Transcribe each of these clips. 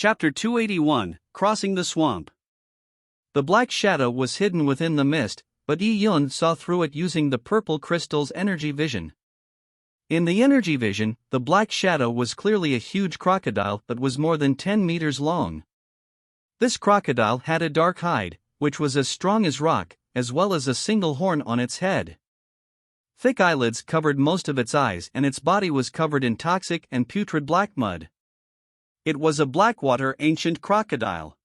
Chapter 281, Crossing the Swamp. The black shadow was hidden within the mist, but Yi Yun saw through it using the purple crystal's energy vision. In the energy vision, the black shadow was clearly a huge crocodile that was more than 10 meters long. This crocodile had a dark hide, which was as strong as rock, as well as a single horn on its head. Thick eyelids covered most of its eyes, and its body was covered in toxic and putrid black mud. It was a Blackwater ancient crocodile.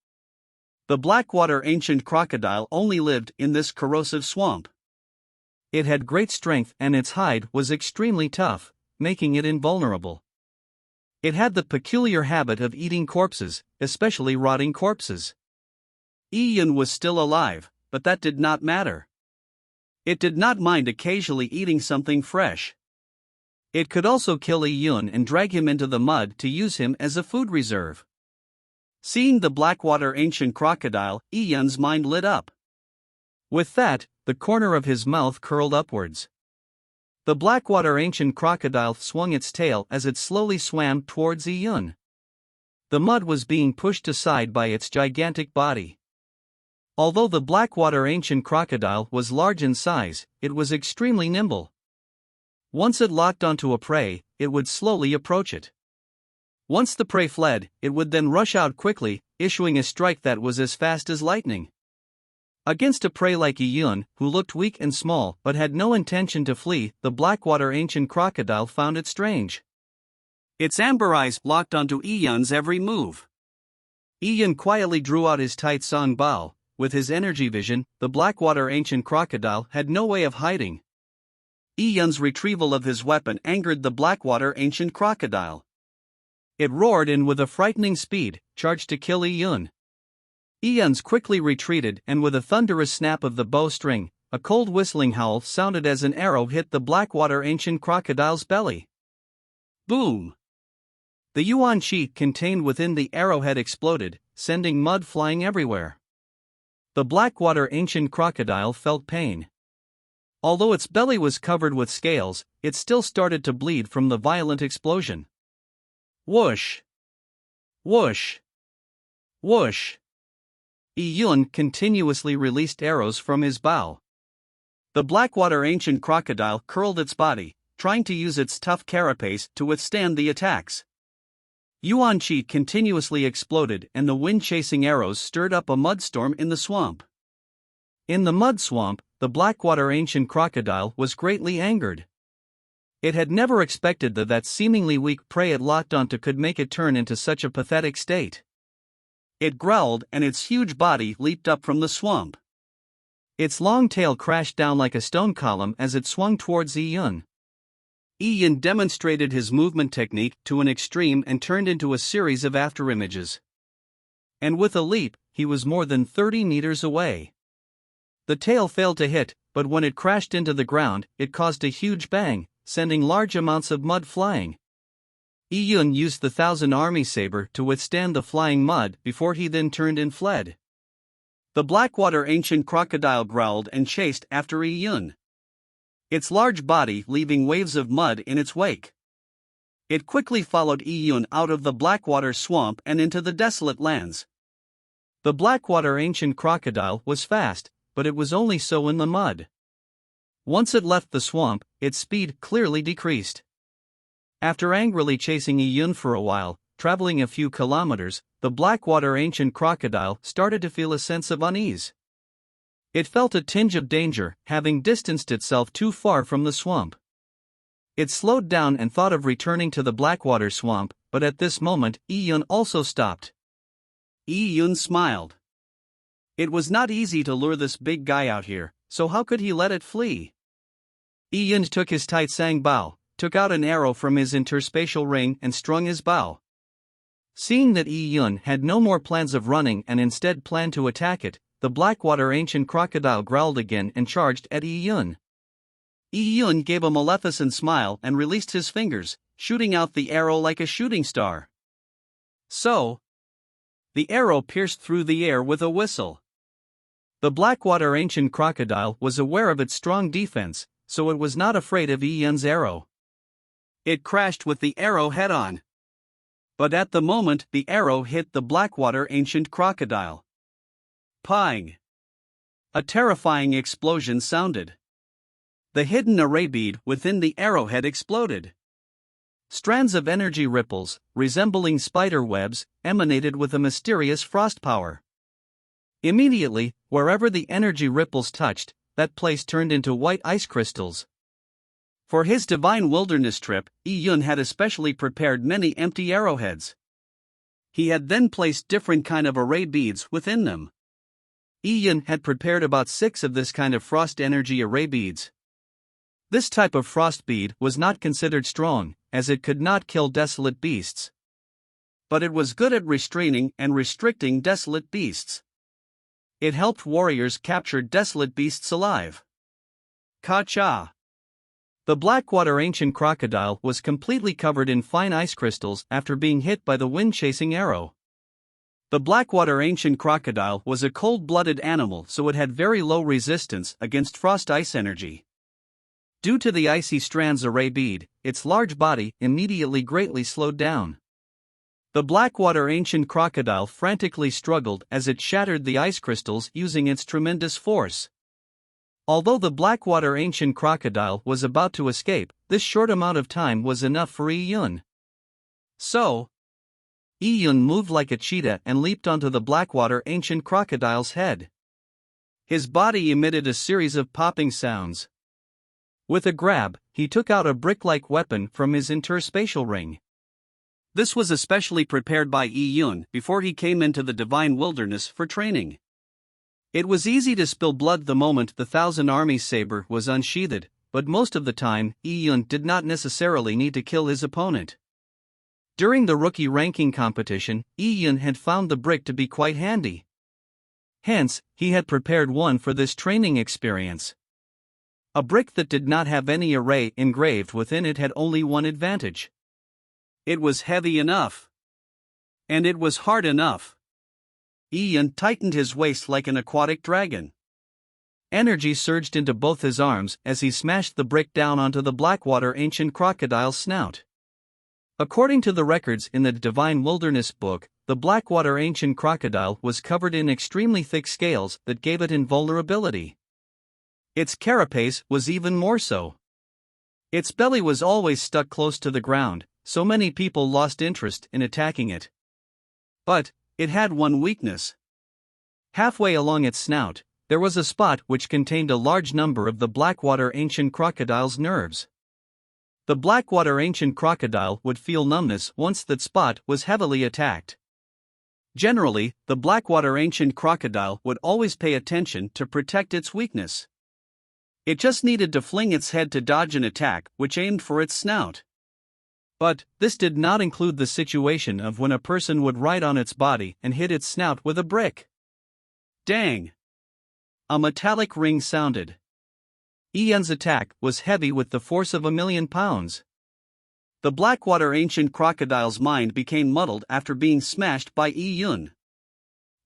The Blackwater ancient crocodile only lived in this corrosive swamp. It had great strength and its hide was extremely tough, making it invulnerable. It had the peculiar habit of eating corpses, especially rotting corpses. Yi Yun was still alive, but that did not matter. It did not mind occasionally eating something fresh. It could also kill Yi Yun and drag him into the mud to use him as a food reserve. Seeing the Blackwater ancient crocodile, Yi Yun's mind lit up. With that, the corner of his mouth curled upwards. The Blackwater ancient crocodile swung its tail as it slowly swam towards Yi Yun. The mud was being pushed aside by its gigantic body. Although the Blackwater ancient crocodile was large in size, it was extremely nimble. Once it locked onto a prey, it would slowly approach it. Once the prey fled, it would then rush out quickly, issuing a strike that was as fast as lightning. Against a prey like Yi Yun, who looked weak and small but had no intention to flee, the Blackwater ancient crocodile found it strange. Its amber eyes locked onto Yi Yun's every move. Yi Yun quietly drew out his tight song bao. With his energy vision, the Blackwater ancient crocodile had no way of hiding. Yi Yun's retrieval of his weapon angered the Blackwater ancient crocodile. It roared and with a frightening speed, charged to kill Yi Yun. Yi Yun's quickly retreated and with a thunderous snap of the bowstring, a cold whistling howl sounded as an arrow hit the Blackwater ancient crocodile's belly. Boom! The Yuan Qi contained within the arrowhead exploded, sending mud flying everywhere. The Blackwater ancient crocodile felt pain. Although its belly was covered with scales, it still started to bleed from the violent explosion. Whoosh! Whoosh! Whoosh! Yi Yun continuously released arrows from his bow. The Blackwater ancient crocodile curled its body, trying to use its tough carapace to withstand the attacks. Yuan Qi continuously exploded and the wind-chasing arrows stirred up a mudstorm in the swamp. In the mud swamp, the Blackwater ancient crocodile was greatly angered. It had never expected that seemingly weak prey it locked onto could make it turn into such a pathetic state. It growled and its huge body leaped up from the swamp. Its long tail crashed down like a stone column as it swung towards Yi Yun. Yi Yun demonstrated his movement technique to an extreme and turned into a series of afterimages. And with a leap, he was more than 30 meters away. The tail failed to hit, but when it crashed into the ground, it caused a huge bang, sending large amounts of mud flying. Yi Yun used the Thousand Army Saber to withstand the flying mud before he then turned and fled. The Blackwater ancient crocodile growled and chased after Yi Yun, its large body leaving waves of mud in its wake. It quickly followed Yi Yun out of the Blackwater swamp and into the desolate lands. The Blackwater ancient crocodile was fast, but it was only so in the mud. Once it left the swamp, its speed clearly decreased. After angrily chasing Yi Yun for a while, traveling a few kilometers, the Blackwater ancient crocodile started to feel a sense of unease. It felt a tinge of danger, having distanced itself too far from the swamp. It slowed down and thought of returning to the Blackwater swamp, but at this moment, Yi Yun also stopped. Yi Yun smiled. It was not easy to lure this big guy out here, so how could he let it flee? Yi Yun took his tight sang bao, took out an arrow from his interspatial ring and strung his bow. Seeing that Yi Yun had no more plans of running and instead planned to attack it, the Blackwater ancient crocodile growled again and charged at Yi Yun. Yi Yun gave a maleficent smile and released his fingers, shooting out the arrow like a shooting star. So, the arrow pierced through the air with a whistle. The Blackwater ancient crocodile was aware of its strong defense, so it was not afraid of Yi Yun's arrow. It crashed with the arrow head-on. But at the moment the arrow hit the Blackwater ancient crocodile. Pang! A terrifying explosion sounded. The hidden array bead within the arrowhead exploded. Strands of energy ripples, resembling spider webs, emanated with a mysterious frost power. Immediately, wherever the energy ripples touched, that place turned into white ice crystals. For his divine wilderness trip, Yi Yun had especially prepared many empty arrowheads. He had then placed different kind of array beads within them. Yi Yun had prepared about 6 of this kind of frost energy array beads. This type of frost bead was not considered strong, as it could not kill desolate beasts. But it was good at restraining and restricting desolate beasts. It helped warriors capture desolate beasts alive. Ka-cha! The Blackwater ancient crocodile was completely covered in fine ice crystals after being hit by the wind-chasing arrow. The Blackwater ancient crocodile was a cold-blooded animal, so it had very low resistance against frost ice energy. Due to the icy strands array bead, its large body immediately greatly slowed down. The Blackwater ancient crocodile frantically struggled as it shattered the ice crystals using its tremendous force. Although the Blackwater ancient crocodile was about to escape, this short amount of time was enough for Yi Yun. So, Yi Yun moved like a cheetah and leaped onto the Blackwater ancient crocodile's head. His body emitted a series of popping sounds. With a grab, he took out a brick-like weapon from his interspatial ring. This was especially prepared by Yi Yun before he came into the divine wilderness for training. It was easy to spill blood the moment the Thousand Armies saber was unsheathed, but most of the time, Yi Yun did not necessarily need to kill his opponent. During the rookie ranking competition, Yi Yun had found the brick to be quite handy. Hence, he had prepared one for this training experience. A brick that did not have any array engraved within it had only one advantage. It was heavy enough. And it was hard enough. Yi Yun tightened his waist like an aquatic dragon. Energy surged into both his arms as he smashed the brick down onto the Blackwater ancient crocodile's snout. According to the records in the Divine Wilderness book, the Blackwater ancient crocodile was covered in extremely thick scales that gave it invulnerability. Its carapace was even more so. Its belly was always stuck close to the ground, so many people lost interest in attacking it. But it had one weakness. Halfway along its snout, there was a spot which contained a large number of the Blackwater ancient crocodile's nerves. The Blackwater ancient crocodile would feel numbness once that spot was heavily attacked. Generally, the Blackwater ancient crocodile would always pay attention to protect its weakness. It just needed to fling its head to dodge an attack which aimed for its snout. But this did not include the situation of when a person would ride on its body and hit its snout with a brick. Dang! A metallic ring sounded. Yi Yun's attack was heavy with the force of 1,000,000 pounds. The Blackwater ancient crocodile's mind became muddled after being smashed by Yi Yun.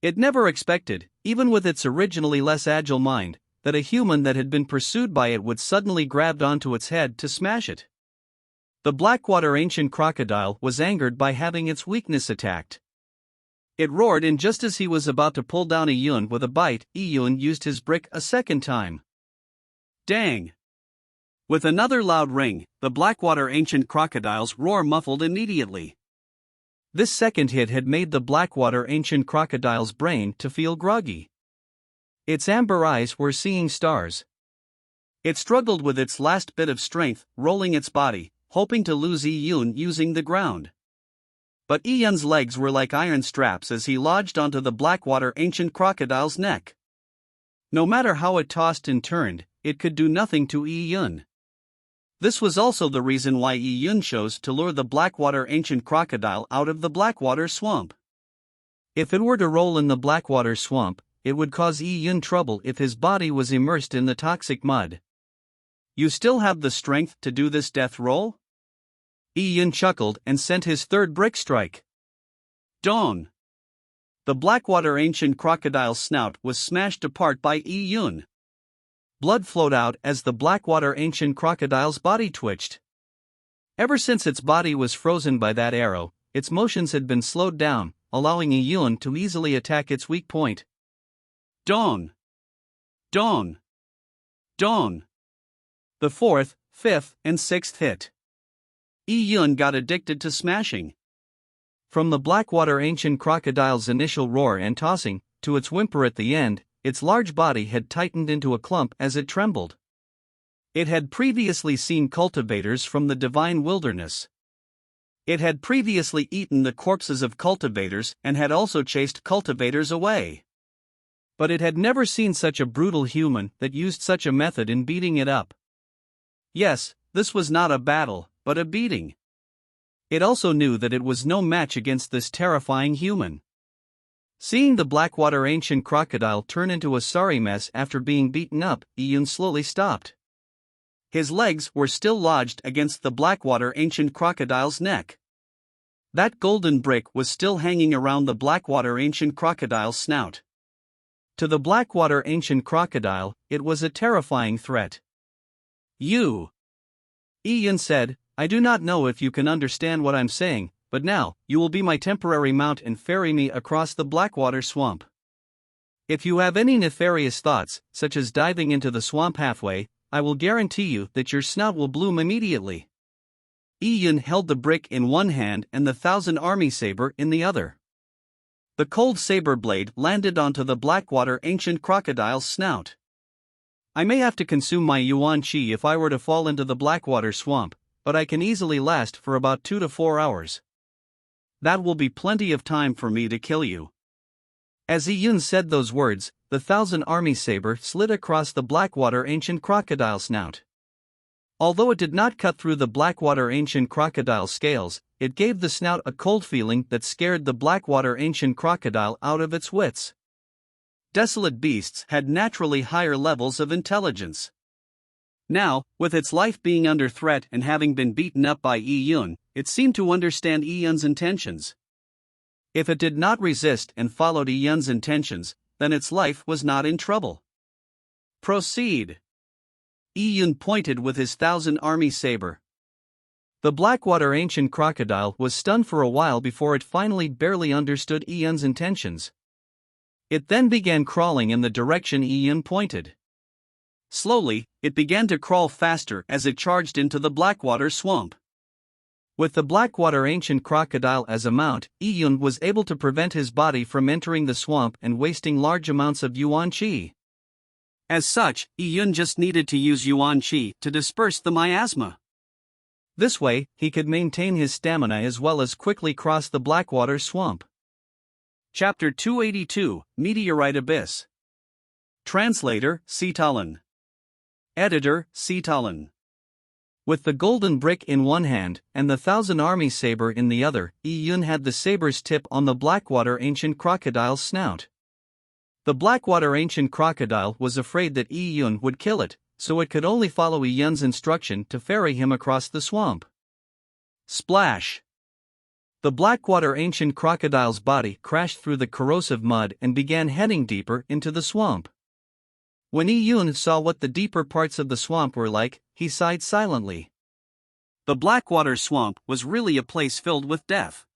It never expected, even with its originally less agile mind, that a human that had been pursued by it would suddenly grab onto its head to smash it. The Blackwater ancient crocodile was angered by having its weakness attacked. It roared, and just as he was about to pull down Yi Yun with a bite, Yi Yun used his brick a second time. Dang! With another loud ring, the Blackwater ancient crocodile's roar muffled immediately. This second hit had made the Blackwater ancient crocodile's brain to feel groggy. Its amber eyes were seeing stars. It struggled with its last bit of strength, rolling its body, hoping to lose Yi Yun using the ground. But Yi Yun's legs were like iron straps as he lodged onto the Blackwater ancient crocodile's neck. No matter how it tossed and turned, it could do nothing to Yi Yun. This was also the reason why Yi Yun chose to lure the Blackwater ancient crocodile out of the Blackwater swamp. If it were to roll in the Blackwater swamp, it would cause Yi Yun trouble if his body was immersed in the toxic mud. You still have the strength to do this death roll? Yi Yun chuckled and sent his third brick strike. Dawn! The Blackwater ancient crocodile's snout was smashed apart by Yi Yun. Blood flowed out as the Blackwater ancient crocodile's body twitched. Ever since its body was frozen by that arrow, its motions had been slowed down, allowing Iyun to easily attack its weak point. Dawn! Dawn! Dawn! The fourth, fifth, and sixth hit. Iyun got addicted to smashing. From the Blackwater ancient crocodile's initial roar and tossing, to its whimper at the end, its large body had tightened into a clump as it trembled. It had previously seen cultivators from the divine wilderness. It had previously eaten the corpses of cultivators and had also chased cultivators away. But it had never seen such a brutal human that used such a method in beating it up. Yes, this was not a battle, but a beating. It also knew that it was no match against this terrifying human. Seeing the Blackwater ancient crocodile turn into a sorry mess after being beaten up, Iyun slowly stopped. His legs were still lodged against the Blackwater ancient crocodile's neck. That golden brick was still hanging around the Blackwater ancient crocodile's snout. To the Blackwater ancient crocodile, it was a terrifying threat. You! Iyun said, I do not know if you can understand what I'm saying, but now, you will be my temporary mount and ferry me across the Blackwater swamp. If you have any nefarious thoughts, such as diving into the swamp halfway, I will guarantee you that your snout will bloom immediately. Iyun held the brick in one hand and the 1,000 army saber in the other. The cold saber blade landed onto the Blackwater ancient crocodile's snout. I may have to consume my Yuan Qi if I were to fall into the Blackwater swamp, but I can easily last for about 2 to 4 hours. That will be plenty of time for me to kill you. As Iyun said those words, the 1,000 army saber slid across the Blackwater ancient crocodile snout. Although it did not cut through the Blackwater ancient crocodile scales, it gave the snout a cold feeling that scared the Blackwater ancient crocodile out of its wits. Desolate beasts had naturally higher levels of intelligence. Now, with its life being under threat and having been beaten up by Iyun, it seemed to understand Iyun's intentions. If it did not resist and followed Iyun's intentions, then its life was not in trouble. Proceed. Iyun pointed with his 1,000 army saber. The Blackwater ancient crocodile was stunned for a while before it finally barely understood Iyun's intentions. It then began crawling in the direction Iyun pointed. Slowly, it began to crawl faster as it charged into the Blackwater swamp. With the Blackwater ancient crocodile as a mount, Iyun was able to prevent his body from entering the swamp and wasting large amounts of Yuan Qi. As such, Iyun just needed to use Yuan Qi to disperse the miasma. This way, he could maintain his stamina as well as quickly cross the Blackwater swamp. Chapter 282, Meteorite Abyss. Translator, Sitalan. Editor, Sitalan. With the golden brick in one hand, and the 1,000 army saber in the other, Iyun had the saber's tip on the Blackwater ancient crocodile's snout. The Blackwater ancient crocodile was afraid that Iyun would kill it, so it could only follow Iyun's instruction to ferry him across the swamp. Splash! The Blackwater ancient crocodile's body crashed through the corrosive mud and began heading deeper into the swamp. When Iyun saw what the deeper parts of the swamp were like, he sighed silently. The Blackwater swamp was really a place filled with death.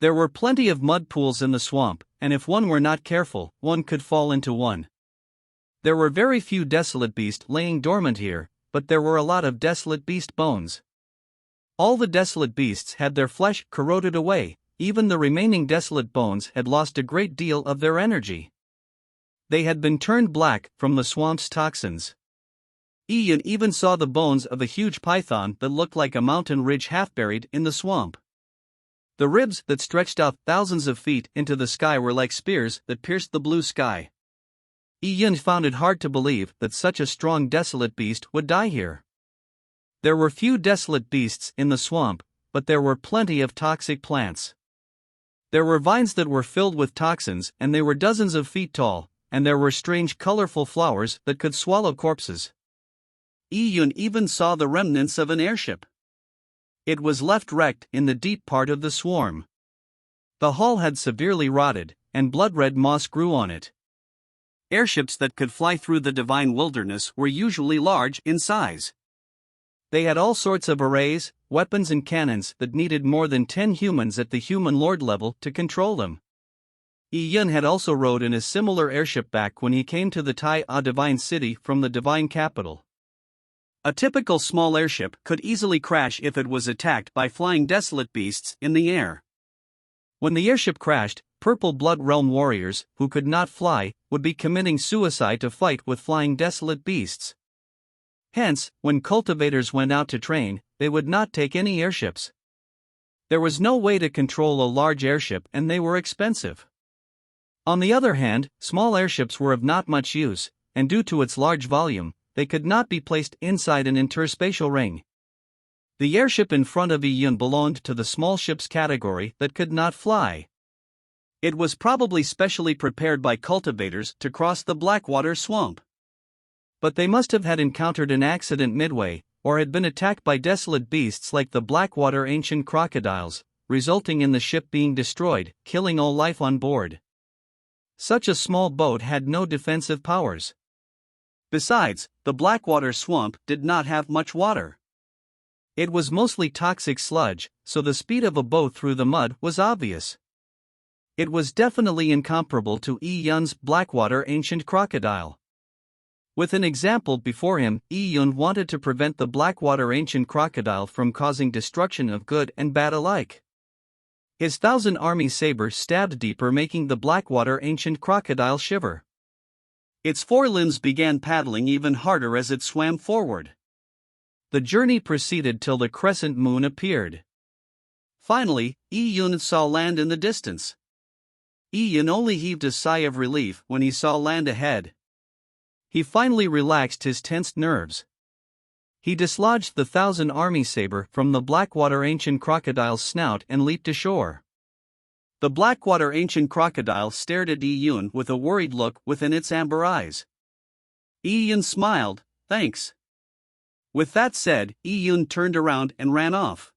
There were plenty of mud pools in the swamp, and if one were not careful, one could fall into one. There were very few desolate beasts laying dormant here, but there were a lot of desolate beast bones. All the desolate beasts had their flesh corroded away, even the remaining desolate bones had lost a great deal of their energy. They had been turned black from the swamp's toxins. Iyun even saw the bones of a huge python that looked like a mountain ridge half buried in the swamp. The ribs that stretched out thousands of feet into the sky were like spears that pierced the blue sky. Iyun found it hard to believe that such a strong desolate beast would die here. There were few desolate beasts in the swamp, but there were plenty of toxic plants. There were vines that were filled with toxins and they were dozens of feet tall, and there were strange colorful flowers that could swallow corpses. Iyun even saw the remnants of an airship. It was left wrecked in the deep part of the swarm. The hull had severely rotted, and blood-red moss grew on it. Airships that could fly through the divine wilderness were usually large in size. They had all sorts of arrays, weapons and cannons that needed more than 10 humans at the human lord level to control them. Yi Yun had also rode in a similar airship back when he came to the Tai A Divine City from the Divine Capital. A typical small airship could easily crash if it was attacked by flying desolate beasts in the air. When the airship crashed, Purple Blood Realm warriors, who could not fly, would be committing suicide to fight with flying desolate beasts. Hence, when cultivators went out to train, they would not take any airships. There was no way to control a large airship and they were expensive. On the other hand, small airships were of not much use, and due to its large volume, they could not be placed inside an interspatial ring. The airship in front of Yi Yun belonged to the small ships category that could not fly. It was probably specially prepared by cultivators to cross the Blackwater Swamp. But they must have had encountered an accident midway, or had been attacked by desolate beasts like the Blackwater ancient crocodiles, resulting in the ship being destroyed, killing all life on board. Such a small boat had no defensive powers. Besides, the Blackwater Swamp did not have much water. It was mostly toxic sludge, so the speed of a boat through the mud was obvious. It was definitely incomparable to Yi Yun's Blackwater ancient crocodile. With an example before him, Yi Yun wanted to prevent the Blackwater ancient crocodile from causing destruction of good and bad alike. His 1,000 army saber stabbed deeper, making the Blackwater ancient crocodile shiver. Its forelimbs began paddling even harder as it swam forward. The journey proceeded till the crescent moon appeared. Finally, Yi Yun saw land in the distance. Yi Yun only heaved a sigh of relief when he saw land ahead. He finally relaxed his tensed nerves. He dislodged the 1,000 army saber from the Blackwater ancient crocodile's snout and leaped ashore. The Blackwater ancient crocodile stared at Yi Yun with a worried look within its amber eyes. Yi Yun smiled, "Thanks." With that said, Yi Yun turned around and ran off.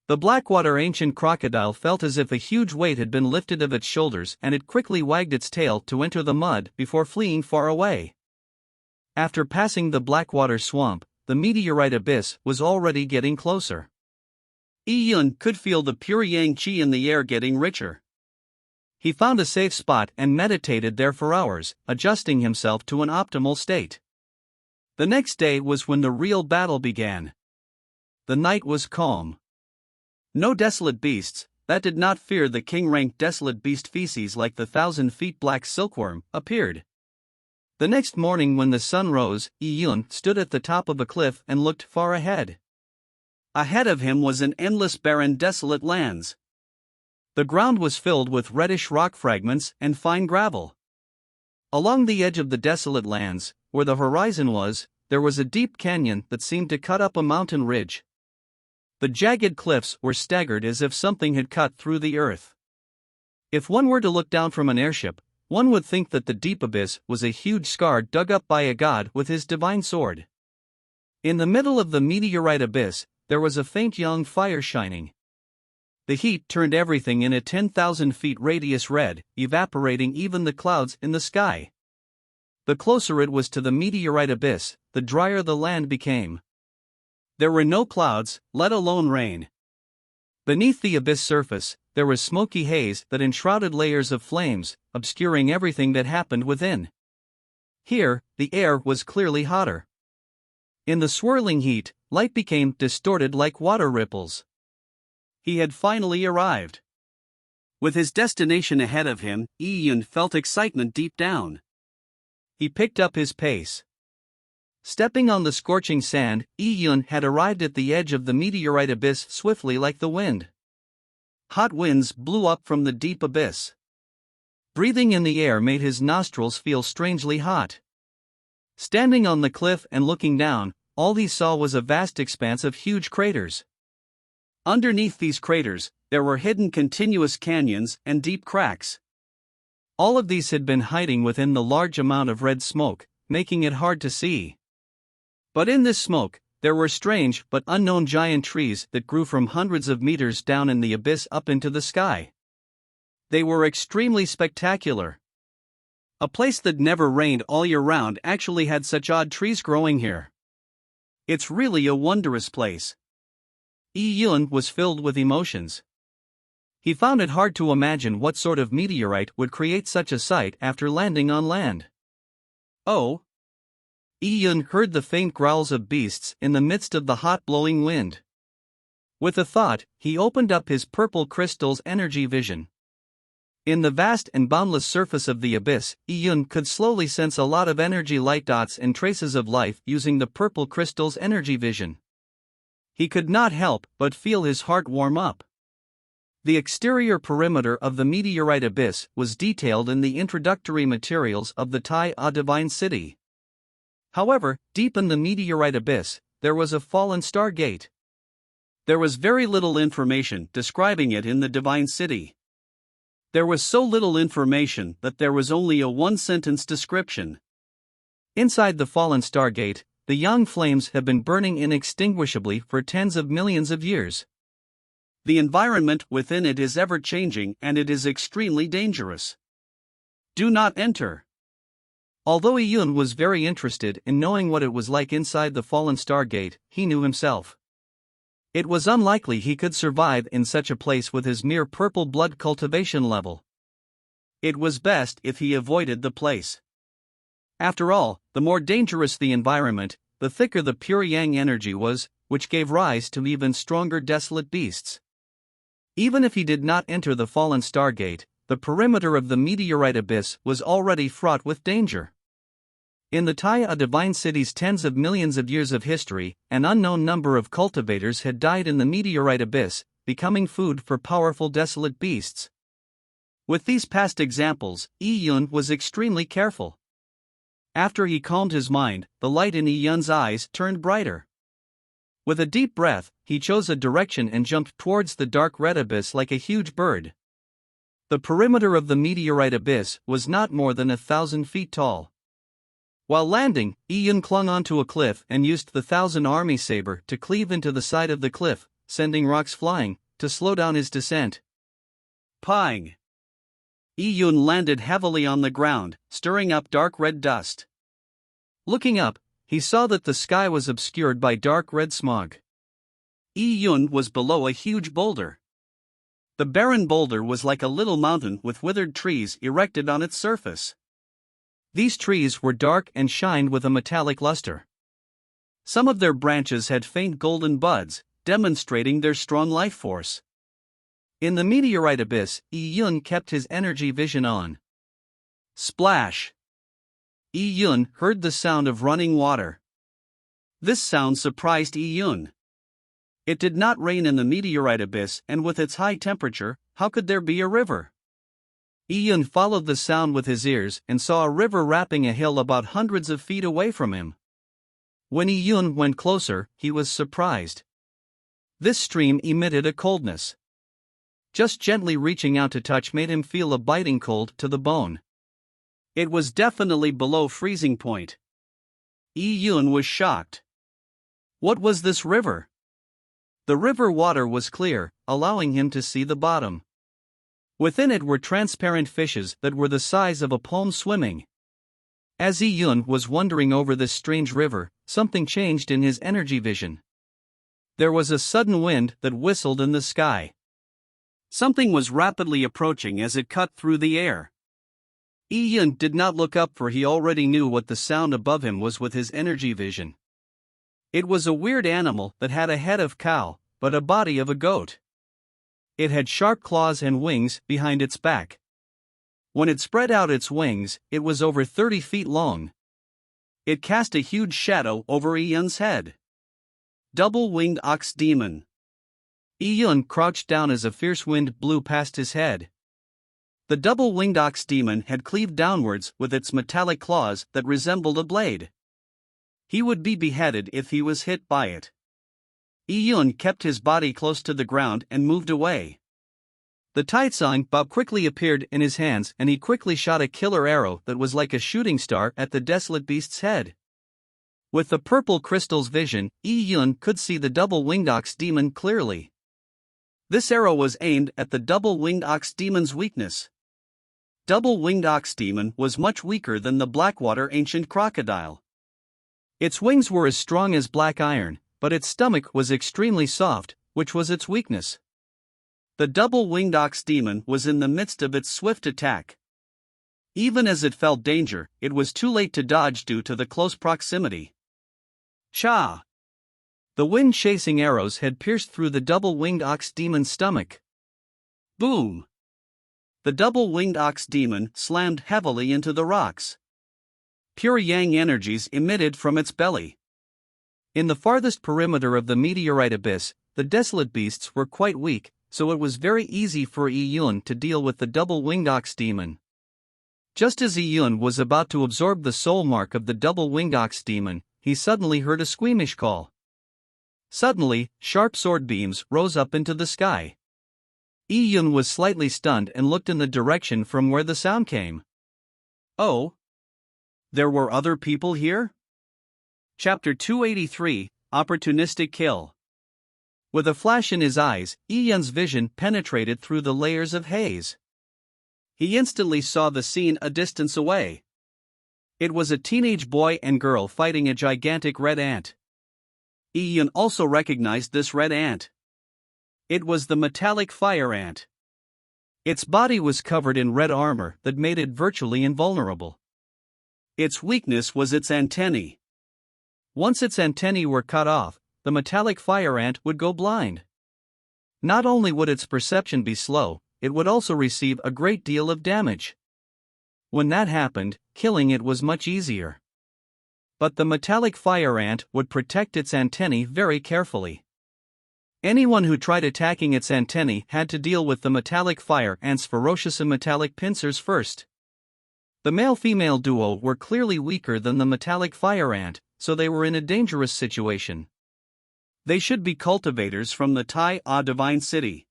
The Blackwater ancient crocodile felt as if a huge weight had been lifted of its shoulders, and it quickly wagged its tail to enter the mud before fleeing far away. After passing the Blackwater Swamp, the meteorite abyss was already getting closer. Yi Yun could feel the pure yang qi in the air getting richer. He found a safe spot and meditated there for hours, adjusting himself to an optimal state. The next day was when the real battle began. The night was calm. No desolate beasts, that did not fear the king-ranked desolate beast feces like the 1,000 feet black silkworm, appeared. The next morning when the sun rose, Yi Yun stood at the top of a cliff and looked far ahead. Ahead of him was an endless barren desolate lands. The ground was filled with reddish rock fragments and fine gravel. Along the edge of the desolate lands, where the horizon was, there was a deep canyon that seemed to cut up a mountain ridge. The jagged cliffs were staggered as if something had cut through the earth. If one were to look down from an airship, one would think that the deep abyss was a huge scar dug up by a god with his divine sword. In the middle of the meteorite abyss, there was a faint young fire shining. The heat turned everything in a 10,000 feet radius red, evaporating even the clouds in the sky. The closer it was to the meteorite abyss, the drier the land became. There were no clouds, let alone rain. Beneath the abyss surface, there was smoky haze that enshrouded layers of flames, obscuring everything that happened within. Here, the air was clearly hotter. In the swirling heat, light became distorted like water ripples. He had finally arrived. With his destination ahead of him, Yi Yun felt excitement deep down. He picked up his pace. Stepping on the scorching sand, Yi Yun had arrived at the edge of the meteorite abyss swiftly like the wind. Hot winds blew up from the deep abyss. Breathing in the air made his nostrils feel strangely hot. Standing on the cliff and looking down, all he saw was a vast expanse of huge craters. Underneath these craters, there were hidden continuous canyons and deep cracks. All of these had been hiding within the large amount of red smoke, making it hard to see. But in this smoke, there were strange but unknown giant trees that grew from hundreds of meters down in the abyss up into the sky. They were extremely spectacular. A place that never rained all year round actually had such odd trees growing here. It's really a wondrous place. Yi Yun was filled with emotions. He found it hard to imagine what sort of meteorite would create such a sight after landing on land. Oh! Yi Yun heard the faint growls of beasts in the midst of the hot blowing wind. With a thought, he opened up his purple crystal's energy vision. In the vast and boundless surface of the abyss, Yi Yun could slowly sense a lot of energy light dots and traces of life using the purple crystal's energy vision. He could not help but feel his heart warm up. The exterior perimeter of the meteorite abyss was detailed in the introductory materials of the Tai-A Divine City. However, deep in the meteorite abyss, there was a fallen star gate. There was very little information describing it in the Divine City. There was so little information that there was only a one-sentence description. Inside the fallen star gate, the young flames have been burning inextinguishably for tens of millions of years. The environment within it is ever-changing and it is extremely dangerous. Do not enter. Although Yi Yun was very interested in knowing what it was like inside the fallen star gate, he knew himself. It was unlikely he could survive in such a place with his mere purple blood cultivation level. It was best if he avoided the place. After all, the more dangerous the environment, the thicker the pure yang energy was, which gave rise to even stronger desolate beasts. Even if he did not enter the fallen star gate, the perimeter of the meteorite abyss was already fraught with danger. In the Tai-A Divine City's tens of millions of years of history, an unknown number of cultivators had died in the meteorite abyss, becoming food for powerful desolate beasts. With these past examples, Yi Yun was extremely careful. After he calmed his mind, the light in Yi Yun's eyes turned brighter. With a deep breath, he chose a direction and jumped towards the dark red abyss like a huge bird. The perimeter of the meteorite abyss was not more than 1,000 feet tall. While landing, Yi Yun clung onto a cliff and used the Thousand Army Saber to cleave into the side of the cliff, sending rocks flying, to slow down his descent. Pang! Yi Yun landed heavily on the ground, stirring up dark red dust. Looking up, he saw that the sky was obscured by dark red smog. Yi Yun was below a huge boulder. The barren boulder was like a little mountain with withered trees erected on its surface. These trees were dark and shined with a metallic luster. Some of their branches had faint golden buds, demonstrating their strong life force. In the meteorite abyss, Yi Yun kept his energy vision on. Splash! Yi Yun heard the sound of running water. This sound surprised Yi Yun. It did not rain in the meteorite abyss, and with its high temperature, how could there be a river? Yi Yun followed the sound with his ears and saw a river wrapping a hill about hundreds of feet away from him. When Yi Yun went closer, he was surprised. This stream emitted a coldness. Just gently reaching out to touch made him feel a biting cold to the bone. It was definitely below freezing point. Yi Yun was shocked. What was this river? The river water was clear, allowing him to see the bottom. Within it were transparent fishes that were the size of a palm swimming. As Yi Yun was wondering over this strange river, something changed in his energy vision. There was a sudden wind that whistled in the sky. Something was rapidly approaching as it cut through the air. Yi Yun did not look up, for he already knew what the sound above him was with his energy vision. It was a weird animal that had a head of cow, but a body of a goat. It had sharp claws and wings behind its back. When it spread out its wings, it was over 30 feet long. It cast a huge shadow over Yi Yun's head. Double-winged ox demon. Yi Yun crouched down as a fierce wind blew past his head. The double-winged ox demon had cleaved downwards with its metallic claws that resembled a blade. He would be beheaded if he was hit by it. Yi Yun kept his body close to the ground and moved away. The Taitsang Bob quickly appeared in his hands, and he quickly shot a killer arrow that was like a shooting star at the desolate beast's head. With the purple crystal's vision, Yi Yun could see the double-winged ox demon clearly. This arrow was aimed at the double-winged ox demon's weakness. Double-winged ox demon was much weaker than the Blackwater ancient crocodile. Its wings were as strong as black iron, but its stomach was extremely soft, which was its weakness. The double-winged ox demon was in the midst of its swift attack. Even as it felt danger, it was too late to dodge due to the close proximity. Cha! The wind-chasing arrows had pierced through the double-winged ox demon's stomach. Boom! The double-winged ox demon slammed heavily into the rocks. Pure yang energies emitted from its belly. In the farthest perimeter of the meteorite abyss, the desolate beasts were quite weak, so it was very easy for Yi Yun to deal with the double-winged ox demon. Just as Yi Yun was about to absorb the soul mark of the double-winged ox demon, he suddenly heard a squeamish call. Suddenly, sharp sword beams rose up into the sky. Yi Yun was slightly stunned and looked in the direction from where the sound came. Oh! There were other people here? Chapter 283, Opportunistic Kill. With a flash in his eyes, Yi Yun's vision penetrated through the layers of haze. He instantly saw the scene a distance away. It was a teenage boy and girl fighting a gigantic red ant. Yi Yun also recognized this red ant. It was the metallic fire ant. Its body was covered in red armor that made it virtually invulnerable. Its weakness was its antennae. Once its antennae were cut off, the metallic fire ant would go blind. Not only would its perception be slow, it would also receive a great deal of damage. When that happened, killing it was much easier. But the metallic fire ant would protect its antennae very carefully. Anyone who tried attacking its antennae had to deal with the metallic fire ant's ferocious and metallic pincers first. The male-female duo were clearly weaker than the metallic fire ant, so they were in a dangerous situation. They should be cultivators from the Tai A Divine City.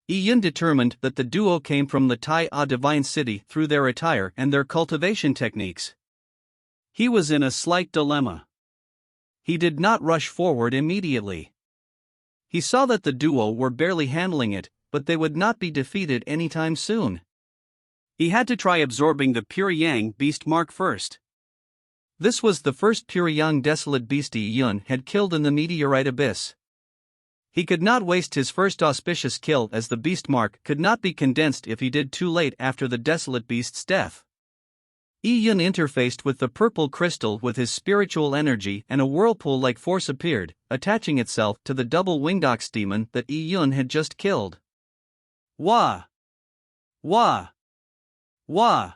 Yi Yun determined that the duo came from the Tai A Divine City through their attire and their cultivation techniques. He was in a slight dilemma. He did not rush forward immediately. He saw that the duo were barely handling it, but they would not be defeated anytime soon. He had to try absorbing the Pure Yang beast mark first. This was the first Pure Yang desolate beast Yi Yun had killed in the meteorite abyss. He could not waste his first auspicious kill, as the beast mark could not be condensed if he did too late after the desolate beast's death. Yi Yun interfaced with the purple crystal with his spiritual energy, and a whirlpool-like force appeared, attaching itself to the double-winged ox demon that Yi Yun had just killed. Wah! Wah! Wah!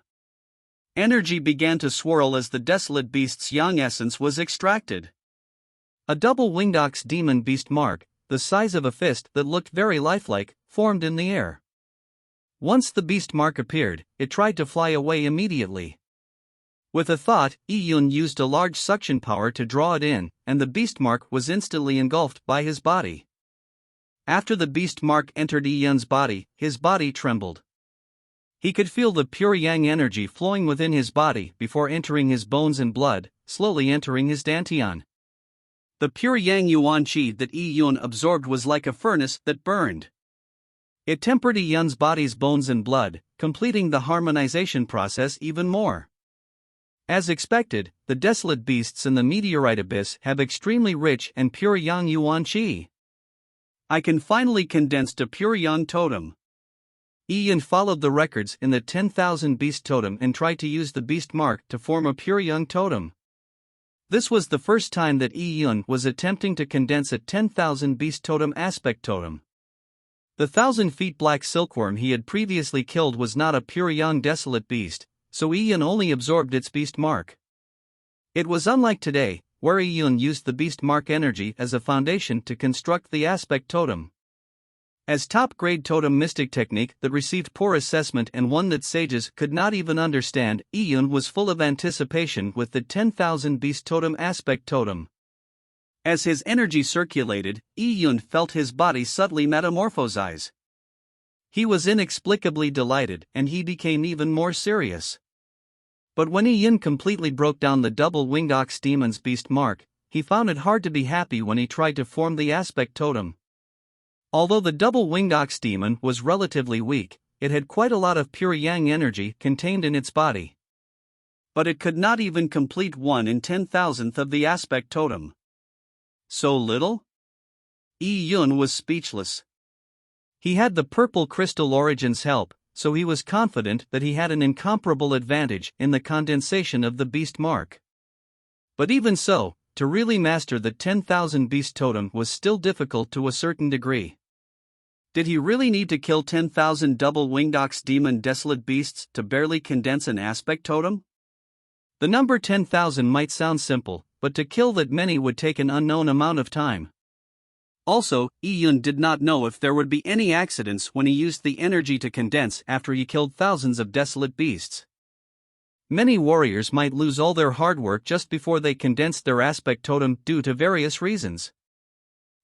Energy began to swirl as the desolate beast's yang essence was extracted. A double-winged ox demon beast mark, the size of a fist that looked very lifelike, formed in the air. Once the beast mark appeared, it tried to fly away immediately. With a thought, Yi Yun used a large suction power to draw it in, and the beast mark was instantly engulfed by his body. After the beast mark entered Yi Yun's body, his body trembled. He could feel the pure yang energy flowing within his body before entering his bones and blood, slowly entering his dantian. The pure yang yuan qi that Yi Yun absorbed was like a furnace that burned. It tempered Yi Yun's body's bones and blood, completing the harmonization process even more. As expected, the desolate beasts in the meteorite abyss have extremely rich and pure yang yuan qi. I can finally condense to pure yang totem. Yi Yun followed the records in the 10,000 beast totem and tried to use the beast mark to form a pure yang totem. This was the first time that Yi Yun was attempting to condense a 10,000 beast totem aspect totem. The 1,000 feet black silkworm he had previously killed was not a pure yang desolate beast, so Yi Yun only absorbed its beast mark. It was unlike today, where Yi Yun used the beast mark energy as a foundation to construct the aspect totem. As top-grade totem mystic technique that received poor assessment and one that sages could not even understand, Yi Yun was full of anticipation with the 10,000 beast totem aspect totem. As his energy circulated, Yi Yun felt his body subtly metamorphosize. He was inexplicably delighted, and he became even more serious. But when Yi Yun completely broke down the double-winged ox demon's beast mark, he found it hard to be happy when he tried to form the aspect totem. Although the double-winged ox demon was relatively weak, it had quite a lot of pure yang energy contained in its body. But it could not even complete 1/10,000th of the aspect totem. So little? Yi Yun was speechless. He had the purple crystal origin's help, so he was confident that he had an incomparable advantage in the condensation of the beast mark. But even so, to really master the 10,000 beast totem was still difficult to a certain degree. Did he really need to kill 10,000 double-winged ox demon desolate beasts to barely condense an aspect totem? The number 10,000 might sound simple, but to kill that many would take an unknown amount of time. Also, Yi Yun did not know if there would be any accidents when he used the energy to condense after he killed thousands of desolate beasts. Many warriors might lose all their hard work just before they condensed their aspect totem due to various reasons.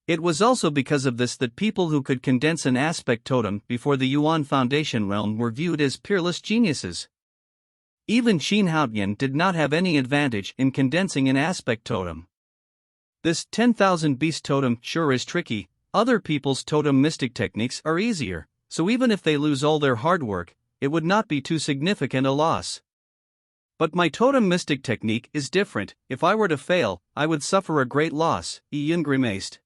It was also because of this that people who could condense an aspect totem before the Yuan Foundation realm were viewed as peerless geniuses. Even Qin Haotian did not have any advantage in condensing an aspect totem. This 10,000 beast totem sure is tricky. Other people's totem mystic techniques are easier, so even if they lose all their hard work, it would not be too significant a loss. But my totem mystic technique is different. If I were to fail, I would suffer a great loss, Yi Yun grimaced.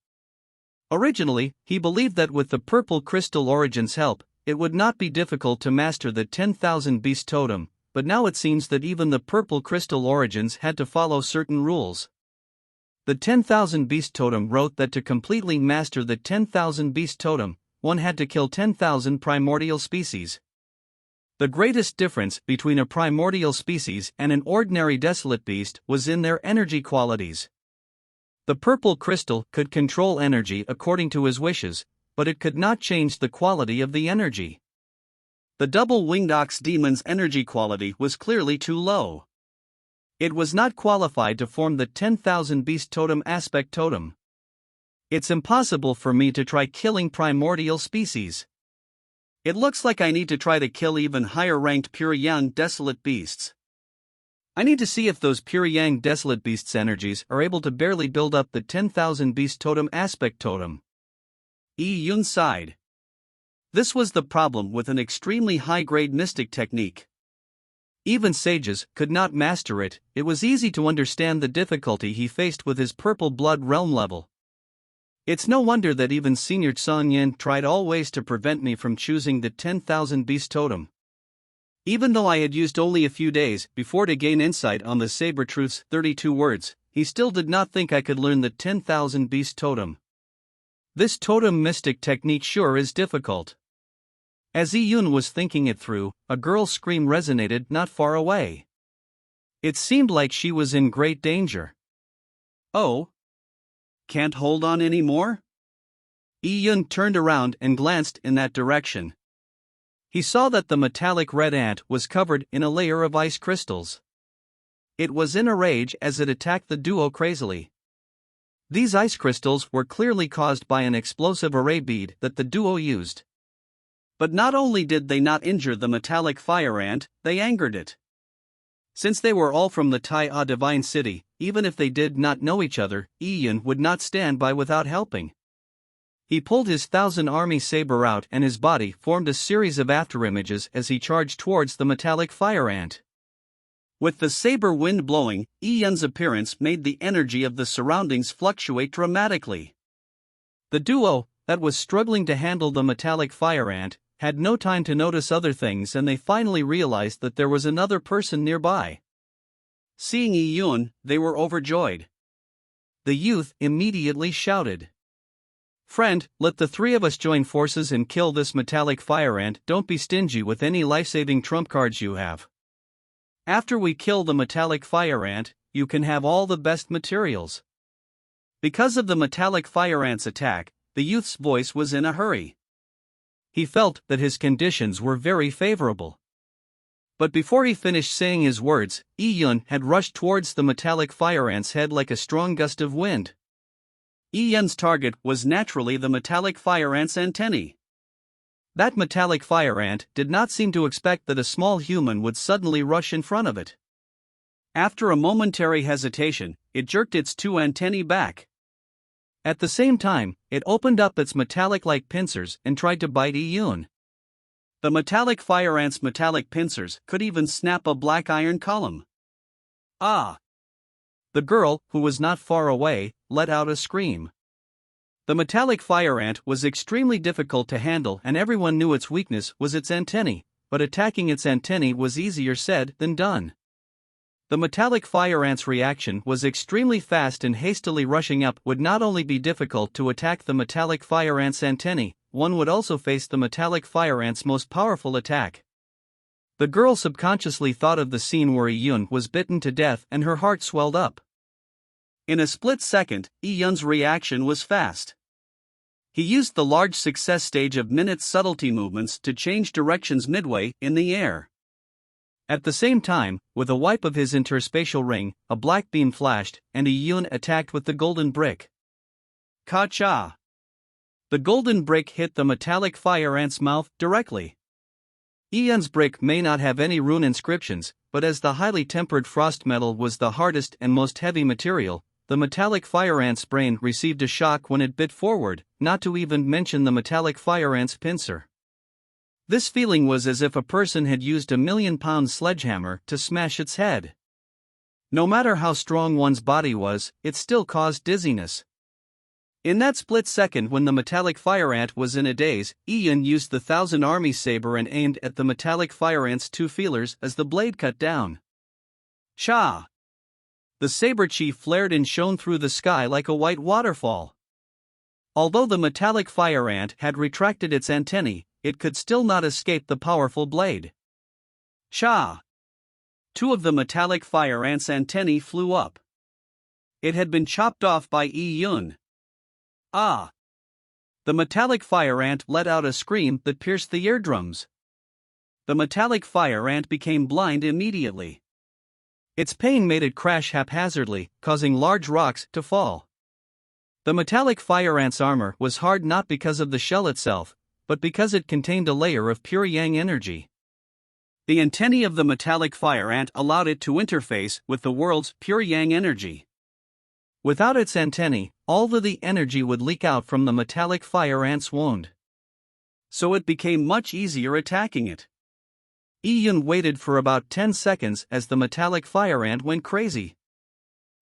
Originally, he believed that with the purple crystal origin's help, it would not be difficult to master the 10,000 beast totem, but now it seems that even the purple crystal origins had to follow certain rules. The 10,000 beast totem wrote that to completely master the 10,000 beast totem, one had to kill 10,000 primordial species. The greatest difference between a primordial species and an ordinary desolate beast was in their energy qualities. The purple crystal could control energy according to his wishes, but it could not change the quality of the energy. The double-winged ox demon's energy quality was clearly too low. It was not qualified to form the 10,000 beast totem aspect totem. It's impossible for me to try killing primordial species. It looks like I need to try to kill even higher-ranked pure yang desolate beasts. I need to see if those pure yang desolate beasts' energies are able to barely build up the 10,000 beast totem aspect totem. Yi Yun sighed. This was the problem with an extremely high-grade mystic technique. Even sages could not master it. It was easy to understand the difficulty he faced with his purple blood realm level. It's no wonder that even Senior Sun Yin tried all ways to prevent me from choosing the 10,000 beast totem. Even though I had used only a few days before to gain insight on the Saber Truth's 32 words, he still did not think I could learn the 10,000 beast totem. This totem mystic technique sure is difficult. As Yi Yun was thinking it through, a girl's scream resonated not far away. It seemed like she was in great danger. Oh? Can't hold on anymore? Yi Yun turned around and glanced in that direction. He saw that the metallic red ant was covered in a layer of ice crystals. It was in a rage as it attacked the duo crazily. These ice crystals were clearly caused by an explosive array bead that the duo used. But not only did they not injure the metallic fire ant, they angered it. Since they were all from the Tai Divine City, even if they did not know each other, Yi Yun would not stand by without helping. He pulled his 1,000-army saber out and his body formed a series of afterimages as he charged towards the metallic fire ant. With the saber wind blowing, Yi Yun's appearance made the energy of the surroundings fluctuate dramatically. The duo, that was struggling to handle the metallic fire ant, had no time to notice other things, and they finally realized that there was another person nearby. Seeing Yi Yun, they were overjoyed. The youth immediately shouted, "Friend, let the three of us join forces and kill this metallic fire ant. Don't be stingy with any life-saving trump cards you have. After we kill the metallic fire ant, you can have all the best materials." Because of the metallic fire ant's attack, the youth's voice was in a hurry. He felt that his conditions were very favorable. But before he finished saying his words, Yi Yun had rushed towards the metallic fire ant's head like a strong gust of wind. Yi Yun's target was naturally the metallic fire ant's antennae. That metallic fire ant did not seem to expect that a small human would suddenly rush in front of it. After a momentary hesitation, it jerked its two antennae back. At the same time, it opened up its metallic-like pincers and tried to bite Yi Yun. The metallic fire ant's metallic pincers could even snap a black iron column. Ah! The girl, who was not far away, let out a scream. The metallic fire ant was extremely difficult to handle, and everyone knew its weakness was its antennae, but attacking its antennae was easier said than done. The metallic fire ant's reaction was extremely fast, and hastily rushing up would not only be difficult to attack the metallic fire ant's antennae, one would also face the metallic fire ant's most powerful attack. The girl subconsciously thought of the scene where Iyun was bitten to death, and her heart swelled up. In a split second, Iyun's reaction was fast. He used the large success stage of Minutes subtlety movements to change directions midway in the air. At the same time, with a wipe of his interspatial ring, a black beam flashed, and Iyun attacked with the golden brick. Ka-cha! The golden brick hit the metallic fire ant's mouth directly. Iyun's brick may not have any rune inscriptions, but as the highly tempered frost metal was the hardest and most heavy material, the metallic fire ant's brain received a shock when it bit forward, not to even mention the metallic fire ant's pincer. This feeling was as if a person had used a 1,000,000-pound sledgehammer to smash its head. No matter how strong one's body was, it still caused dizziness. In that split second when the metallic fire ant was in a daze, Iyun used the 1,000 Army saber and aimed at the metallic fire ant's two feelers as the blade cut down. Cha! The saber chief flared and shone through the sky like a white waterfall. Although the metallic fire ant had retracted its antennae, it could still not escape the powerful blade. Cha! Two of the metallic fire ant's antennae flew up. It had been chopped off by Iyun. Ah! The metallic fire ant let out a scream that pierced the eardrums. The metallic fire ant became blind immediately. Its pain made it crash haphazardly, causing large rocks to fall. The metallic fire ant's armor was hard not because of the shell itself, but because it contained a layer of pure yang energy. The antennae of the metallic fire ant allowed it to interface with the world's pure yang energy. Without its antennae, all of the energy would leak out from the metallic fire ant's wound. So it became much easier attacking it. Iyun waited for about 10 seconds as the metallic fire ant went crazy.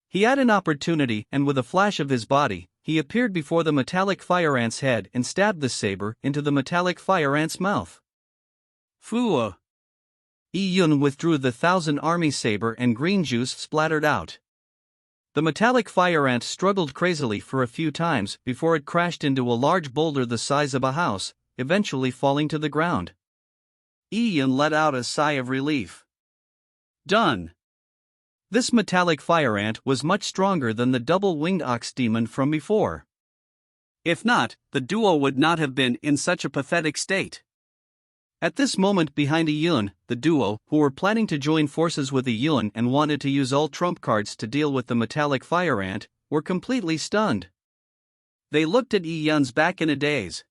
He had an opportunity, and with a flash of his body, he appeared before the metallic fire ant's head and stabbed the saber into the metallic fire ant's mouth. Fua! Iyun withdrew the 1,000 Army saber and green juice splattered out. The metallic fire ant struggled crazily for a few times before it crashed into a large boulder the size of a house, eventually falling to the ground. Iyun let out a sigh of relief. Done! This metallic fire ant was much stronger than the double-winged ox demon from before. If not, the duo would not have been in such a pathetic state. At this moment behind Iyun, the duo, who were planning to join forces with Iyun and wanted to use all trump cards to deal with the metallic fire ant, were completely stunned. They looked at Iyun's back in a daze.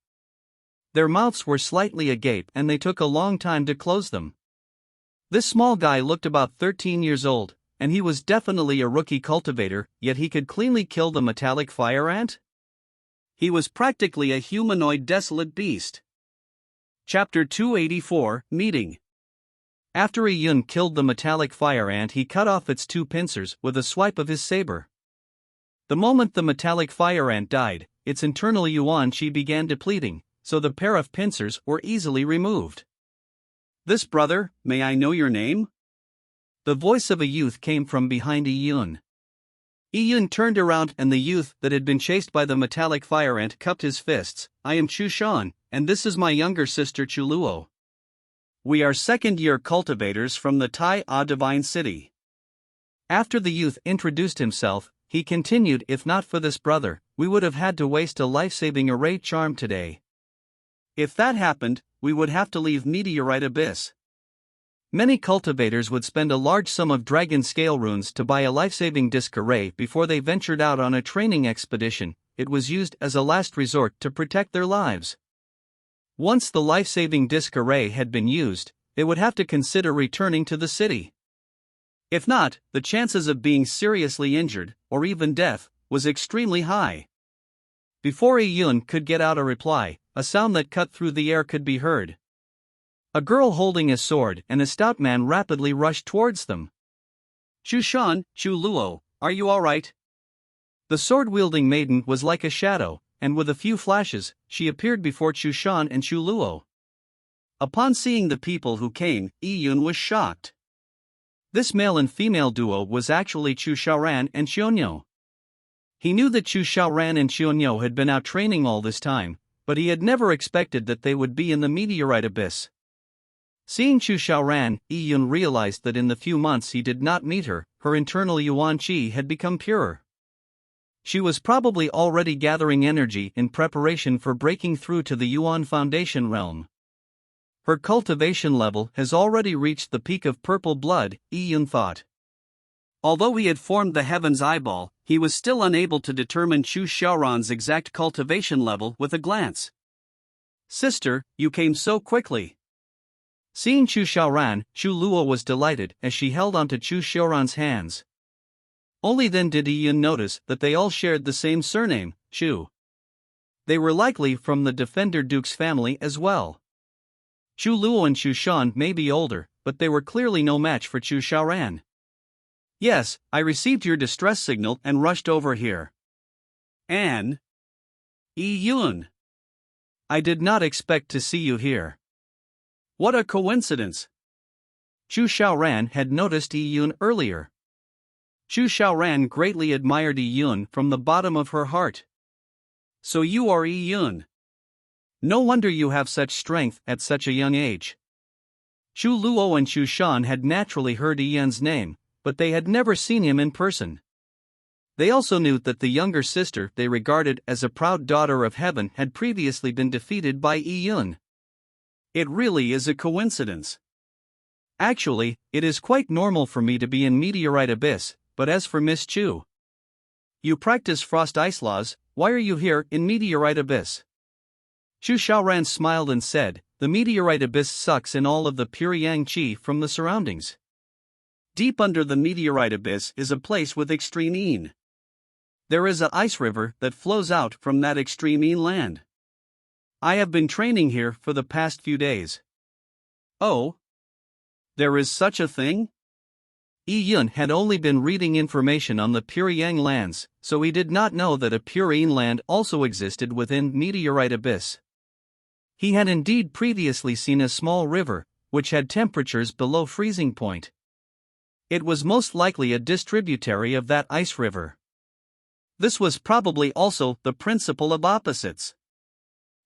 Their mouths were slightly agape and they took a long time to close them. This small guy looked about 13 years old, and he was definitely a rookie cultivator, yet he could cleanly kill the metallic fire ant? He was practically a humanoid desolate beast. Chapter 284, Meeting. After Iyun killed the metallic fire ant, he cut off its two pincers with a swipe of his saber. The moment the metallic fire ant died, its internal yuan qi began depleting, so the pair of pincers were easily removed. This brother, may I know your name? The voice of a youth came from behind Iyun. Iyun turned around and the youth that had been chased by the metallic fire ant cupped his fists. I am Chu Shan, and this is my younger sister Chuluo. We are second-year cultivators from the Tai A Divine City. After the youth introduced himself, he continued, if not for this brother, we would have had to waste a life-saving array charm today. If that happened, we would have to leave Meteorite Abyss. Many cultivators would spend a large sum of dragon scale runes to buy a life-saving disc array before they ventured out on a training expedition. It was used as a last resort to protect their lives. Once the life-saving disc array had been used, they would have to consider returning to the city. If not, the chances of being seriously injured, or even death, was extremely high. Before Iyun could get out a reply, a sound that cut through the air could be heard. A girl holding a sword and a stout man rapidly rushed towards them. Chushan, Chu Luo, are you alright? The sword-wielding maiden was like a shadow, and with a few flashes, she appeared before Chushan and Chu Luo. Upon seeing the people who came, Yi Yun was shocked. This male and female duo was actually Chu Xiaoran and Xiongnu. He knew that Chu Xiaoran and Xiongnu had been out training all this time, but he had never expected that they would be in the meteorite abyss. Seeing Chu Xiaoran, Yi Yun realized that in the few months he did not meet her, her internal yuan qi had become purer. She was probably already gathering energy in preparation for breaking through to the Yuan Foundation realm. Her cultivation level has already reached the peak of purple blood, Yi Yun thought. Although he had formed the Heaven's Eyeball, he was still unable to determine Chu Xiaoran's exact cultivation level with a glance. Sister, you came so quickly. Seeing Chu Xiaoran, Chu Luo was delighted as she held onto Chu Xiaoran's hands. Only then did Yi Yun notice that they all shared the same surname, Chu. They were likely from the Defender Duke's family as well. Chu Luo and Chu Shan may be older, but they were clearly no match for Chu Xiaoran. Yes, I received your distress signal and rushed over here. Yi Yun. I did not expect to see you here. What a coincidence. Chu Xiaoran had noticed Yi Yun earlier. Chu Xiaoran greatly admired Yi Yun from the bottom of her heart. So you are Yi Yun. No wonder you have such strength at such a young age. Chu Luo and Chu Shan had naturally heard Yi Yun's name, but they had never seen him in person. They also knew that the younger sister they regarded as a proud daughter of heaven had previously been defeated by Yi Yun. It really is a coincidence. Actually, it is quite normal for me to be in Meteorite Abyss, but as for Miss Chu, you practice Frost Ice laws, why are you here in Meteorite Abyss? Chu Xiaoran smiled and said, the Meteorite Abyss sucks in all of the pure yang qi from the surroundings. Deep under the Meteorite Abyss is a place with extreme yin. There is an ice river that flows out from that extreme yin land. I have been training here for the past few days. Oh? There is such a thing? Yi Yun had only been reading information on the pure yang lands, so he did not know that a pure yin land also existed within Meteorite Abyss. He had indeed previously seen a small river, which had temperatures below freezing point. It was most likely a distributary of that ice river. This was probably also the principle of opposites.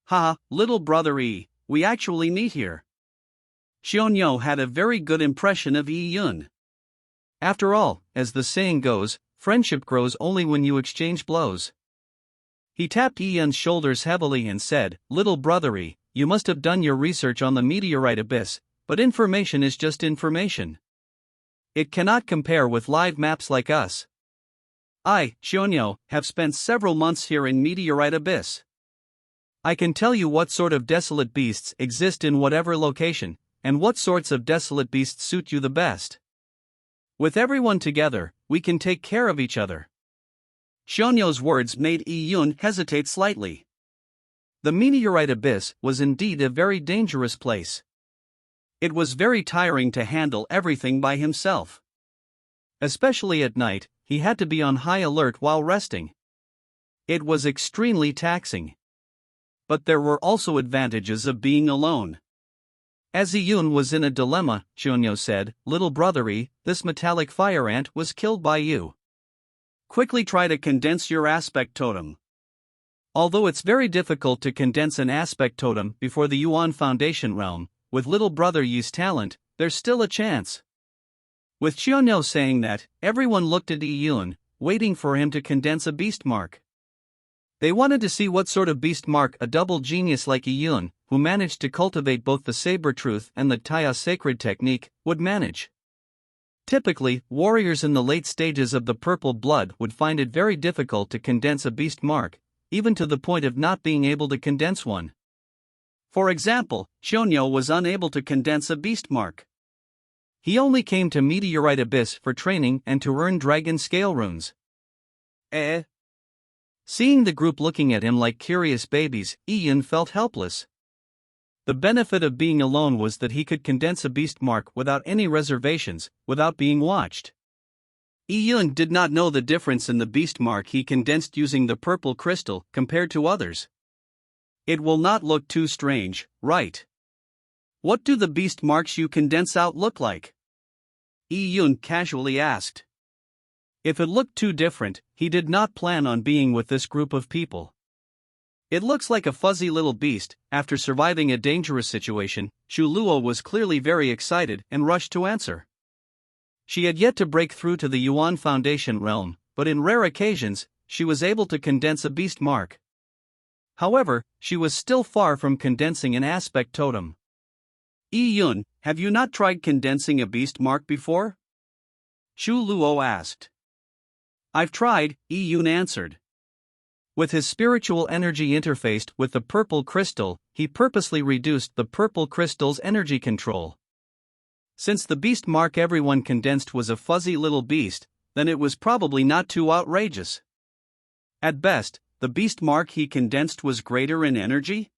Ha, little brother Yi, we actually meet here. Xiongnu had a very good impression of Yi Yun. After all, as the saying goes, friendship grows only when you exchange blows. He tapped Yi Yun's shoulders heavily and said, little brother Yi, you must have done your research on the Meteorite Abyss, but information is just information. It cannot compare with live maps like us. I, Xiongnu, have spent several months here in Meteorite Abyss. I can tell you what sort of desolate beasts exist in whatever location, and what sorts of desolate beasts suit you the best. With everyone together, we can take care of each other. Xiongnu's words made Yi Yun hesitate slightly. The Meteorite Abyss was indeed a very dangerous place. It was very tiring to handle everything by himself. Especially at night, he had to be on high alert while resting. It was extremely taxing. But there were also advantages of being alone. As Yi Yun was in a dilemma, Xiongnu said, little brother Yi, this metallic fire ant was killed by you. Quickly try to condense your aspect totem. Although it's very difficult to condense an aspect totem before the Yuan Foundation realm, with little brother Yi's talent, there's still a chance. With Xiongnu saying that, everyone looked at Yi Yun, waiting for him to condense a beast mark. They wanted to see what sort of beast mark a double genius like Yi Yun, who managed to cultivate both the Saber Truth and the Taya Sacred technique, would manage. Typically, warriors in the late stages of the purple blood would find it very difficult to condense a beast mark, even to the point of not being able to condense one. For example, Xiongnu was unable to condense a beast mark. He only came to Meteorite Abyss for training and to earn dragon scale runes. Seeing the group looking at him like curious babies, Yi Yun felt helpless. The benefit of being alone was that he could condense a beast mark without any reservations, without being watched. Yi-Yun did not know the difference in the beast mark he condensed using the purple crystal compared to others. It will not look too strange, right? What do the beast marks you condense out look like? Yi-Yun casually asked. If it looked too different, he did not plan on being with this group of people. It looks like a fuzzy little beast. After surviving a dangerous situation, Shu Luo was clearly very excited and rushed to answer. She had yet to break through to the Yuan Foundation realm, but in rare occasions, she was able to condense a beast mark. However, she was still far from condensing an aspect totem. Yi-Yun, have you not tried condensing a beast mark before? Shu Luo asked. I've tried, Yi-Yun answered. With his spiritual energy interfaced with the purple crystal, he purposely reduced the purple crystal's energy control. Since the beast mark everyone condensed was a fuzzy little beast, then it was probably not too outrageous. At best, the beast mark he condensed was greater in energy?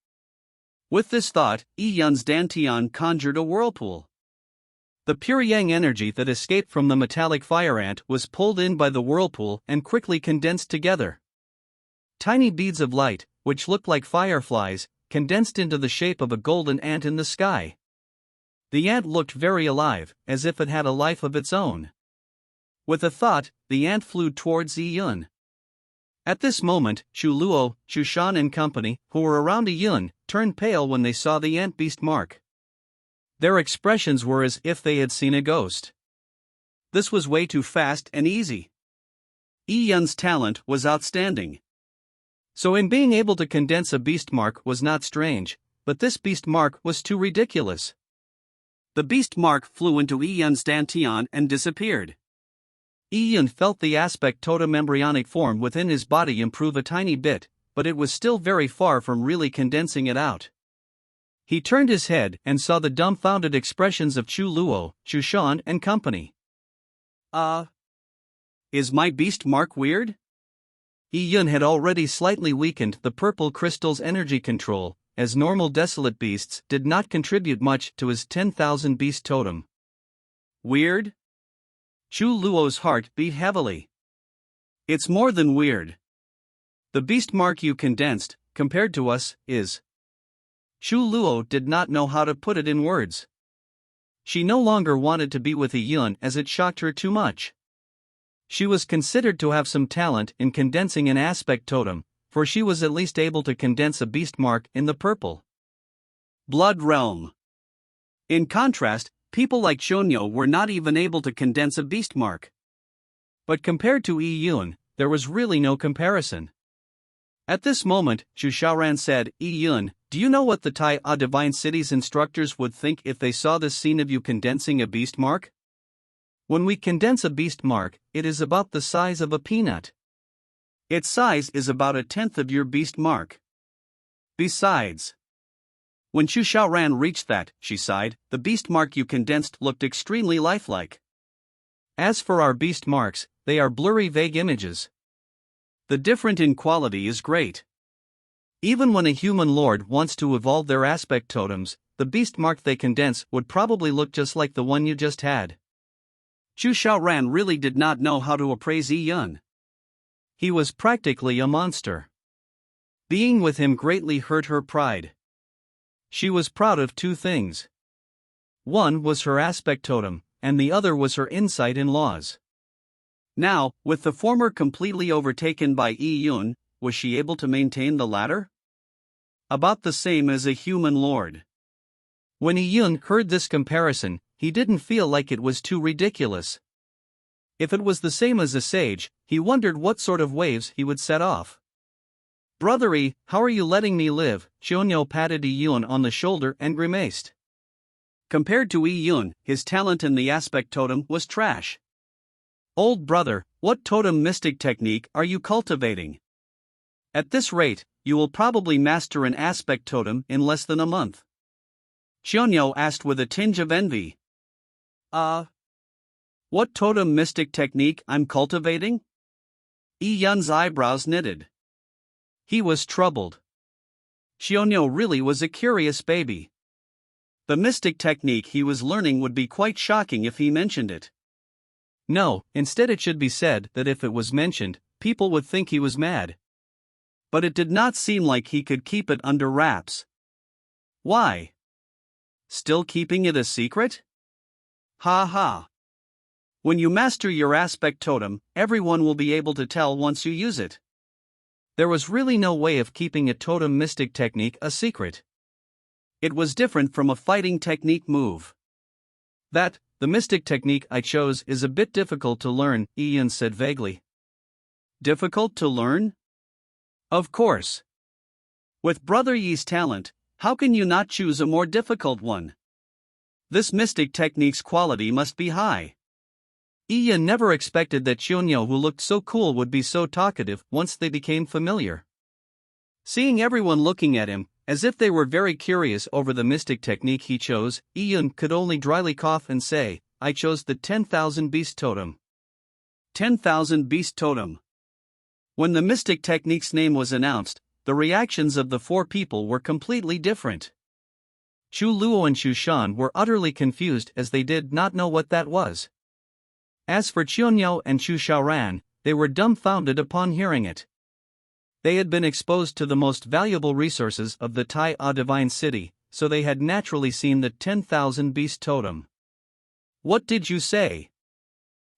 With this thought, Yi-Yun's Dantian conjured a whirlpool. The pure yang energy that escaped from the metallic fire ant was pulled in by the whirlpool and quickly condensed together. Tiny beads of light, which looked like fireflies, condensed into the shape of a golden ant in the sky. The ant looked very alive, as if it had a life of its own. With a thought, the ant flew towards Yi-Yun. At this moment, Shu Luo, Shu Shan and company, who were around Yi-Yun, turned pale when they saw the ant beast mark. Their expressions were as if they had seen a ghost. This was way too fast and easy. Yi-Yun's talent was outstanding. So in being able to condense a beast mark was not strange, but this beast mark was too ridiculous. The beast mark flew into Yi-Yun's Dantian and disappeared. Yi-Yun felt the aspect totem embryonic form within his body improve a tiny bit, but it was still very far from really condensing it out. He turned his head and saw the dumbfounded expressions of Shu Luo, Shu Shan and company. Is my beast mark weird? Yi-Yun had already slightly weakened the purple crystal's energy control, as normal desolate beasts did not contribute much to his 10,000 beast totem. Weird? Shu Luo's heart beat heavily. It's more than weird. The beast mark you condensed, compared to us, is. Shu Luo did not know how to put it in words. She no longer wanted to be with Yi-Yun as it shocked her too much. She was considered to have some talent in condensing an aspect totem, for she was at least able to condense a beast mark in the purple blood realm. In contrast, people like Shonyo were not even able to condense a beast mark. But compared to Yi-Yun, there was really no comparison. At this moment, Shu Shaoran said, Yi-Yun, do you know what the Tai A Divine City's instructors would think if they saw this scene of you condensing a beast mark? When we condense a beast mark, it is about the size of a peanut. Its size is about a tenth of your beast mark. Besides, when Shu Shaoran reached that, she sighed, the beast mark you condensed looked extremely lifelike. As for our beast marks, they are blurry vague images. The difference in quality is great. Even when a human lord wants to evolve their aspect totems, the beast mark they condense would probably look just like the one you just had. Shu Shaoran really did not know how to appraise Yi-Yun. He was practically a monster. Being with him greatly hurt her pride. She was proud of two things. One was her aspect totem, and the other was her insight in laws. Now, with the former completely overtaken by Yi-Yun, was she able to maintain the latter? About the same as a human lord. When Yi-Yun heard this comparison, he didn't feel like it was too ridiculous. If it was the same as a sage, he wondered what sort of waves he would set off. Brothery, how are you letting me live? Shonyo patted Yi-Yun on the shoulder and grimaced. Compared to Yi-Yun, his talent in the aspect totem was trash. Old brother, what totem mystic technique are you cultivating? At this rate, you will probably master an aspect totem in less than a month. Shonyo asked with a tinge of envy. What totem mystic technique I'm cultivating? Yi-Yun's eyebrows knitted. He was troubled. Shonyo really was a curious baby. The mystic technique he was learning would be quite shocking if he mentioned it. No, instead it should be said that if it was mentioned, people would think he was mad. But it did not seem like he could keep it under wraps. Why? Still keeping it a secret? Ha ha. When you master your aspect totem, everyone will be able to tell once you use it. There was really no way of keeping a totem mystic technique a secret. It was different from a fighting technique move. The mystic technique I chose is a bit difficult to learn, Ian said vaguely. Difficult to learn? Of course. With Brother Yi's talent, how can you not choose a more difficult one? This mystic technique's quality must be high. Ian never expected that Xionyou, who looked so cool, would be so talkative once they became familiar. Seeing everyone looking at him, as if they were very curious over the mystic technique he chose, Ian could only dryly cough and say, I chose the 10,000 Beast Totem. 10,000 Beast Totem. When the mystic technique's name was announced, the reactions of the four people were completely different. Chu Luo and Chu Shan were utterly confused as they did not know what that was. As for Xionyou and Chu Xiaoran, they were dumbfounded upon hearing it. They had been exposed to the most valuable resources of the Tai A Divine City, so they had naturally seen the 10,000 Beast Totem. What did you say?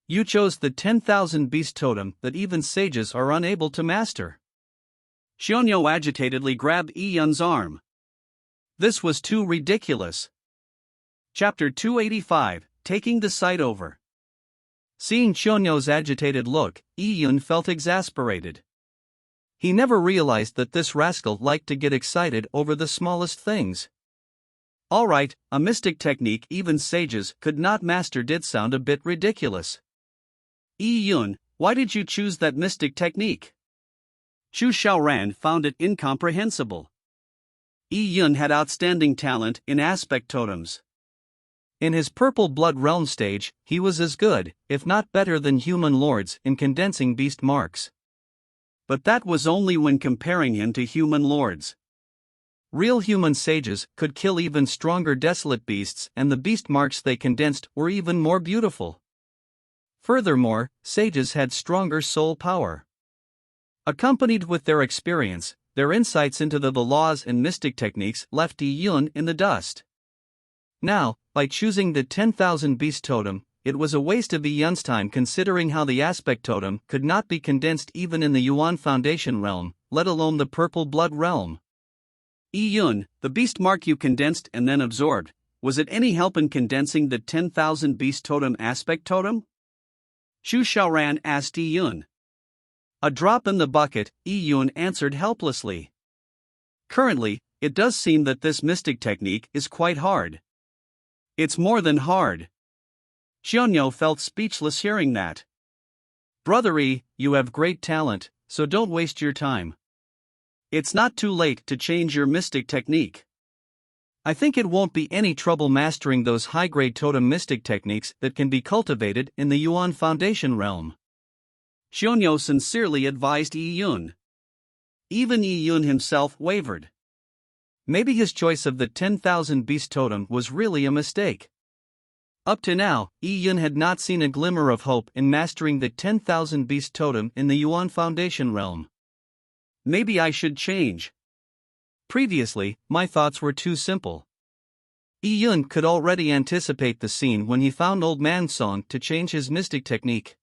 You chose the 10,000 Beast Totem that even sages are unable to master. Xionyou agitatedly grabbed Yun's arm. This was too ridiculous. Chapter 285, Taking the Sight Over. Seeing Xionyou's agitated look, Yun felt exasperated. He never realized that this rascal liked to get excited over the smallest things. Alright, a mystic technique even sages could not master did sound a bit ridiculous. Yun, why did you choose that mystic technique? Chu Xiaoran found it incomprehensible. Yun had outstanding talent in aspect totems. In his Purple Blood Realm stage, he was as good, if not better than human lords in condensing beast marks. But that was only when comparing him to human lords. Real human sages could kill even stronger desolate beasts, and the beast marks they condensed were even more beautiful. Furthermore, sages had stronger soul power. Accompanied with their experience, their insights into the laws and mystic techniques left Yun in the dust. Now, by choosing the 10,000 Beast Totem, it was a waste of Yun's time, considering how the aspect totem could not be condensed even in the Yuan Foundation realm, let alone the Purple Blood realm. Yun, the beast mark you condensed and then absorbed, was it any help in condensing the 10,000 Beast Totem aspect totem? Chu Xiaoran asked Yun. A drop in the bucket, Yun answered helplessly. Currently, it does seem that this mystic technique is quite hard. It's more than hard. Xionyou felt speechless hearing that. Brother Yi, you have great talent, so don't waste your time. It's not too late to change your mystic technique. I think it won't be any trouble mastering those high-grade totem mystic techniques that can be cultivated in the Yuan Foundation realm. Xionyou sincerely advised Yun. Even Yun himself wavered. Maybe his choice of the 10,000 Beast Totem was really a mistake. Up to now, Yun had not seen a glimmer of hope in mastering the 10,000 Beast Totem in the Yuan Foundation realm. Maybe I should change. Previously, my thoughts were too simple. Yun could already anticipate the scene when he found Old Man Song to change his mystic technique.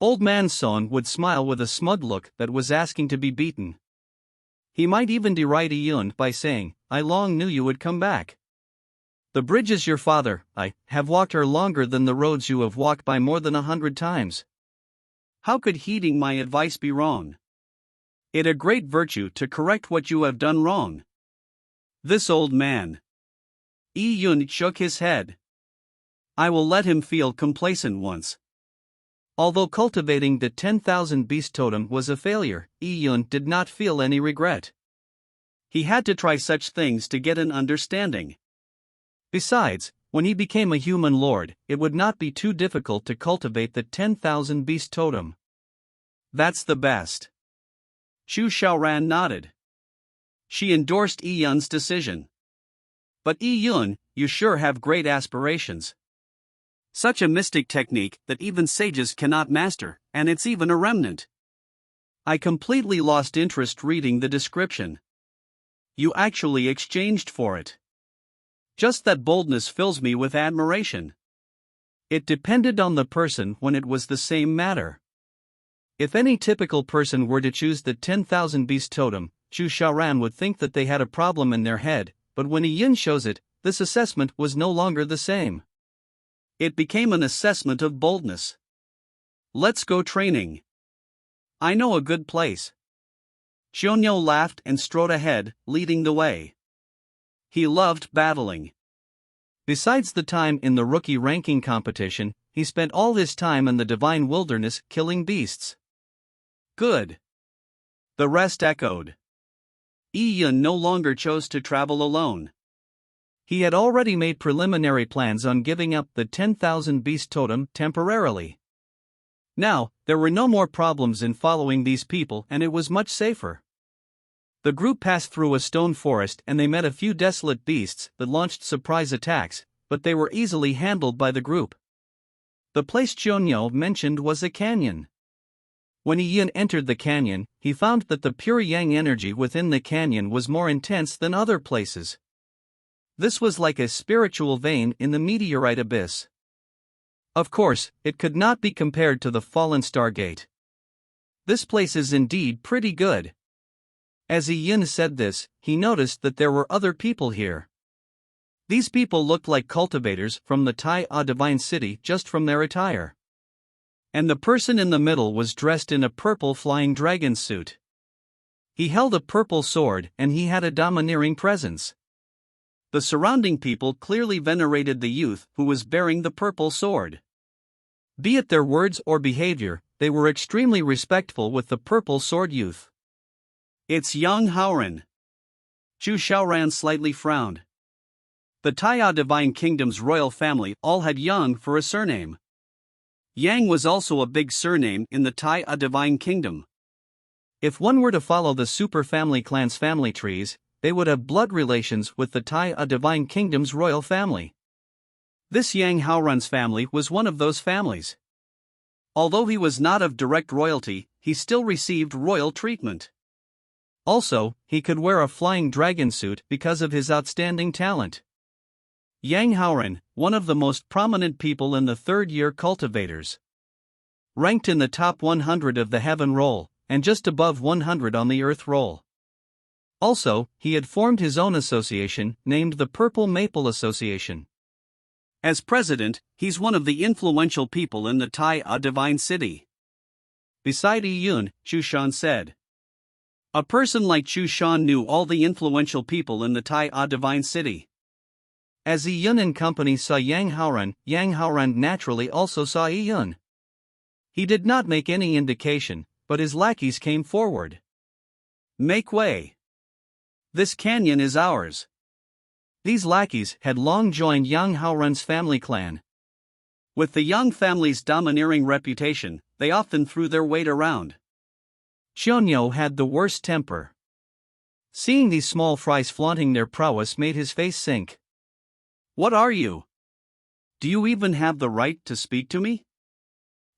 Old Man Song would smile with a smug look that was asking to be beaten. He might even deride Yun by saying, I long knew you would come back. The bridge is your father, I have walked her longer than the roads you have walked by more than 100 times. How could heeding my advice be wrong? It a great virtue to correct what you have done wrong. This old man. Yun shook his head. I will let him feel complacent once. Although cultivating the 10,000 Beast Totem was a failure, Yun did not feel any regret. He had to try such things to get an understanding. Besides, when he became a human lord, it would not be too difficult to cultivate the 10,000 Beast Totem. That's the best. Chu Xiaoran nodded. She endorsed Yun's decision. But Yun, you sure have great aspirations. Such a mystic technique that even sages cannot master, and it's even a remnant. I completely lost interest reading the description. You actually exchanged for it. Just that boldness fills me with admiration. It depended on the person when it was the same matter. If any typical person were to choose the 10,000 beast totem, Chu Xiaoran would think that they had a problem in their head, but when Yi Yun shows it, this assessment was no longer the same. It became an assessment of boldness. Let's go training. I know a good place. Xiongnu laughed and strode ahead, leading the way. He loved battling. Besides the time in the rookie ranking competition, he spent all his time in the divine wilderness killing beasts. Good. The rest echoed. Yi Yun no longer chose to travel alone. He had already made preliminary plans on giving up the 10,000 beast totem temporarily. Now, there were no more problems in following these people and it was much safer. The group passed through a stone forest and they met a few desolate beasts that launched surprise attacks, but they were easily handled by the group. The place Xiongnu mentioned was a canyon. When Yi Yun entered the canyon, he found that the pure yang energy within the canyon was more intense than other places. This was like a spiritual vein in the meteorite abyss. Of course, it could not be compared to the fallen Stargate. This place is indeed pretty good. As Yi Yun said this, he noticed that there were other people here. These people looked like cultivators from the Tai A Divine City just from their attire. And the person in the middle was dressed in a purple flying dragon suit. He held a purple sword and he had a domineering presence. The surrounding people clearly venerated the youth who was bearing the purple sword. Be it their words or behavior, they were extremely respectful with the purple sword youth. It's Yang Haoran. Chu Xiaoran slightly frowned. The Taiya Divine Kingdom's royal family all had Yang for a surname. Yang was also a big surname in the Taiya Divine Kingdom. If one were to follow the super family clan's family trees, they would have blood relations with the Taiya Divine Kingdom's royal family. This Yang Haoran's family was one of those families. Although he was not of direct royalty, he still received royal treatment. Also, he could wear a flying dragon suit because of his outstanding talent. Yang Haoran, one of the most prominent people in the third-year cultivators. Ranked in the top 100 of the Heaven Roll, and just above 100 on the Earth Roll. Also, he had formed his own association, named the Purple Maple Association. As president, he's one of the influential people in the Taiya Divine City. Beside Yi Yun, Chu Shan said. A person like Chu Shan knew all the influential people in the Taiya Divine City. As Yi Yun and company saw Yang Haoran naturally also saw Yi Yun. He did not make any indication, but his lackeys came forward. Make way. This canyon is ours. These lackeys had long joined Yang Haoran's family clan. With the Yang family's domineering reputation, they often threw their weight around. Xiongnu had the worst temper. Seeing these small fries flaunting their prowess made his face sink. What are you? Do you even have the right to speak to me?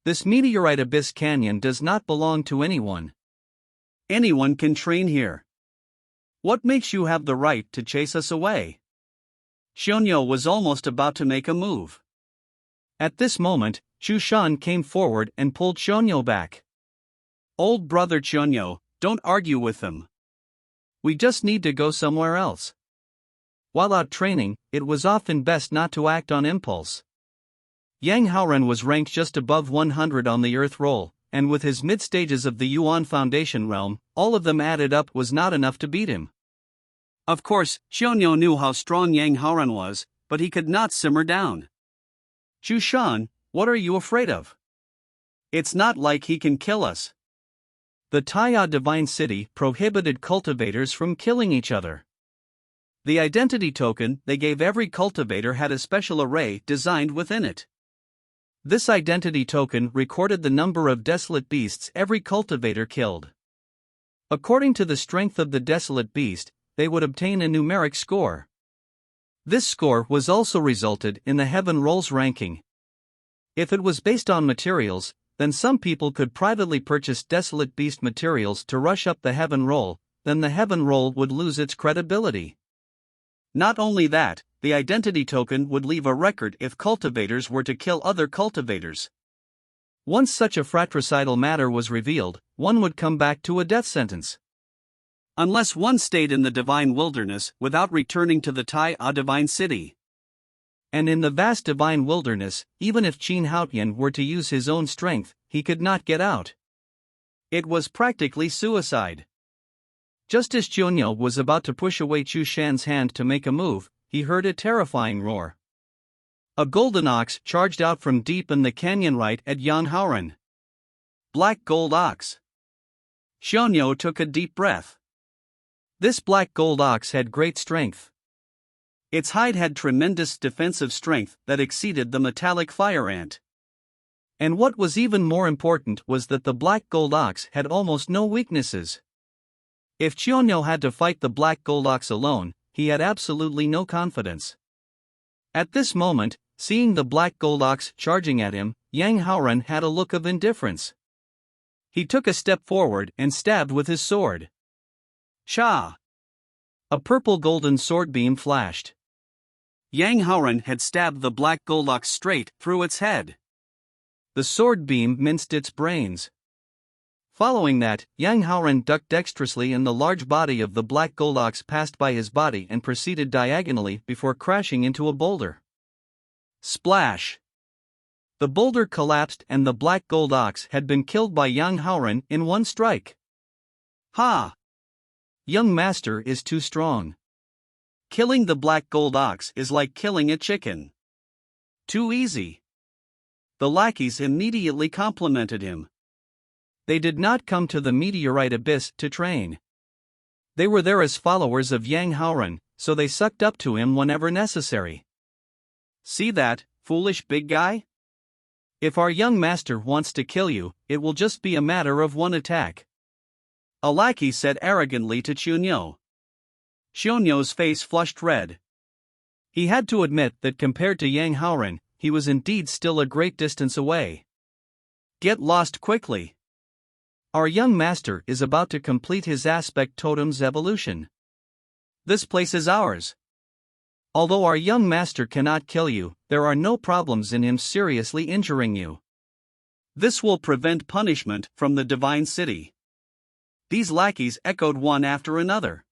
This meteorite abyss canyon does not belong to anyone. Anyone can train here. What makes you have the right to chase us away? Xiongnu was almost about to make a move. At this moment, Chu Shan came forward and pulled Xiongnu back. Old brother Xiongnu, don't argue with them. We just need to go somewhere else. While out training, it was often best not to act on impulse. Yang Haoran was ranked just above 100 on the Earth Roll, and with his mid-stages of the Yuan Foundation realm, all of them added up was not enough to beat him. Of course, Xiongnu knew how strong Yang Haoran was, but he could not simmer down. Chu Shan, what are you afraid of? It's not like he can kill us. The Taiya Divine City prohibited cultivators from killing each other. The identity token they gave every cultivator had a special array designed within it. This identity token recorded the number of desolate beasts every cultivator killed. According to the strength of the desolate beast, they would obtain a numeric score. This score was also resulted in the Heaven Rolls ranking. If it was based on materials, then some people could privately purchase Desolate Beast materials to rush up the Heaven Roll, then the Heaven Roll would lose its credibility. Not only that, the identity token would leave a record if cultivators were to kill other cultivators. Once such a fratricidal matter was revealed, one would come back to a death sentence. Unless one stayed in the divine wilderness without returning to the Tai A divine city. And in the vast divine wilderness, even if Qin Haotian were to use his own strength, he could not get out. It was practically suicide. Just as Qianyo was about to push away Chu Shan's hand to make a move, he heard a terrifying roar. A golden ox charged out from deep in the canyon right at Yang Haoran. Black gold ox. Qianyo took a deep breath. This black gold ox had great strength. Its hide had tremendous defensive strength that exceeded the metallic fire ant. And what was even more important was that the black gold ox had almost no weaknesses. If Qianyo had to fight the black gold ox alone, he had absolutely no confidence. At this moment, seeing the black gold ox charging at him, Yang Haoran had a look of indifference. He took a step forward and stabbed with his sword. Sha! A purple golden sword beam flashed. Yang Haoran had stabbed the black gold ox straight through its head. The sword beam minced its brains. Following that, Yang Haoran ducked dexterously and the large body of the black gold ox passed by his body and proceeded diagonally before crashing into a boulder. Splash! The boulder collapsed and the black gold ox had been killed by Yang Haoran in one strike. Ha! Young master is too strong. Killing the black gold ox is like killing a chicken. Too easy. The lackeys immediately complimented him. They did not come to the meteorite abyss to train. They were there as followers of Yang Haoran, so they sucked up to him whenever necessary. See that, foolish big guy? If our young master wants to kill you, it will just be a matter of one attack. A lackey said arrogantly to Qianyo. Qianyo's face flushed red. He had to admit that compared to Yang Haoran, he was indeed still a great distance away. Get lost quickly. Our young master is about to complete his aspect totem's evolution. This place is ours. Although our young master cannot kill you, there are no problems in him seriously injuring you. This will prevent punishment from the divine city. These lackeys echoed one after another.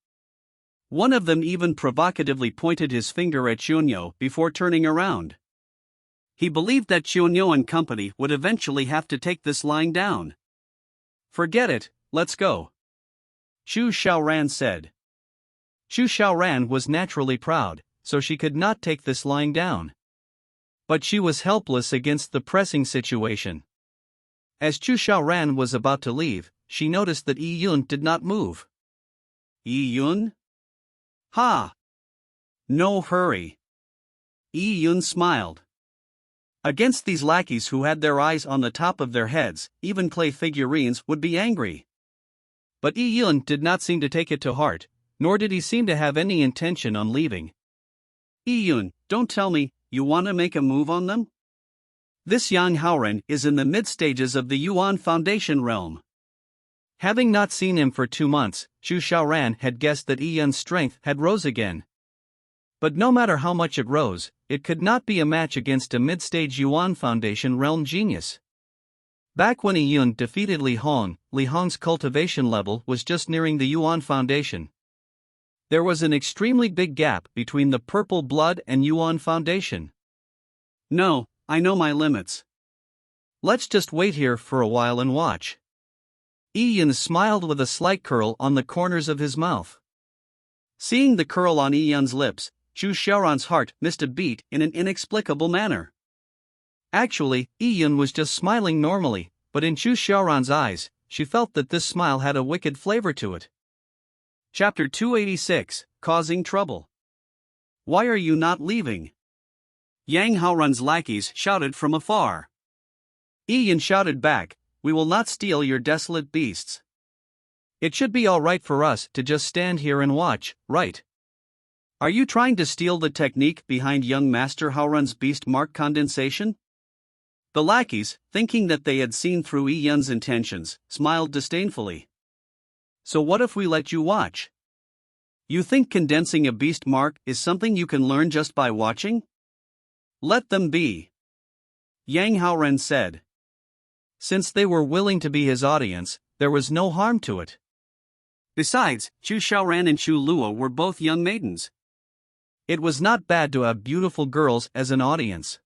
One of them even provocatively pointed his finger at Qianyo before turning around. He believed that Qianyo and company would eventually have to take this lying down. Forget it, let's go. Chu Xiaoran said. Chu Xiaoran was naturally proud, so she could not take this lying down. But she was helpless against the pressing situation. As Chu Xiaoran was about to leave, she noticed that Yi Yun did not move. Yi Yun? Ha! No hurry. Yi Yun smiled. Against these lackeys who had their eyes on the top of their heads, even clay figurines would be angry. But Yi Yun did not seem to take it to heart, nor did he seem to have any intention on leaving. Yi Yun, don't tell me, you want to make a move on them? This Yang Haoran is in the mid-stages of the Yuan Foundation realm. Having not seen him for 2 months, Chu Xiaoran had guessed that Yi Yun's strength had rose again. But no matter how much it rose, it could not be a match against a mid-stage Yuan Foundation realm genius. Back when Yi Yun defeated Li Hong, Li Hong's cultivation level was just nearing the Yuan Foundation. There was an extremely big gap between the Purple Blood and Yuan Foundation. No, I know my limits. Let's just wait here for a while and watch. Yi Yun smiled with a slight curl on the corners of his mouth. Seeing the curl on Yi Yun's lips, Chu Xiaoran's heart missed a beat in an inexplicable manner. Actually, Yi Yun was just smiling normally, but in Chu Xiaoran's eyes, she felt that this smile had a wicked flavor to it. Chapter 286, Causing Trouble. Why are you not leaving? Yang Haoran's lackeys shouted from afar. Yi Yun shouted back, we will not steal your desolate beasts. It should be all right for us to just stand here and watch, right? Are you trying to steal the technique behind young Master Haoran's beast mark condensation? The lackeys, thinking that they had seen through Yi Yun's intentions, smiled disdainfully. So what if we let you watch? You think condensing a beast mark is something you can learn just by watching? Let them be, Yang Haoren said. Since they were willing to be his audience, there was no harm to it. Besides, Chu Xiaoran and Chu Luo were both young maidens. It was not bad to have beautiful girls as an audience.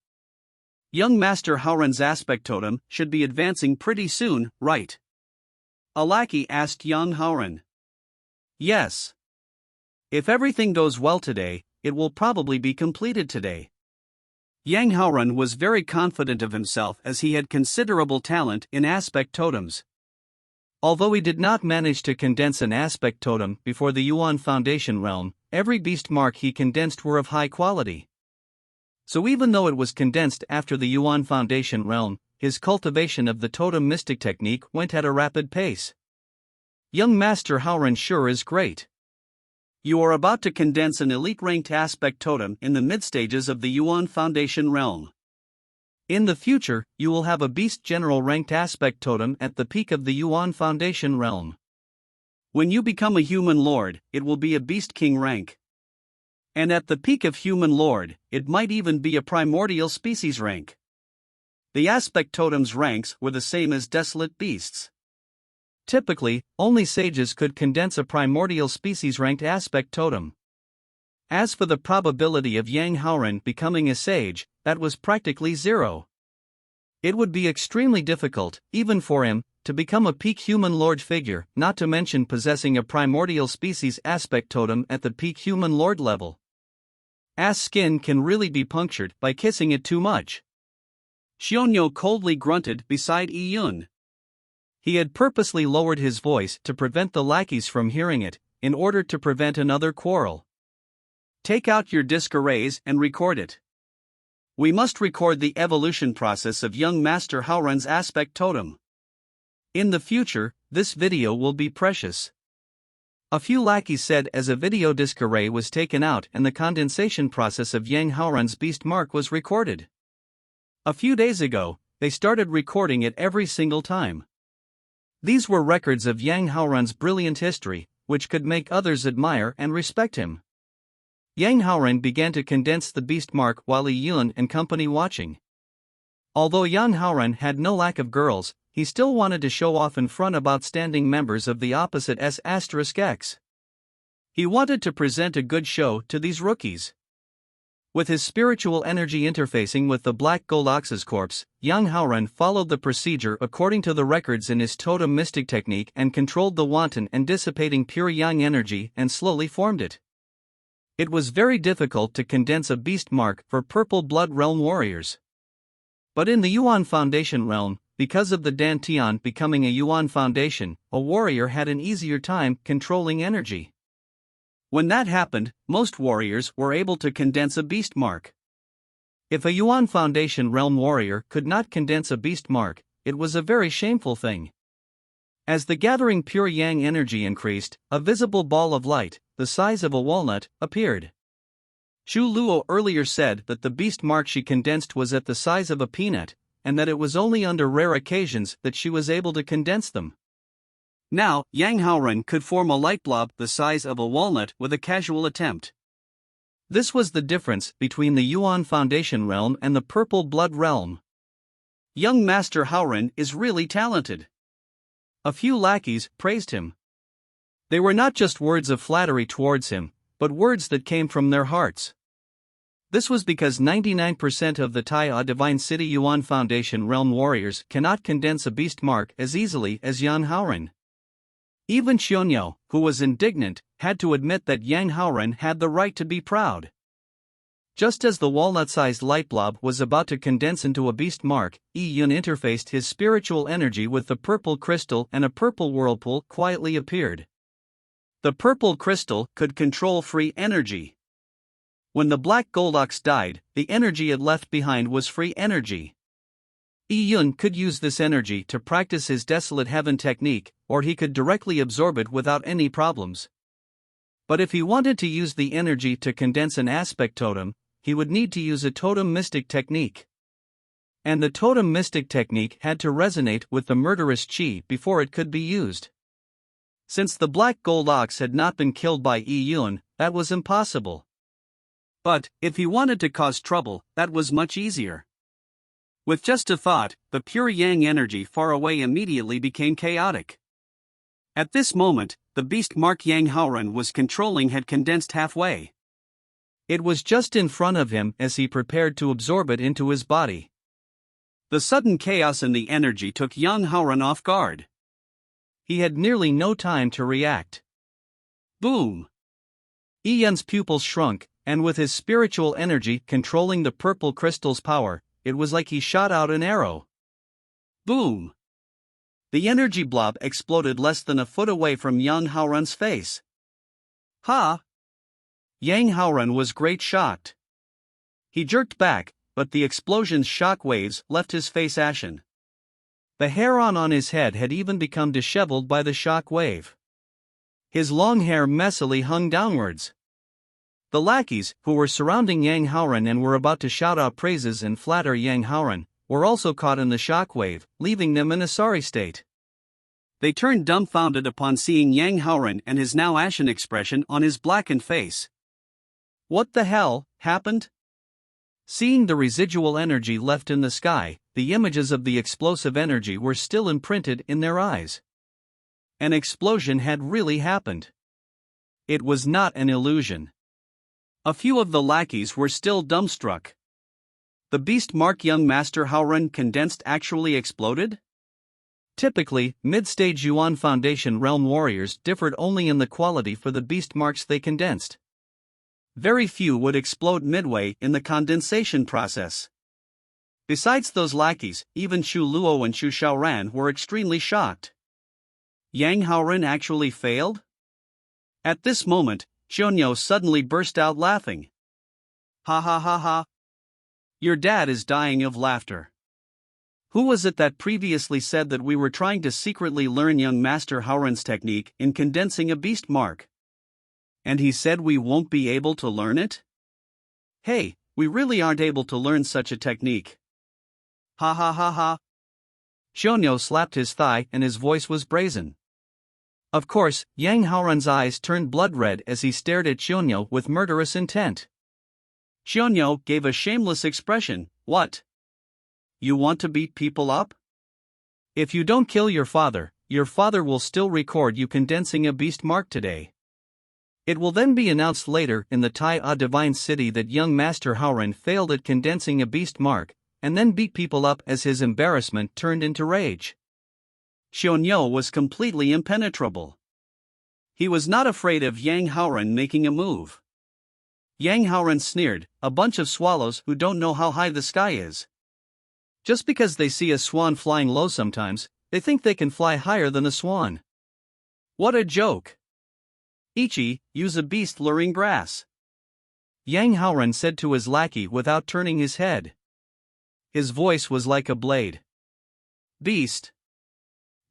Young Master Haoren's aspect totem should be advancing pretty soon, right? A lackey asked young Haoren. Yes. If everything goes well today, it will probably be completed today. Yang Haoren was very confident of himself as he had considerable talent in aspect totems. Although he did not manage to condense an aspect totem before the Yuan Foundation realm, every beast mark he condensed were of high quality. So even though it was condensed after the Yuan Foundation realm, his cultivation of the totem mystic technique went at a rapid pace. Young Master Haoren sure is great. You are about to condense an elite-ranked aspect totem in the mid-stages of the Yuan Foundation realm. In the future, you will have a Beast General-ranked aspect totem at the peak of the Yuan Foundation realm. When you become a Human Lord, it will be a Beast King rank. And at the peak of Human Lord, it might even be a Primordial Species rank. The aspect totem's ranks were the same as Desolate Beasts. Typically, only sages could condense a primordial species-ranked aspect totem. As for the probability of Yang Haoren becoming a sage, that was practically zero. It would be extremely difficult, even for him, to become a peak human lord figure, not to mention possessing a primordial species aspect totem at the peak human lord level. Ass skin can really be punctured by kissing it too much. Xiongnu coldly grunted beside Yi Yun. He had purposely lowered his voice to prevent the lackeys from hearing it, in order to prevent another quarrel. Take out your disc arrays and record it. We must record the evolution process of young Master Haoren's aspect totem. In the future, this video will be precious. A few lackeys said as a video disc array was taken out and the condensation process of Yang Haoren's beast mark was recorded. A few days ago, they started recording it every single time. These were records of Yang Haoren's brilliant history, which could make others admire and respect him. Yang Haoren began to condense the beast mark while Yi Yun and company watching. Although Yang Haoren had no lack of girls, he still wanted to show off in front of outstanding members of the opposite S*X. He wanted to present a good show to these rookies. With his spiritual energy interfacing with the Black Goldox's corpse, Yang Haoren followed the procedure according to the records in his totem mystic technique and controlled the wanton and dissipating pure Yang energy and slowly formed it. It was very difficult to condense a beast mark for Purple Blood Realm warriors. But in the Yuan Foundation realm, because of the Dantian becoming a Yuan Foundation, a warrior had an easier time controlling energy. When that happened, most warriors were able to condense a beast mark. If a Yuan Foundation realm warrior could not condense a beast mark, it was a very shameful thing. As the gathering pure Yang energy increased, a visible ball of light, the size of a walnut, appeared. Chu Luo earlier said that the beast mark she condensed was at the size of a peanut, and that it was only under rare occasions that she was able to condense them. Now, Yang Haoren could form a light blob the size of a walnut with a casual attempt. This was the difference between the Yuan Foundation realm and the Purple Blood realm. Young Master Haoren is really talented. A few lackeys praised him. They were not just words of flattery towards him, but words that came from their hearts. This was because 99% of the Taiya Divine City Yuan Foundation realm warriors cannot condense a beast mark as easily as Yang Haoren. Even Xiongnu, who was indignant, had to admit that Yang Haoren had the right to be proud. Just as the walnut-sized light blob was about to condense into a beast mark, Yi Yun interfaced his spiritual energy with the purple crystal and a purple whirlpool quietly appeared. The purple crystal could control free energy. When the Black Goldox died, the energy it left behind was free energy. Yi Yun could use this energy to practice his Desolate Heaven technique, or he could directly absorb it without any problems. But if he wanted to use the energy to condense an aspect totem, he would need to use a totem mystic technique. And the totem mystic technique had to resonate with the murderous Qi before it could be used. Since the black gold ox had not been killed by Yi Yun, that was impossible. But, if he wanted to cause trouble, that was much easier. With just a thought, the pure yang energy far away immediately became chaotic. At this moment, the beast mark Yang Haoran was controlling had condensed halfway. It was just in front of him as he prepared to absorb it into his body. The sudden chaos in the energy took Yang Haoran off guard. He had nearly no time to react. Boom! Yi Yun's pupils shrunk, and with his spiritual energy controlling the purple crystal's power, it was like he shot out an arrow. Boom! The energy blob exploded less than a foot away from Yang Haoran's face. Ha! Yang Haoran was great shocked. He jerked back, but the explosion's shock waves left his face ashen. The hair on his head had even become disheveled by the shock wave. His long hair messily hung downwards. The lackeys, who were surrounding Yang Haoran and were about to shout out praises and flatter Yang Haoran, were also caught in the shock wave, leaving them in a sorry state. They turned dumbfounded upon seeing Yang Haoran and his now ashen expression on his blackened face. What the hell happened? Seeing the residual energy left in the sky, the images of the explosive energy were still imprinted in their eyes. An explosion had really happened. It was not an illusion. A few of the lackeys were still dumbstruck. The beast mark young Master Haoran condensed actually exploded? Typically, mid-stage Yuan Foundation realm warriors differed only in the quality for the beast marks they condensed. Very few would explode midway in the condensation process. Besides those lackeys, even Xu Luo and Xu Xiaoran were extremely shocked. Yang Haoran actually failed? At this moment, Xionyou suddenly burst out laughing. Ha ha ha ha. Your dad is dying of laughter. Who was it that previously said that we were trying to secretly learn young Master Haoran's technique in condensing a beast mark? And he said we won't be able to learn it? Hey, we really aren't able to learn such a technique. Ha ha ha ha. Xionyou slapped his thigh and his voice was brazen. Of course, Yang Haoran's eyes turned blood red as he stared at Xionyou with murderous intent. Xionyou gave a shameless expression. What? You want to beat people up? If you don't kill your father will still record you condensing a beast mark today. It will then be announced later in the Tai Divine City that young Master Haoran failed at condensing a beast mark, and then beat people up as his embarrassment turned into rage. Xionyou was completely impenetrable. He was not afraid of Yang Haoran making a move. Yang Haoran sneered, a bunch of swallows who don't know how high the sky is. Just because they see a swan flying low sometimes, they think they can fly higher than a swan. What a joke! Ichi, use a beast luring grass. Yang Haoran said to his lackey without turning his head. His voice was like a blade. Beast.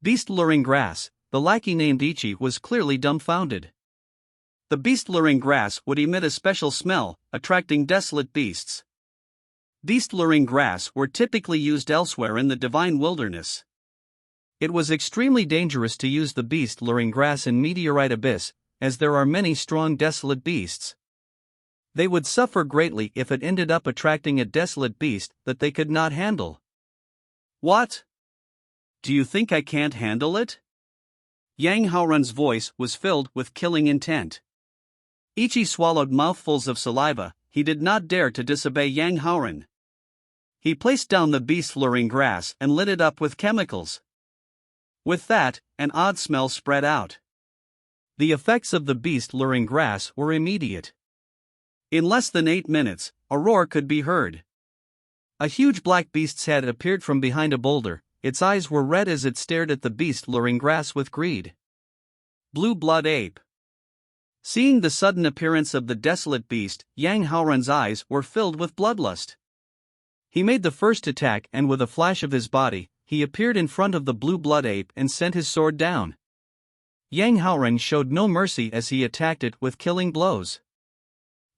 Beast luring grass, the lackey named Ichi was clearly dumbfounded. The beast luring grass would emit a special smell, attracting desolate beasts. Beast luring grass were typically used elsewhere in the divine wilderness. It was extremely dangerous to use the beast luring grass in Meteorite Abyss, as there are many strong desolate beasts. They would suffer greatly if it ended up attracting a desolate beast that they could not handle. What? Do you think I can't handle it? Yang Haoran's voice was filled with killing intent. Ichi swallowed mouthfuls of saliva. He did not dare to disobey Yang Haoran. He placed down the beast luring grass and lit it up with chemicals. With that, an odd smell spread out. The effects of the beast luring grass were immediate. In less than 8 minutes, a roar could be heard. A huge black beast's head appeared from behind a boulder. Its eyes were red as it stared at the beast luring grass with greed. Blue blood ape. Seeing the sudden appearance of the desolate beast, Yang Haoran's eyes were filled with bloodlust. He made the first attack and with a flash of his body, he appeared in front of the blue blood ape and sent his sword down. Yang Haoran showed no mercy as he attacked it with killing blows.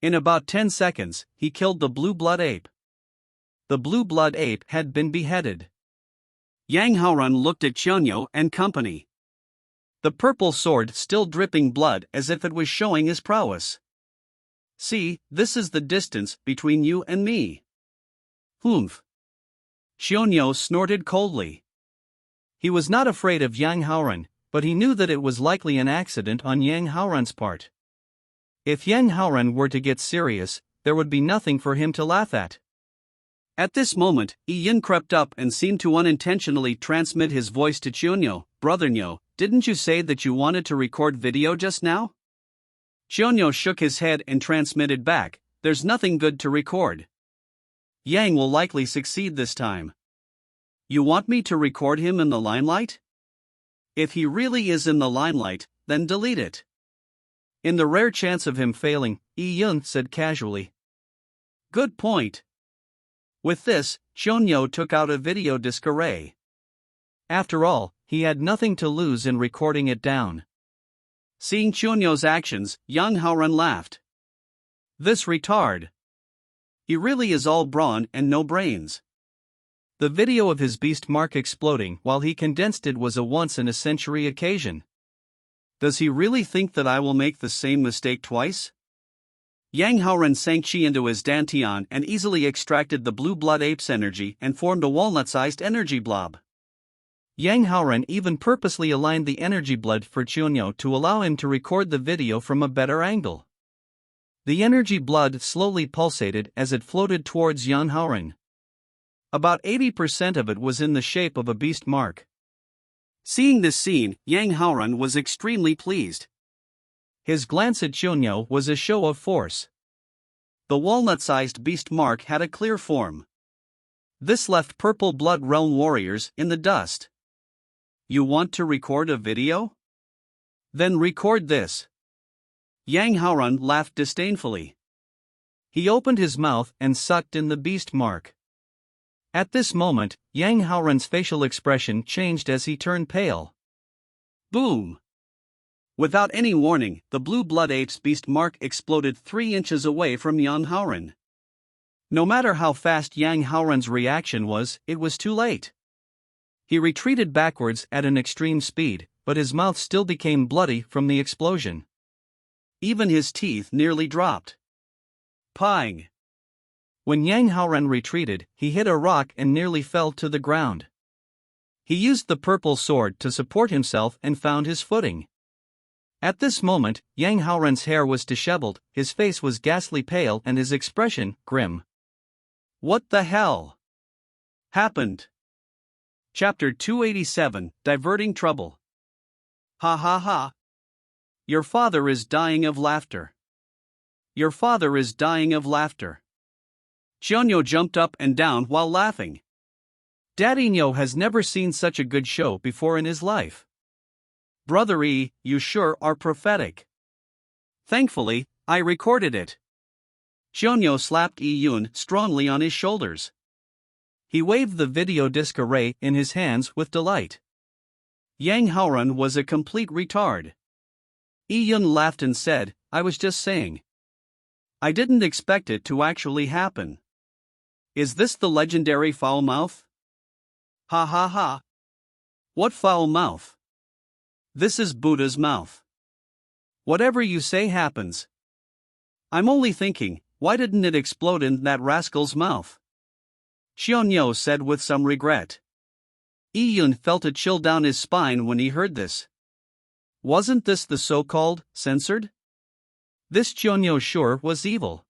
In about 10 seconds, he killed the blue blood ape. The blue blood ape had been beheaded. Yang Haoran looked at Qianyo and company. The purple sword still dripping blood as if it was showing his prowess. See, this is the distance between you and me. Humph. Qianyo snorted coldly. He was not afraid of Yang Haoran, but he knew that it was likely an accident on Yang Haoran's part. If Yang Haoran were to get serious, there would be nothing for him to laugh at. At this moment, Yi Yin crept up and seemed to unintentionally transmit his voice to Qianyo. Brother Nyo, didn't you say that you wanted to record video just now? Qianyo shook his head and transmitted back, there's nothing good to record. Yang will likely succeed this time. You want me to record him in the limelight? If he really is in the limelight, then delete it. In the rare chance of him failing, Yi Yin said casually. Good point. With this, Qianyo took out a video disc array. After all, he had nothing to lose in recording it down. Seeing Qianyo's actions, Yang Haoran laughed. This retard. He really is all brawn and no brains. The video of his beast mark exploding while he condensed it was a once-in-a-century occasion. Does he really think that I will make the same mistake twice? Yang Haoran sank chi into his dantian and easily extracted the blue blood ape's energy and formed a walnut-sized energy blob. Yang Haoran even purposely aligned the energy blood for Qianyo to allow him to record the video from a better angle. The energy blood slowly pulsated as it floated towards Yang Haoran. About 80% of it was in the shape of a beast mark. Seeing this scene, Yang Haoran was extremely pleased. His glance at Qianyo was a show of force. The walnut-sized beast mark had a clear form. This left Purple Blood Realm warriors in the dust. You want to record a video? Then record this. Yang Haoran laughed disdainfully. He opened his mouth and sucked in the beast mark. At this moment, Yang Haoran's facial expression changed as he turned pale. Boom! Without any warning, the blue blood ape's beast mark exploded 3 inches away from Yang Haoran. No matter how fast Yang Haoran's reaction was, it was too late. He retreated backwards at an extreme speed, but his mouth still became bloody from the explosion. Even his teeth nearly dropped. Pang! When Yang Haoran retreated, he hit a rock and nearly fell to the ground. He used the purple sword to support himself and found his footing. At this moment, Yang Haoran's hair was disheveled, his face was ghastly pale and his expression grim. What the hell happened? Chapter 287, Diverting Trouble. Ha ha ha. Your father is dying of laughter. Your father is dying of laughter. Qianyo jumped up and down while laughing. Daddy Nyo has never seen such a good show before in his life. Brother E, you sure are prophetic. Thankfully, I recorded it. Qianyo slapped Yi Yun strongly on his shoulders. He waved the video disc array in his hands with delight. Yang Haoran was a complete retard. Yi Yun laughed and said, I was just saying. I didn't expect it to actually happen. Is this the legendary foul mouth? Ha ha ha. What foul mouth? This is Buddha's mouth. Whatever you say happens. I'm only thinking, why didn't it explode in that rascal's mouth? Qianyo said with some regret. Yi Yun felt a chill down his spine when he heard this. Wasn't this the so-called censored? This Qianyo sure was evil.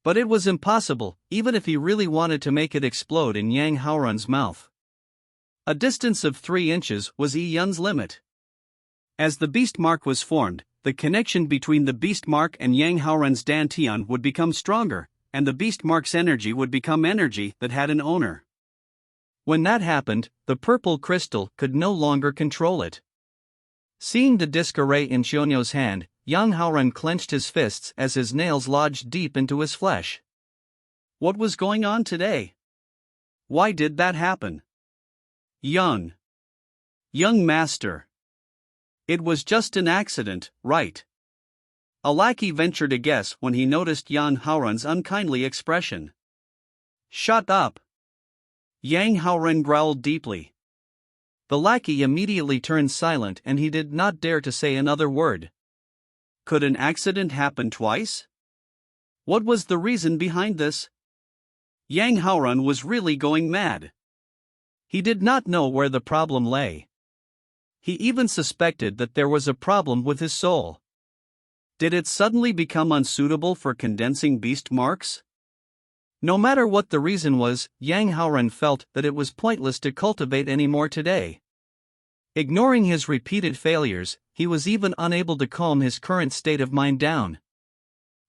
But it was impossible, even if he really wanted to make it explode in Yang Haoran's mouth. A distance of 3 inches was Yi Yun's limit. As the beast mark was formed, the connection between the beast mark and Yang Haoran's dantian would become stronger, and the beast mark's energy would become energy that had an owner. When that happened, the purple crystal could no longer control it. Seeing the disc array in Qianyo's hand, Yang Haoran clenched his fists as his nails lodged deep into his flesh. What was going on today? Why did that happen? Young master. It was just an accident, right? A lackey ventured a guess when he noticed Yang Haoran's unkindly expression. Shut up! Yang Haoren growled deeply. The lackey immediately turned silent and he did not dare to say another word. Could an accident happen twice? What was the reason behind this? Yang Haoren was really going mad. He did not know where the problem lay. He even suspected that there was a problem with his soul. Did it suddenly become unsuitable for condensing beast marks? No matter what the reason was, Yang Haoren felt that it was pointless to cultivate anymore today. Ignoring his repeated failures, he was even unable to calm his current state of mind down.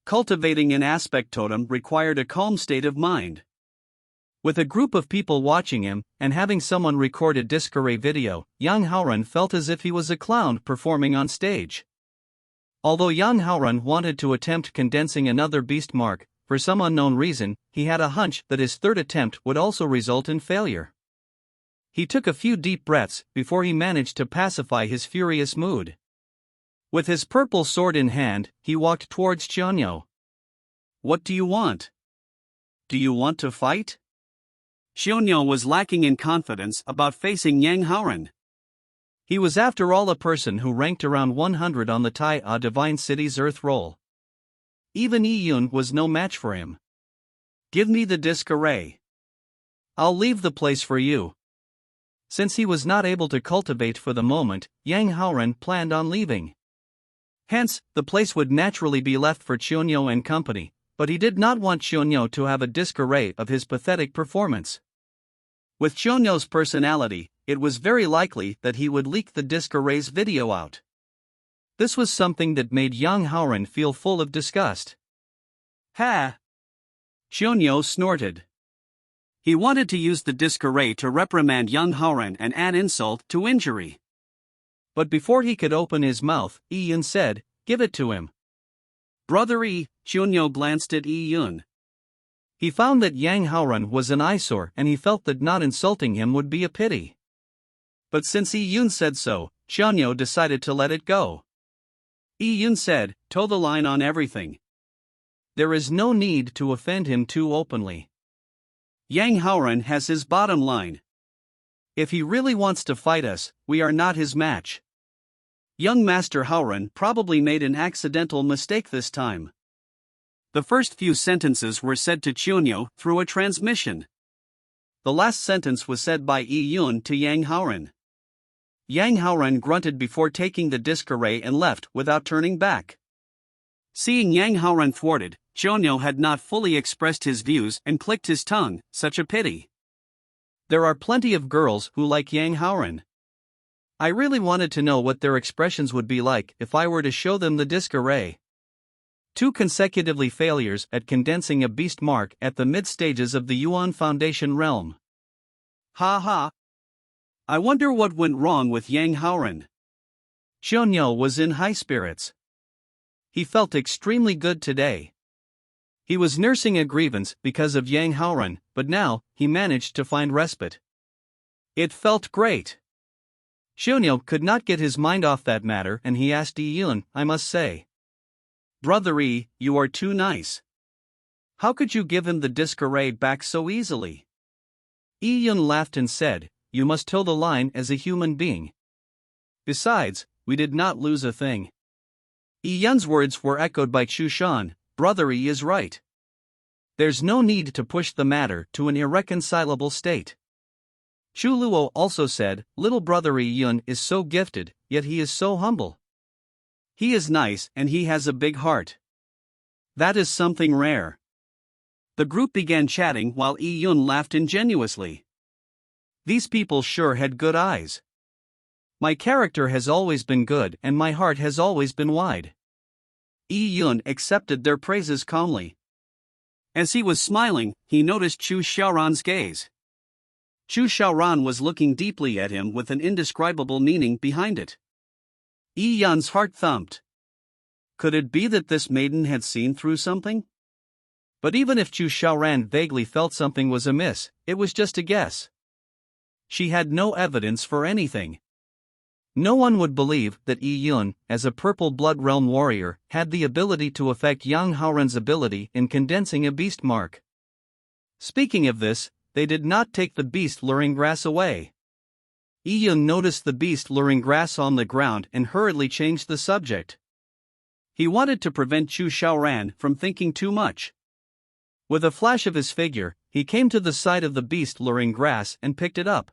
Cultivating an aspect totem required a calm state of mind. With a group of people watching him, and having someone record a disc array video, Yang Haoren felt as if he was a clown performing on stage. Although Yang Haoren wanted to attempt condensing another beast mark, for some unknown reason, he had a hunch that his third attempt would also result in failure. He took a few deep breaths before he managed to pacify his furious mood. With his purple sword in hand, he walked towards Xianyou. What do you want? Do you want to fight? Xianyou was lacking in confidence about facing Yang Haoren. He was after all a person who ranked around 100 on the Tai Divine City's Earth roll. Even Yi Yun was no match for him. Give me the disc array. I'll leave the place for you. Since he was not able to cultivate for the moment, Yang Haoren planned on leaving. Hence, the place would naturally be left for Xianyou and company, but he did not want Xianyou to have a disc array of his pathetic performance. With Xianyou's personality, it was very likely that he would leak the disc array's video out. This was something that made Yang Haoren feel full of disgust. Ha! Xianyou snorted. He wanted to use the disc array to reprimand Yang Haoren and add insult to injury. But before he could open his mouth, Yi Yun said, "Give it to him." Brother Yi, Xianyou glanced at Yi Yun. He found that Yang Haoren was an eyesore and he felt that not insulting him would be a pity. But since Yi Yun said so, Xianyou decided to let it go. Yi Yun said, "Toe the line on everything." There is no need to offend him too openly. Yang Haoren has his bottom line. If he really wants to fight us, we are not his match. Young Master Haoren probably made an accidental mistake this time. The first few sentences were said to Xianyou through a transmission. The last sentence was said by Yi Yun to Yang Haoren. Yang Haoren grunted before taking the disc array and left without turning back. Seeing Yang Haoren thwarted, Xianyou had not fully expressed his views and clicked his tongue. Such a pity. There are plenty of girls who like Yang Haoren. I really wanted to know what their expressions would be like if I were to show them the disc array. 2 consecutively failures at condensing a beast mark at the mid-stages of the Yuan Foundation realm. Ha ha. I wonder what went wrong with Yang Haoren. Xianyou was in high spirits. He felt extremely good today. He was nursing a grievance because of Yang Haoren, but now, he managed to find respite. It felt great. Xianyou could not get his mind off that matter and he asked Yi Yun, "I must say, Brother Yi, you are too nice. How could you give him the disc array back so easily?" Yi Yun laughed and said, "You must toe the line as a human being. Besides, we did not lose a thing." Yi Yun's words were echoed by Chu Shan. Brother Yi is right. There's no need to push the matter to an irreconcilable state. Chu Luo also said, "Little brother Yi Yun is so gifted, yet he is so humble. He is nice and he has a big heart. That is something rare." The group began chatting while Yi Yun laughed ingenuously. These people sure had good eyes. My character has always been good and my heart has always been wide. Yi Yun accepted their praises calmly. As he was smiling, he noticed Chu Xiaoran's gaze. Chu Xiaoran was looking deeply at him with an indescribable meaning behind it. Yi Yun's heart thumped. Could it be that this maiden had seen through something? But even if Chu Xiaoran vaguely felt something was amiss, it was just a guess. She had no evidence for anything. No one would believe that Yi Yun, as a Purple Blood Realm warrior, had the ability to affect Yang Haoren's ability in condensing a beast mark. Speaking of this, they did not take the beast-luring grass away. Yi Yun noticed the beast-luring grass on the ground and hurriedly changed the subject. He wanted to prevent Chu Xiaoran from thinking too much. With a flash of his figure, he came to the side of the beast-luring grass and picked it up.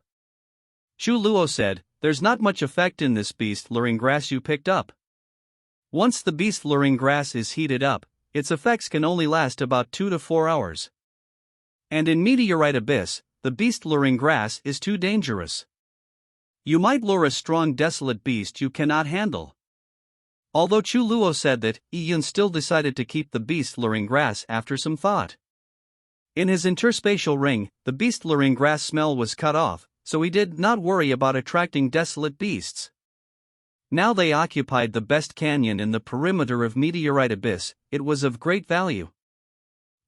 Chu Luo said, "There's not much effect in this beast-luring grass you picked up. Once the beast-luring grass is heated up, its effects can only last about 2 to 4 hours. And in Meteorite Abyss, the beast-luring grass is too dangerous. You might lure a strong desolate beast you cannot handle." Although Chu Luo said that, Yi Yun still decided to keep the beast-luring grass after some thought. In his interspatial ring, the beast-luring grass smell was cut off, so he did not worry about attracting desolate beasts. Now they occupied the best canyon in the perimeter of Meteorite Abyss. It was of great value.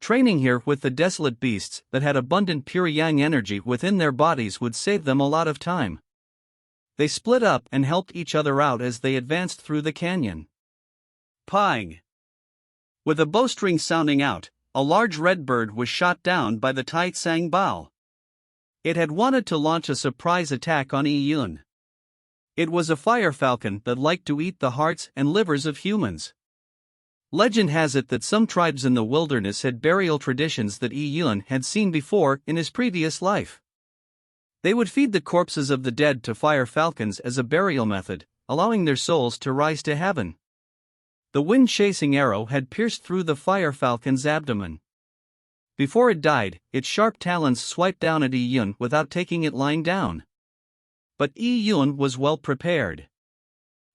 Training here with the desolate beasts that had abundant pure yang energy within their bodies would save them a lot of time. They split up and helped each other out as they advanced through the canyon. Pang! With a bowstring sounding out, a large red bird was shot down by the Tai Tsang Bao. It had wanted to launch a surprise attack on Yi Yun. It was a fire falcon that liked to eat the hearts and livers of humans. Legend has it that some tribes in the wilderness had burial traditions that Yi Yun had seen before in his previous life. They would feed the corpses of the dead to fire falcons as a burial method, allowing their souls to rise to heaven. The wind-chasing arrow had pierced through the fire falcon's abdomen. Before it died, its sharp talons swiped down at Yi Yun without taking it lying down. But Yi Yun was well prepared.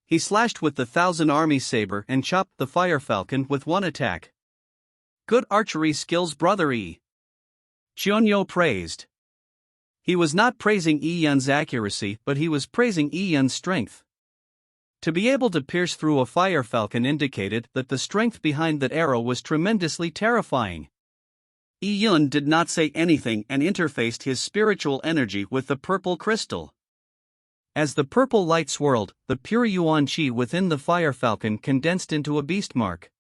He slashed with the 1,000 Army Saber and chopped the fire falcon with one attack. "Good archery skills, brother Yi," Xiongnu praised. He was not praising Yi Yun's accuracy, but he was praising Yi Yun's strength. To be able to pierce through a fire falcon indicated that the strength behind that arrow was tremendously terrifying. Yi Yun did not say anything and interfaced his spiritual energy with the purple crystal. As the purple light swirled, the pure Yuan Qi within the fire falcon condensed into a beast mark.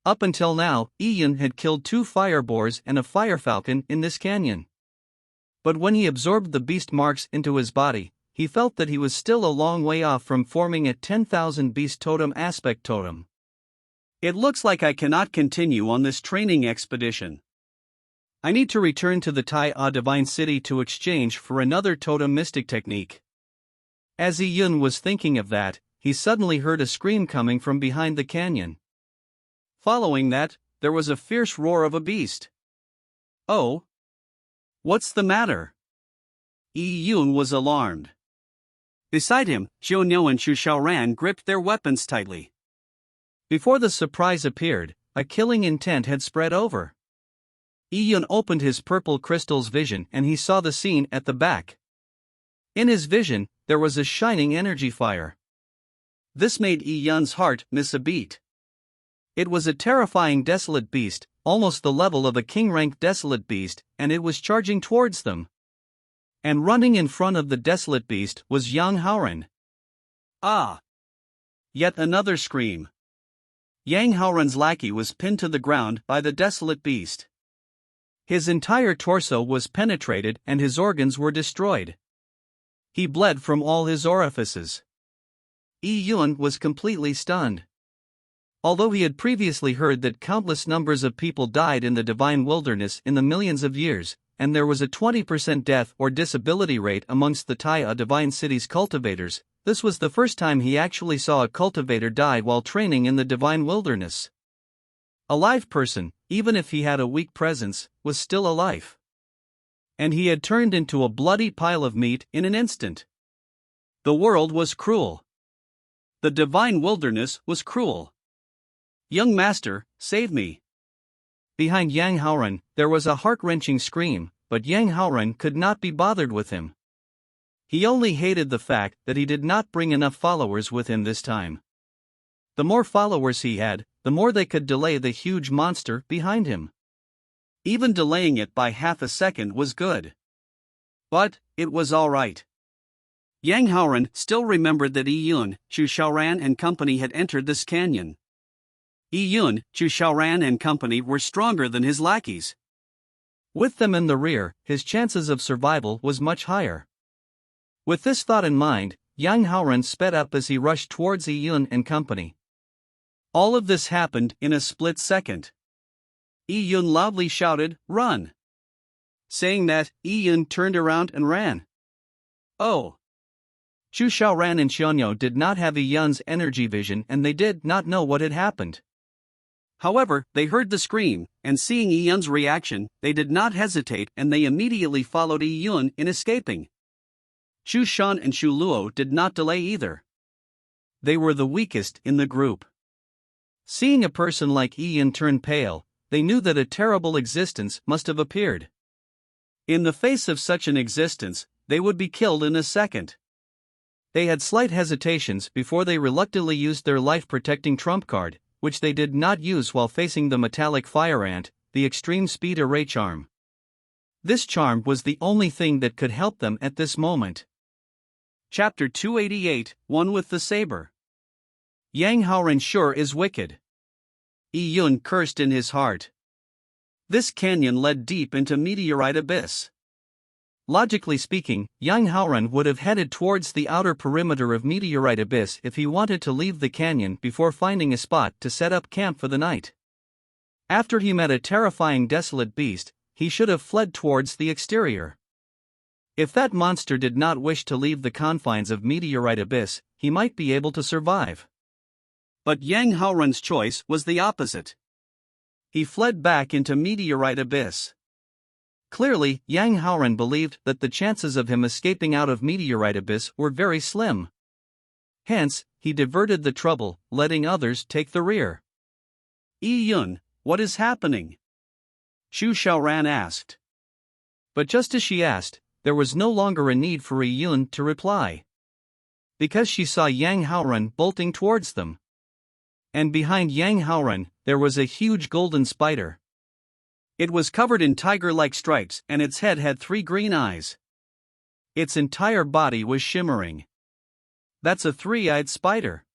Up until now, Yi Yun had killed 2 fire boars and a fire falcon in this canyon. But when he absorbed the beast marks into his body, he felt that he was still a long way off from forming a 10,000 beast totem aspect totem. It looks like I cannot continue on this training expedition. I need to return to the Tai Divine City to exchange for another totem mystic technique. As Yi Yun was thinking of that, he suddenly heard a scream coming from behind the canyon. Following that, there was a fierce roar of a beast. "Oh! What's the matter?" Yi Yun was alarmed. Beside him, Xiongnu and Chu Xiaoran gripped their weapons tightly. Before the surprise appeared, a killing intent had spread over. Yi Yun opened his purple crystal's vision and he saw the scene at the back. In his vision, there was a shining energy fire. This made Yi Yun's heart miss a beat. It was a terrifying desolate beast, almost the level of a king-rank desolate beast, and it was charging towards them. And running in front of the desolate beast was Yang Haoran. Ah! Yet another scream. Yang Haoran's lackey was pinned to the ground by the desolate beast. His entire torso was penetrated and his organs were destroyed. He bled from all his orifices. Yi Yun was completely stunned. Although he had previously heard that countless numbers of people died in the divine wilderness in the millions of years, and there was a 20% death or disability rate amongst the Tai Divine City's cultivators, this was the first time he actually saw a cultivator die while training in the divine wilderness. A live person, even if he had a weak presence, was still alive. And he had turned into a bloody pile of meat in an instant. The world was cruel. The divine wilderness was cruel. "Young master, save me." Behind Yang Haoran, there was a heart-wrenching scream, but Yang Haoran could not be bothered with him. He only hated the fact that he did not bring enough followers with him this time. The more followers he had, the more they could delay the huge monster behind him. Even delaying it by half a second was good. But it was all right. Yang Haoran still remembered that Yi Yun, Chu Xiaoran and company had entered this canyon. Yi Yun, Chu Xiaoran and company were stronger than his lackeys. With them in the rear, his chances of survival was much higher. With this thought in mind, Yang Haoran sped up as he rushed towards Yi Yun and company. All of this happened in a split second. Yi Yun loudly shouted, "Run!" Saying that, Yi Yun turned around and ran. Oh! Xu Xiaoran and Xianyo did not have Yi Yun's energy vision and they did not know what had happened. However, they heard the scream, and seeing Yi Yun's reaction, they did not hesitate and they immediately followed Yi Yun in escaping. Xu Shan and Xu Luo did not delay either. They were the weakest in the group. Seeing a person like Yi Yun turn pale, they knew that a terrible existence must have appeared. In the face of such an existence, they would be killed in a second. They had slight hesitations before they reluctantly used their life-protecting trump card, which they did not use while facing the metallic fire ant, the extreme speed array charm. This charm was the only thing that could help them at this moment. Chapter 288, One with the Saber. Yang Haoran sure is wicked. Yi Yun cursed in his heart. This canyon led deep into meteorite abyss. Logically speaking, Yang Haoran would have headed towards the outer perimeter of meteorite abyss if he wanted to leave the canyon before finding a spot to set up camp for the night. After he met a terrifying desolate beast, he should have fled towards the exterior. If that monster did not wish to leave the confines of meteorite abyss, he might be able to survive. But Yang Haoran's choice was the opposite. He fled back into meteorite abyss. Clearly, Yang Haoran believed that the chances of him escaping out of meteorite abyss were very slim. Hence, he diverted the trouble, letting others take the rear. Yi Yun, what is happening? Xu Xiaoran asked. But just as she asked, there was no longer a need for Yi Yun to reply. Because she saw Yang Haoran bolting towards them. And behind Yang Haoran, there was a huge golden spider. It was covered in tiger-like stripes and its head had 3 green eyes. Its entire body was shimmering. That's a 3-eyed spider.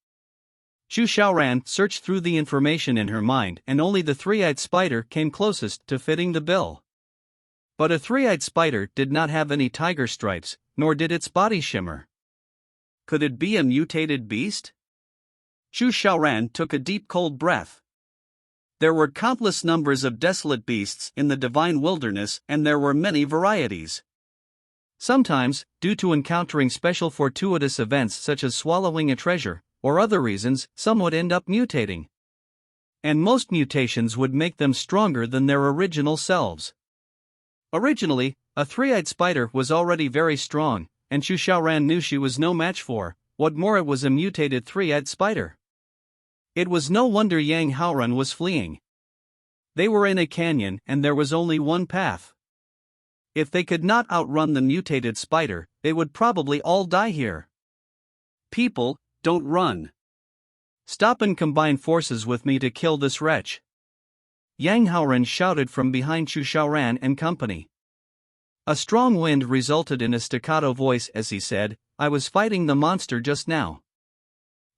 Xu Xiaoran searched through the information in her mind and only the 3-eyed spider came closest to fitting the bill. But a 3-eyed spider did not have any tiger stripes, nor did its body shimmer. Could it be a mutated beast? Xu Xiaoran took a deep cold breath. There were countless numbers of desolate beasts in the divine wilderness and there were many varieties. Sometimes, due to encountering special fortuitous events such as swallowing a treasure, or other reasons, some would end up mutating. And most mutations would make them stronger than their original selves. Originally, a 3-eyed spider was already very strong, and Xu Xiaoran knew she was no match for, what more it was a mutated 3-eyed spider. It was no wonder Yang Haoran was fleeing. They were in a canyon and there was only one path. If they could not outrun the mutated spider, they would probably all die here. People, don't run. Stop and combine forces with me to kill this wretch. Yang Haoran shouted from behind Xu Xiaoran and company. A strong wind resulted in a staccato voice as he said, "I was fighting the monster just now.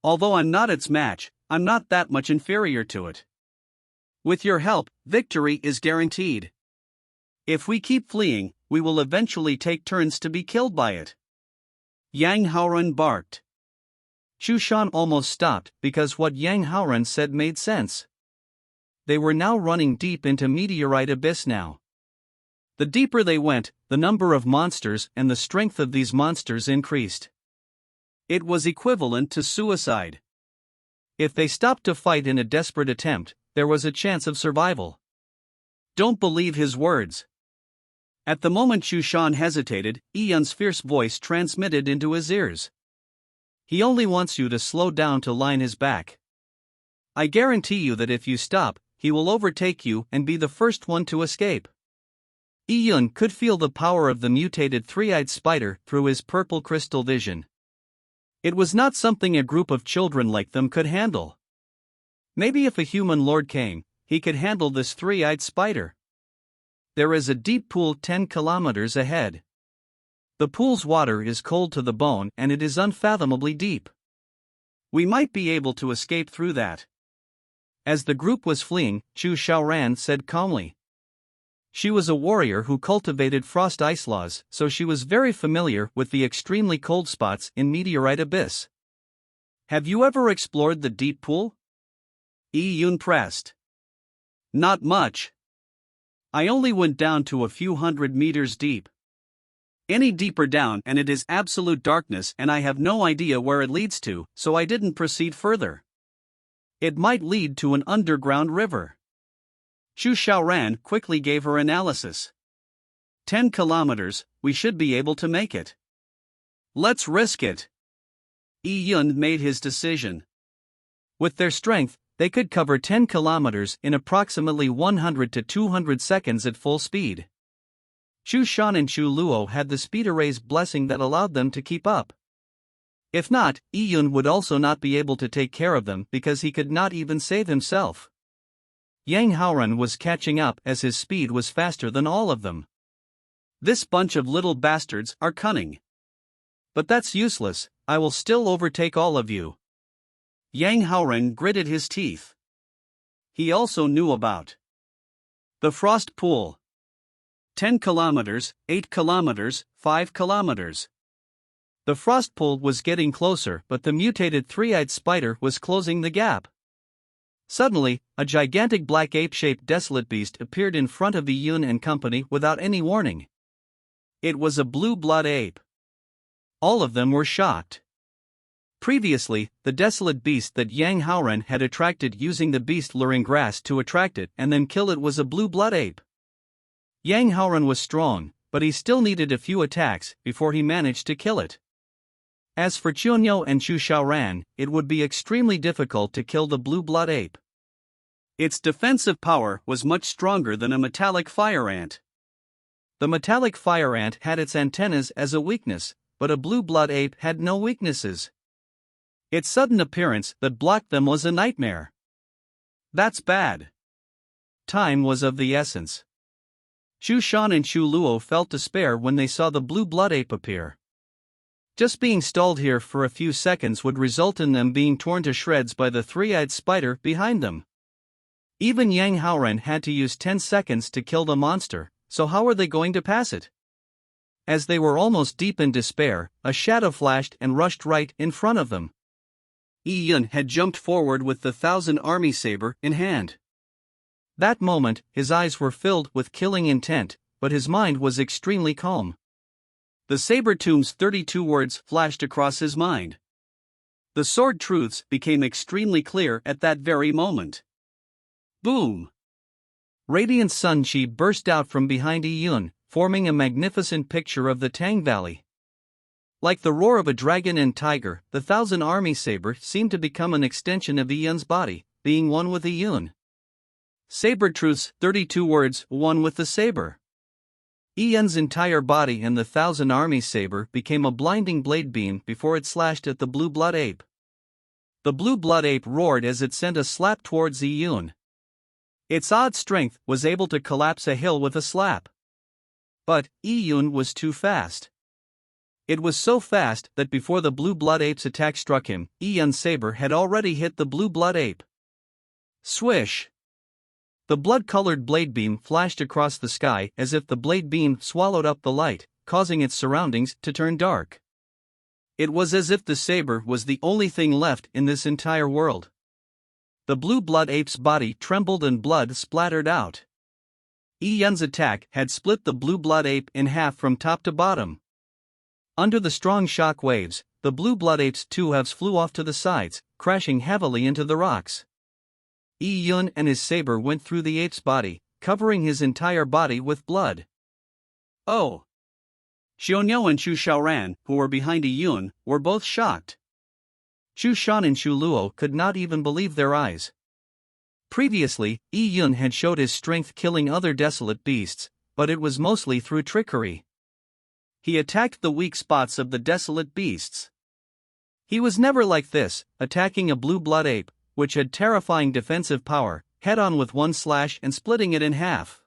Although I'm not its match, I'm not that much inferior to it. With your help, victory is guaranteed. If we keep fleeing, we will eventually take turns to be killed by it." Yang Haoran barked. Xu Shan almost stopped because what Yang Haoran said made sense. They were now running deep into meteorite abyss now. The deeper they went, the number of monsters and the strength of these monsters increased. It was equivalent to suicide. If they stopped to fight in a desperate attempt, there was a chance of survival. Don't believe his words. At the moment Xu Shan hesitated, Yi Yun's fierce voice transmitted into his ears. He only wants you to slow down to line his back. I guarantee you that if you stop, he will overtake you and be the first one to escape. Yi Yun could feel the power of the mutated 3-eyed spider through his purple crystal vision. It was not something a group of children like them could handle. Maybe if a human lord came, he could handle this 3-eyed spider. There is a deep pool 10 kilometers ahead. The pool's water is cold to the bone and it is unfathomably deep. We might be able to escape through that. As the group was fleeing, Xu Xiaoran said calmly. She was a warrior who cultivated frost ice laws, so she was very familiar with the extremely cold spots in Meteorite Abyss. Have you ever explored the deep pool? Yi-Yun pressed. Not much. I only went down to a few hundred meters deep. Any deeper down and it is absolute darkness and I have no idea where it leads to, so I didn't proceed further. It might lead to an underground river. Chu Xiaoran quickly gave her analysis. 10 kilometers, we should be able to make it. Let's risk it. Yi-Yun made his decision. With their strength, they could cover 10 kilometers in approximately 100 to 200 seconds at full speed. Chu Shan and Chu Luo had the speed array's blessing that allowed them to keep up. If not, Yi-Yun would also not be able to take care of them because he could not even save himself. Yang Haoran was catching up as his speed was faster than all of them. This bunch of little bastards are cunning. But that's useless, I will still overtake all of you. Yang Haoran gritted his teeth. He also knew about the frost pool. 10 kilometers, 8 kilometers, 5 kilometers. The frost pool was getting closer, but the mutated three-eyed spider was closing the gap. Suddenly, a gigantic black ape-shaped desolate beast appeared in front of Yi-Yun and company without any warning. It was a blue blood ape. All of them were shocked. Previously, the desolate beast that Yang Haoran had attracted using the beast luring grass to attract it and then kill it was a blue blood ape. Yang Haoran was strong, but he still needed a few attacks before he managed to kill it. As for Chunyo and Chu Xiaoran, it would be extremely difficult to kill the blue blood ape. Its defensive power was much stronger than a metallic fire ant. The metallic fire ant had its antennas as a weakness, but a blue blood ape had no weaknesses. Its sudden appearance that blocked them was a nightmare. That's bad. Time was of the essence. Chu Shan and Chu Luo felt despair when they saw the blue blood ape appear. Just being stalled here for a few seconds would result in them being torn to shreds by the three-eyed spider behind them. Even Yang Haoran had to use 10 seconds to kill the monster, so how were they going to pass it? As they were almost deep in despair, a shadow flashed and rushed right in front of them. Yi-Yun had jumped forward with the 1,000 army saber in hand. That moment, his eyes were filled with killing intent, but his mind was extremely calm. The Saber-Tomb's 32 words flashed across his mind. The sword truths became extremely clear at that very moment. Boom! Radiant sun chi burst out from behind Yi-Yun, forming a magnificent picture of the Tang Valley. Like the roar of a dragon and tiger, the 1,000 army saber seemed to become an extension of Yi-Yun's body, being one with Yi-Yun. Saber truths, 32 words, one with the saber. Yi-Yun's entire body and the 1,000 army saber became a blinding blade beam before it slashed at the blue blood ape. The blue blood ape roared as it sent a slap towards Yi-Yun. Its odd strength was able to collapse a hill with a slap. But Yi-Yun was too fast. It was so fast that before the blue blood ape's attack struck him, Yi-Yun's saber had already hit the blue blood ape. Swish! The blood-colored blade beam flashed across the sky as if the blade beam swallowed up the light, causing its surroundings to turn dark. It was as if the saber was the only thing left in this entire world. The blue blood ape's body trembled and blood splattered out. Yi-Yun's attack had split the blue blood ape in half from top to bottom. Under the strong shock waves, the blue blood ape's two halves flew off to the sides, crashing heavily into the rocks. Yi-Yun and his saber went through the ape's body, covering his entire body with blood. Oh! Xiongnu and Chu Xiaoran, who were behind Yi-Yun, were both shocked. Chu Shan and Chu Luo could not even believe their eyes. Previously, Yi-Yun had showed his strength killing other desolate beasts, but it was mostly through trickery. He attacked the weak spots of the desolate beasts. He was never like this, attacking a blue blood ape, which had terrifying defensive power, head-on with one slash and splitting it in half.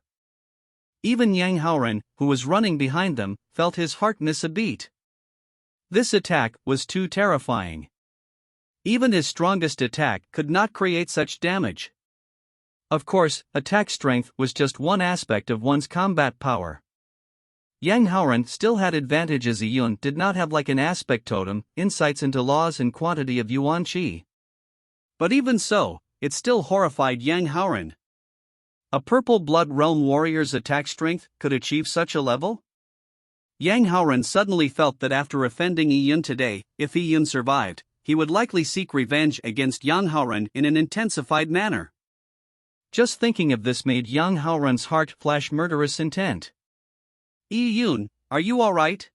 Even Yang Haoran, who was running behind them, felt his heart miss a beat. This attack was too terrifying. Even his strongest attack could not create such damage. Of course, attack strength was just one aspect of one's combat power. Yang Haoran still had advantages Yi Yun did not have, like an aspect totem, insights into laws and quantity of Yuan Qi. But even so, it still horrified Yang Haoran. A Purple Blood Realm warrior's attack strength could achieve such a level? Yang Haoran suddenly felt that after offending Yi Yun today, if Yi Yun survived, he would likely seek revenge against Yang Haoran in an intensified manner. Just thinking of this made Yang Haoran's heart flash murderous intent. Yi Yun, are you alright?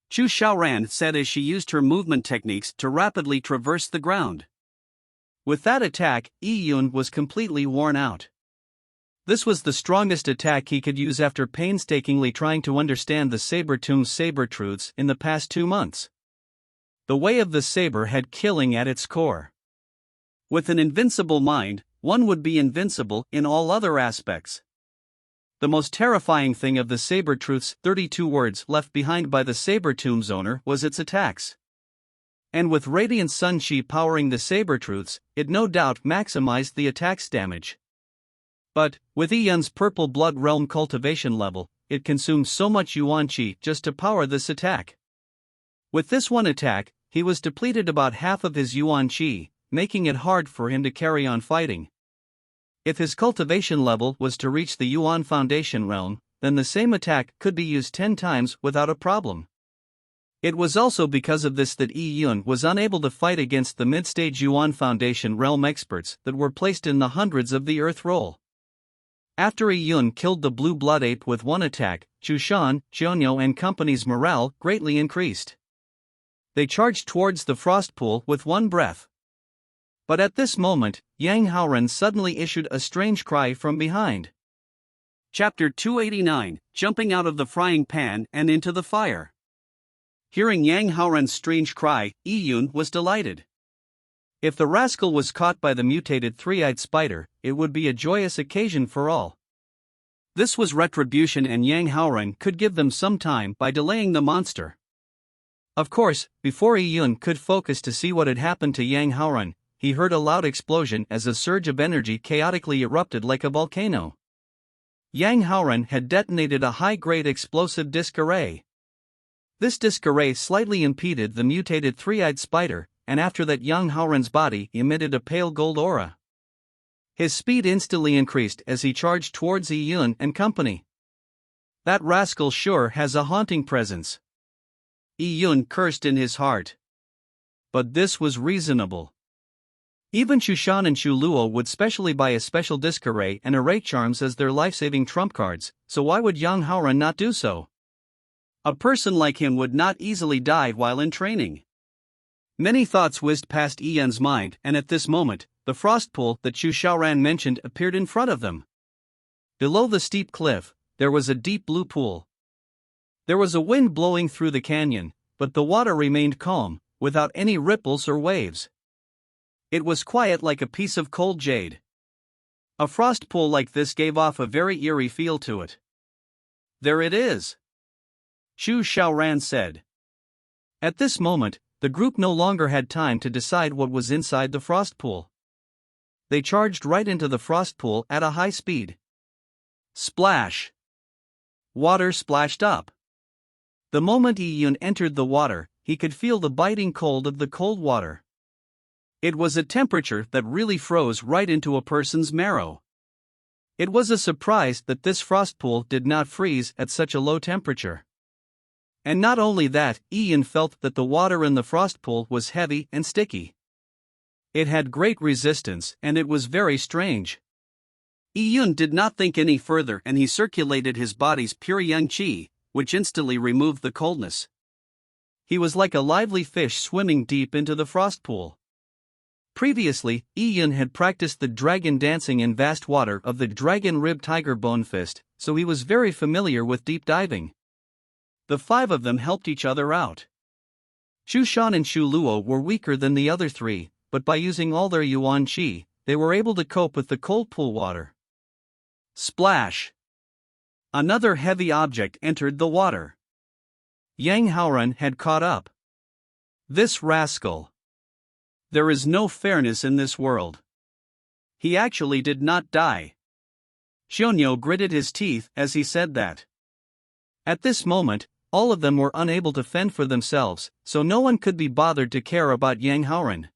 Chu Xiaoran said as she used her movement techniques to rapidly traverse the ground. With that attack, Yi Yun was completely worn out. This was the strongest attack he could use after painstakingly trying to understand the Saber-Tomb's saber truths in the past 2 months. The way of the saber had killing at its core. With an invincible mind, one would be invincible in all other aspects. The most terrifying thing of the saber truth's 32 words left behind by the Saber-Tomb's owner was its attacks. And with Radiant Sun Qi powering the saber truths, it no doubt maximized the attack's damage. But, with Yi Yun's Purple Blood Realm cultivation level, it consumed so much Yuan Qi just to power this attack. With this one attack, he was depleted about half of his Yuan Qi, making it hard for him to carry on fighting. If his cultivation level was to reach the Yuan Foundation realm, then the same attack could be used 10 times without a problem. It was also because of this that Yi Yun was unable to fight against the mid-stage Yuan Foundation realm experts that were placed in the hundreds of the Earth Roll. After Yi Yun killed the Blue Blood Ape with one attack, Chu Shan, Xiongnu and company's morale greatly increased. They charged towards the frost pool with one breath. But at this moment, Yang Haoran suddenly issued a strange cry from behind. Chapter 289, Jumping Out of the Frying Pan and Into the Fire. Hearing Yang Haoran's strange cry, Yi Yun was delighted. If the rascal was caught by the mutated three-eyed spider, it would be a joyous occasion for all. This was retribution, and Yang Haoran could give them some time by delaying the monster. Of course, before Yi Yun could focus to see what had happened to Yang Haoran, he heard a loud explosion as a surge of energy chaotically erupted like a volcano. Yang Haoran had detonated a high-grade explosive disc array. This disc array slightly impeded the mutated three-eyed spider, and after that Yang Haoran's body emitted a pale gold aura. His speed instantly increased as he charged towards Yi Yun and company. That rascal sure has a haunting presence. Yi Yun cursed in his heart. But this was reasonable. Even Chu Shan and Chu Luo would specially buy a special disc array and array charms as their life-saving trump cards, so why would Yang Haoran not do so? A person like him would not easily die while in training. Many thoughts whizzed past Yi Yun's mind, and at this moment, the frost pool that Chu Xiaoran mentioned appeared in front of them. Below the steep cliff, there was a deep blue pool. There was a wind blowing through the canyon, but the water remained calm, without any ripples or waves. It was quiet like a piece of cold jade. A frost pool like this gave off a very eerie feel to it. "There it is," Chu Xiaoran said. At this moment, the group no longer had time to decide what was inside the frost pool. They charged right into the frost pool at a high speed. Splash! Water splashed up. The moment Yi Yun entered the water, he could feel the biting cold of the cold water. It was a temperature that really froze right into a person's marrow. It was a surprise that this frost pool did not freeze at such a low temperature. And not only that, Yi Yun felt that the water in the frost pool was heavy and sticky. It had great resistance, and it was very strange. Yi Yun did not think any further, and he circulated his body's pure Yang Qi, which instantly removed the coldness. He was like a lively fish swimming deep into the frost pool. Previously, Yi Yun had practiced the dragon dancing in vast water of the dragon rib tiger bone fist, so he was very familiar with deep diving. The 5 of them helped each other out. Chu Shan and Chu Luo were weaker than the other 3, but by using all their Yuan Qi, they were able to cope with the cold pool water. Splash! Another heavy object entered the water. Yang Haoran had caught up. This rascal! There is no fairness in this world. He actually did not die. Xiongnu gritted his teeth as he said that. At this moment, all of them were unable to fend for themselves, so no one could be bothered to care about Yang Haoren.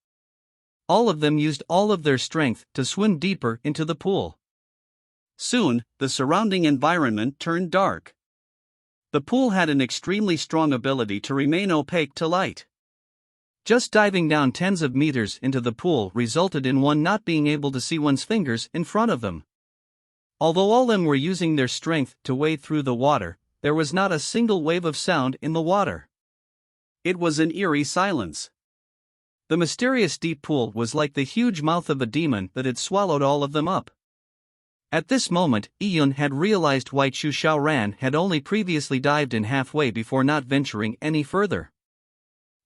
All of them used all of their strength to swim deeper into the pool. Soon, the surrounding environment turned dark. The pool had an extremely strong ability to remain opaque to light. Just diving down tens of meters into the pool resulted in one not being able to see one's fingers in front of them. Although all of them were using their strength to wade through the water, there was not a single wave of sound in the water. It was an eerie silence. The mysterious deep pool was like the huge mouth of a demon that had swallowed all of them up. At this moment, Yun had realized why Chu Xiaoran had only previously dived in halfway before not venturing any further.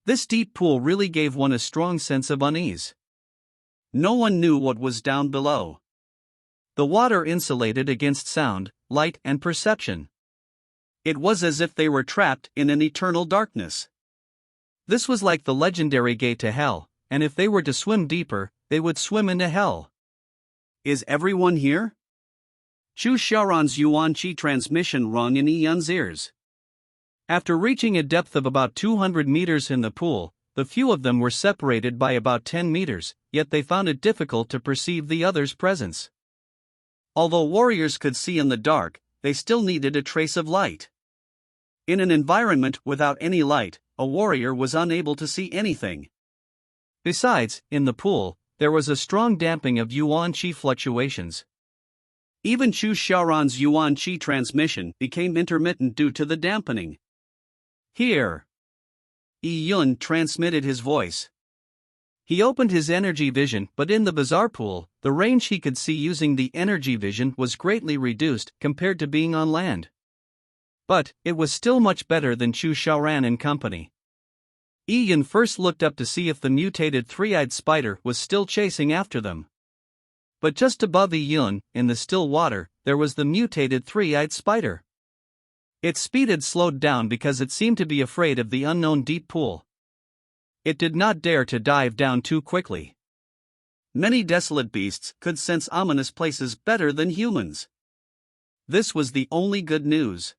This deep pool really gave one a strong sense of unease. No one knew what was down below. The water insulated against sound, light, and perception. It was as if they were trapped in an eternal darkness. This was like the legendary gate to hell, and if they were to swim deeper, they would swim into hell. Is everyone here? Chu Xiaoran's Yuan Qi transmission rung in Yun's ears. After reaching a depth of about 200 meters in the pool, the few of them were separated by about 10 meters, yet they found it difficult to perceive the others' presence. Although warriors could see in the dark, they still needed a trace of light. In an environment without any light, a warrior was unable to see anything. Besides, in the pool, there was a strong damping of Yuan Qi fluctuations. Even Chu Xiaoran's Yuan Qi transmission became intermittent due to the dampening. Here. Yun transmitted his voice. He opened his energy vision, but in the bizarre pool, the range he could see using the energy vision was greatly reduced compared to being on land. But it was still much better than Chu Xiaoran and company. Yun first looked up to see if the mutated three-eyed spider was still chasing after them. But just above Yun, in the still water, there was the mutated three-eyed spider. Its speed had slowed down because it seemed to be afraid of the unknown deep pool. It did not dare to dive down too quickly. Many desolate beasts could sense ominous places better than humans. This was the only good news.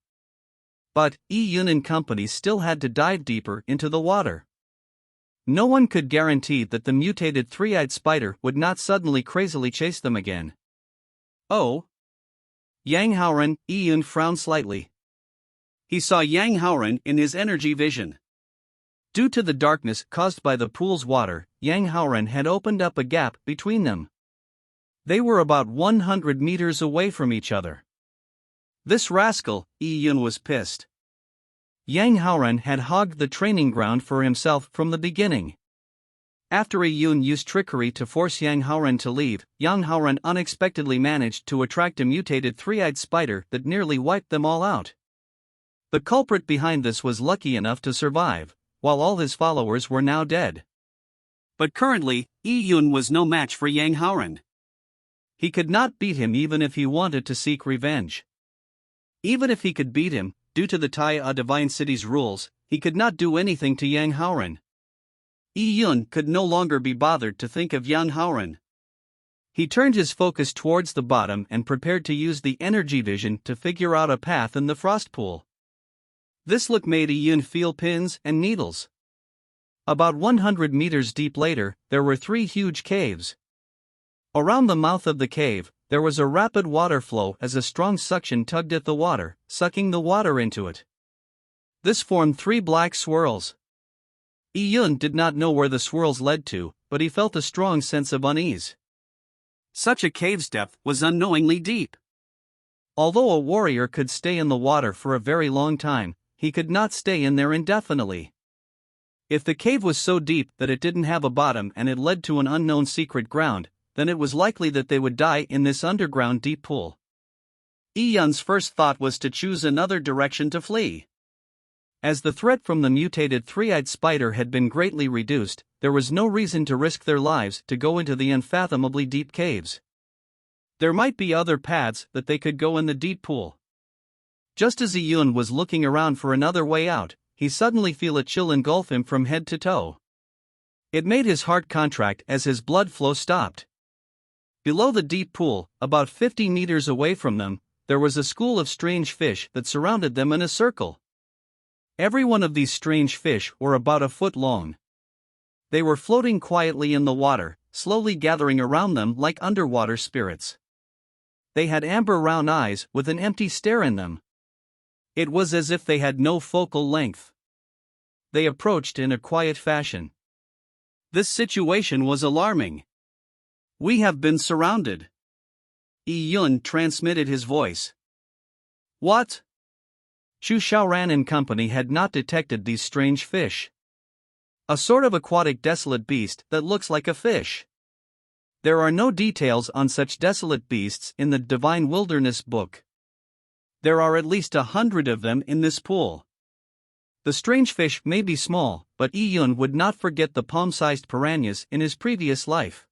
But Yun and company still had to dive deeper into the water. No one could guarantee that the mutated three-eyed spider would not suddenly crazily chase them again. Oh! Yang Haoren, Yun frowned slightly. He saw Yang Haoren in his energy vision. Due to the darkness caused by the pool's water, Yang Haoren had opened up a gap between them. They were about 100 meters away from each other. This rascal, Yun was pissed. Yang Haoren had hogged the training ground for himself from the beginning. After Yun used trickery to force Yang Haoren to leave, Yang Haoren unexpectedly managed to attract a mutated three-eyed spider that nearly wiped them all out. The culprit behind this was lucky enough to survive, while all his followers were now dead. But currently, Yun was no match for Yang Haoren. He could not beat him even if he wanted to seek revenge. Even if he could beat him, due to the Taya Divine City's rules, he could not do anything to Yang Haoren. Yun could no longer be bothered to think of Yang Haoren. He turned his focus towards the bottom and prepared to use the energy vision to figure out a path in the frost pool. This look made Yun feel pins and needles. About 100 meters deep later, there were 3 huge caves. Around the mouth of the cave, there was a rapid water flow as a strong suction tugged at the water, sucking the water into it. This formed 3 black swirls. Yun did not know where the swirls led to, but he felt a strong sense of unease. Such a cave's depth was unknowingly deep. Although a warrior could stay in the water for a very long time, he could not stay in there indefinitely. If the cave was so deep that it didn't have a bottom and it led to an unknown secret ground, then it was likely that they would die in this underground deep pool. Yun's first thought was to choose another direction to flee. As the threat from the mutated three-eyed spider had been greatly reduced, there was no reason to risk their lives to go into the unfathomably deep caves. There might be other paths that they could go in the deep pool. Just as Yun was looking around for another way out, he suddenly felt a chill engulf him from head to toe. It made his heart contract as his blood flow stopped. Below the deep pool, about 50 meters away from them, there was a school of strange fish that surrounded them in a circle. Every one of these strange fish were about a foot long. They were floating quietly in the water, slowly gathering around them like underwater spirits. They had amber round eyes with an empty stare in them. It was as if they had no focal length. They approached in a quiet fashion. This situation was alarming. "We have been surrounded." Yi Yun transmitted his voice. "What?" Chu Xiaoran and company had not detected these strange fish. A sort of aquatic desolate beast that looks like a fish. There are no details on such desolate beasts in the Divine Wilderness book. There are at least 100 of them in this pool. The strange fish may be small, but Yi Yun would not forget the palm-sized piranhas in his previous life.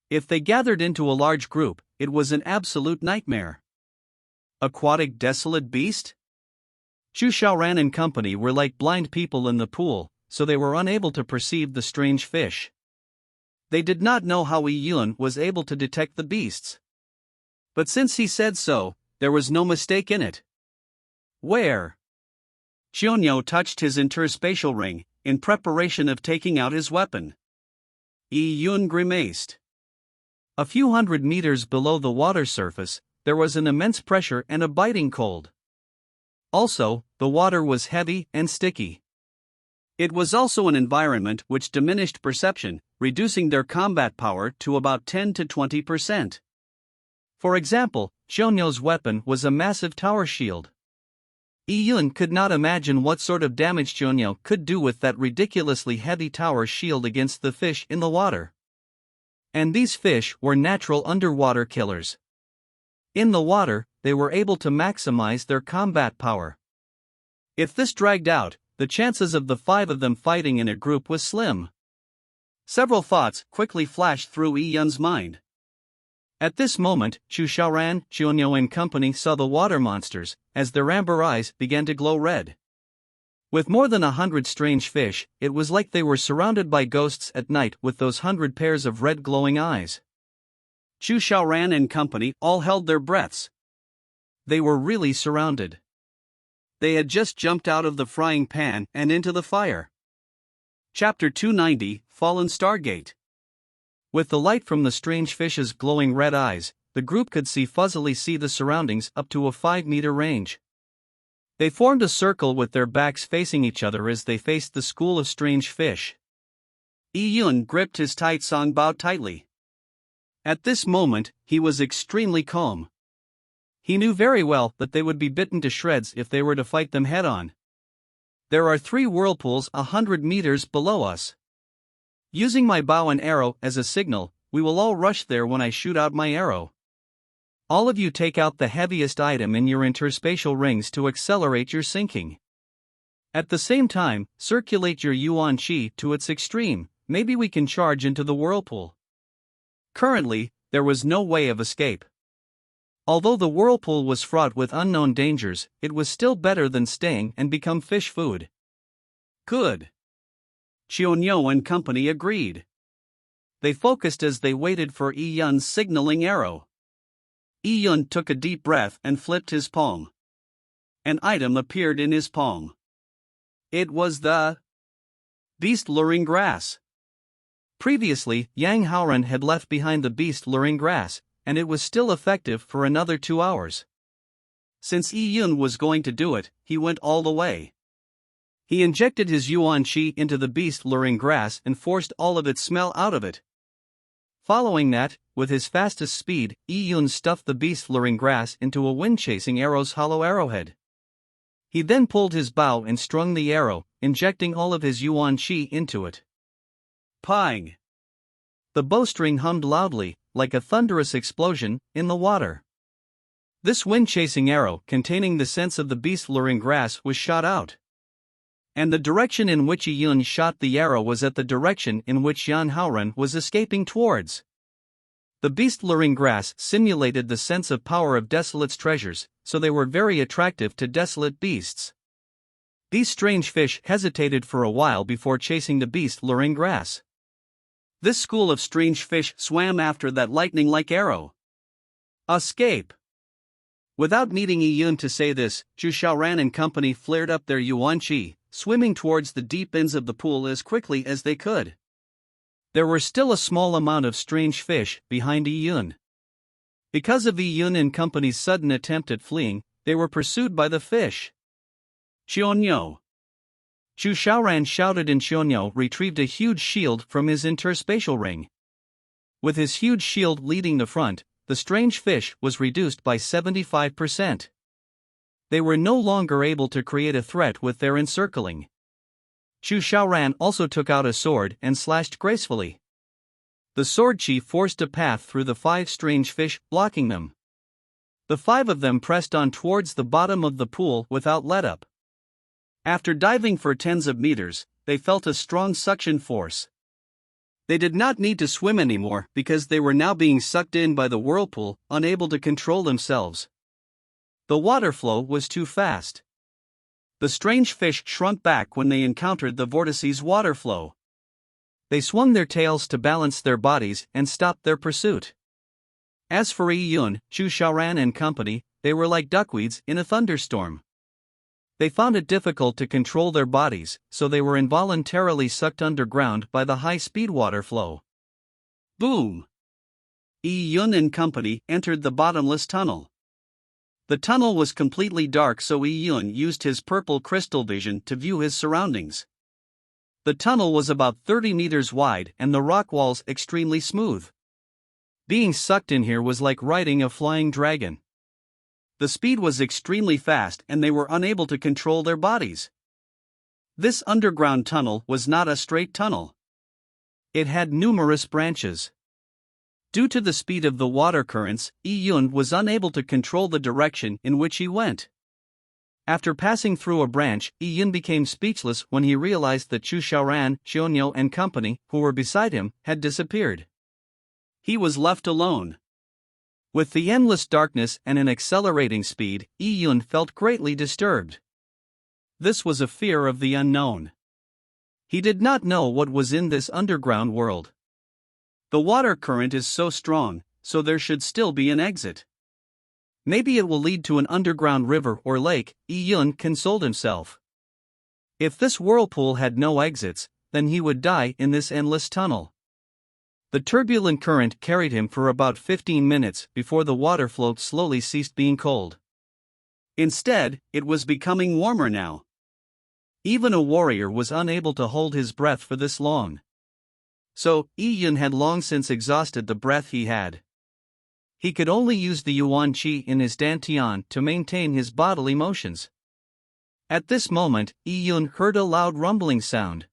If they gathered into a large group, it was an absolute nightmare. Aquatic desolate beast? Chu Xiaoran and company were like blind people in the pool, so they were unable to perceive the strange fish. They did not know how Yi Yun was able to detect the beasts. But since he said so, there was no mistake in it. "Where?" Qianyo touched his interspatial ring, in preparation of taking out his weapon. Yi Yun grimaced. A few hundred meters below the water surface, there was an immense pressure and a biting cold. Also, the water was heavy and sticky. It was also an environment which diminished perception, reducing their combat power to about 10 to 20%. For example, Qianyo's weapon was a massive tower shield. Yi Yun could not imagine what sort of damage Qianyo could do with that ridiculously heavy tower shield against the fish in the water. And these fish were natural underwater killers. In the water, they were able to maximize their combat power. If this dragged out, the chances of the 5 of them fighting in a group was slim. Several thoughts quickly flashed through Yi Yun's mind. At this moment, Chu Xiaoran, Qianyo and company saw the water monsters, as their amber eyes began to glow red. With more than 100 strange fish, it was like they were surrounded by ghosts at night with those 100 pairs of red glowing eyes. Chu Xiaoran and company all held their breaths. They were really surrounded. They had just jumped out of the frying pan and into the fire. Chapter 290, Fallen Stargate. With the light from the strange fish's glowing red eyes, the group could fuzzily see the surroundings up to a 5-meter range. They formed a circle with their backs facing each other as they faced the school of strange fish. Yi Yun gripped his tight song bao tightly. At this moment, he was extremely calm. He knew very well that they would be bitten to shreds if they were to fight them head-on. There are 3 whirlpools 100 meters below us. Using my bow and arrow as a signal, we will all rush there when I shoot out my arrow. All of you take out the heaviest item in your interspatial rings to accelerate your sinking. At the same time, circulate your Yuan Qi to its extreme, maybe we can charge into the whirlpool. Currently, there was no way of escape. Although the whirlpool was fraught with unknown dangers, it was still better than staying and become fish food. Good. Qianyo and company agreed. They focused as they waited for Yi Yun's signaling arrow. Yi Yun took a deep breath and flipped his palm. An item appeared in his palm. It was the beast luring grass. Previously, Yang Haoran had left behind the beast luring grass, and it was still effective for another 2 hours. Since Yi Yun was going to do it, he went all the way. He injected his Yuan Qi into the beast luring grass and forced all of its smell out of it. Following that, with his fastest speed, Yi Yun stuffed the beast luring grass into a wind-chasing arrow's hollow arrowhead. He then pulled his bow and strung the arrow, injecting all of his Yuan Qi into it. Pang! The bowstring hummed loudly, like a thunderous explosion, in the water. This wind-chasing arrow, containing the sense of the beast-luring grass, was shot out. And the direction in which Yi Yun shot the arrow was at the direction in which Yan Haoran was escaping towards. The beast-luring grass simulated the sense of power of Desolate's treasures, so they were very attractive to desolate beasts. These strange fish hesitated for a while before chasing the beast-luring grass. This school of strange fish swam after that lightning-like arrow. Escape! Without needing Yi Yun to say this, Zhu Xiaoran and company flared up their Yuan Qi, swimming towards the deep ends of the pool as quickly as they could. There were still a small amount of strange fish behind Yi Yun. Because of Yi Yun and company's sudden attempt at fleeing, they were pursued by the fish. Xionyou! Zhu Xiaoran shouted, and Xionyou retrieved a huge shield from his interspatial ring. With his huge shield leading the front, the strange fish was reduced by 75%. They were no longer able to create a threat with their encircling. Zhu Xiaoran also took out a sword and slashed gracefully. The sword chi forced a path through the 5 strange fish, blocking them. The 5 of them pressed on towards the bottom of the pool without let-up. After diving for tens of meters, they felt a strong suction force. They did not need to swim anymore because they were now being sucked in by the whirlpool, unable to control themselves. The water flow was too fast. The strange fish shrunk back when they encountered the vortice's water flow. They swung their tails to balance their bodies and stopped their pursuit. As for Yi Yun, Zhu Xiaoran and company, they were like duckweeds in a thunderstorm. They found it difficult to control their bodies, so they were involuntarily sucked underground by the high-speed water flow. Boom! Yi Yun and company entered the bottomless tunnel. The tunnel was completely dark, so Yi Yun used his purple crystal vision to view his surroundings. The tunnel was about 30 meters wide and the rock walls extremely smooth. Being sucked in here was like riding a flying dragon. The speed was extremely fast and they were unable to control their bodies. This underground tunnel was not a straight tunnel. It had numerous branches. Due to the speed of the water currents, Yi Yun was unable to control the direction in which he went. After passing through a branch, Yi Yun became speechless when he realized that Zhu Xiaoran, Xionyou and company, who were beside him, had disappeared. He was left alone. With the endless darkness and an accelerating speed, Yi Yun felt greatly disturbed. This was a fear of the unknown. He did not know what was in this underground world. The water current is so strong, so there should still be an exit. Maybe it will lead to an underground river or lake, Yi Yun consoled himself. If this whirlpool had no exits, then he would die in this endless tunnel. The turbulent current carried him for about 15 minutes before the water flow slowly ceased being cold. Instead, it was becoming warmer now. Even a warrior was unable to hold his breath for this long. So, Yi Yun had long since exhausted the breath he had. He could only use the Yuan Qi in his Dantian to maintain his bodily motions. At this moment, Yi Yun heard a loud rumbling sound.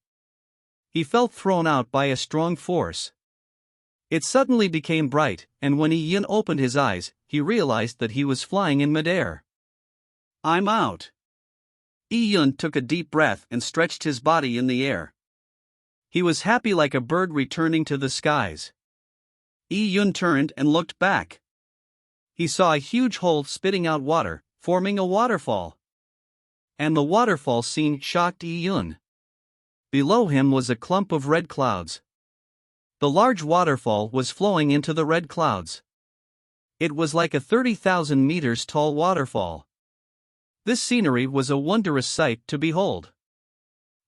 He felt thrown out by a strong force. It suddenly became bright, and when Yi Yun opened his eyes, he realized that he was flying in midair. "I'm out." Yi Yun took a deep breath and stretched his body in the air. He was happy like a bird returning to the skies. Yi Yun turned and looked back. He saw a huge hole spitting out water, forming a waterfall. And the waterfall scene shocked Yi Yun. Below him was a clump of red clouds. The large waterfall was flowing into the red clouds. It was like a 30,000 meters tall waterfall. This scenery was a wondrous sight to behold.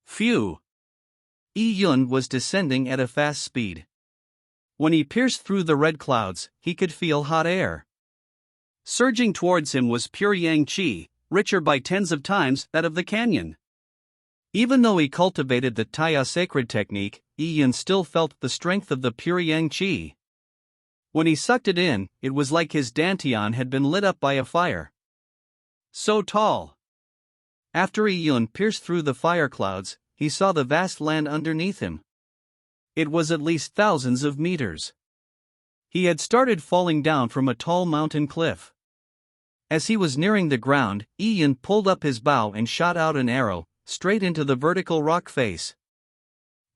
Phew! Yi Yun was descending at a fast speed. When he pierced through the red clouds, he could feel hot air. Surging towards him was pure yang qi, richer by tens of times that of the canyon. Even though he cultivated the Taya sacred technique, Yi Yun still felt the strength of the pure yang qi. When he sucked it in, it was like his dantian had been lit up by a fire. So tall! After Yi Yun pierced through the fire clouds, he saw the vast land underneath him. It was at least thousands of meters. He had started falling down from a tall mountain cliff. As he was nearing the ground, Yi Yun pulled up his bow and shot out an arrow, straight into the vertical rock face.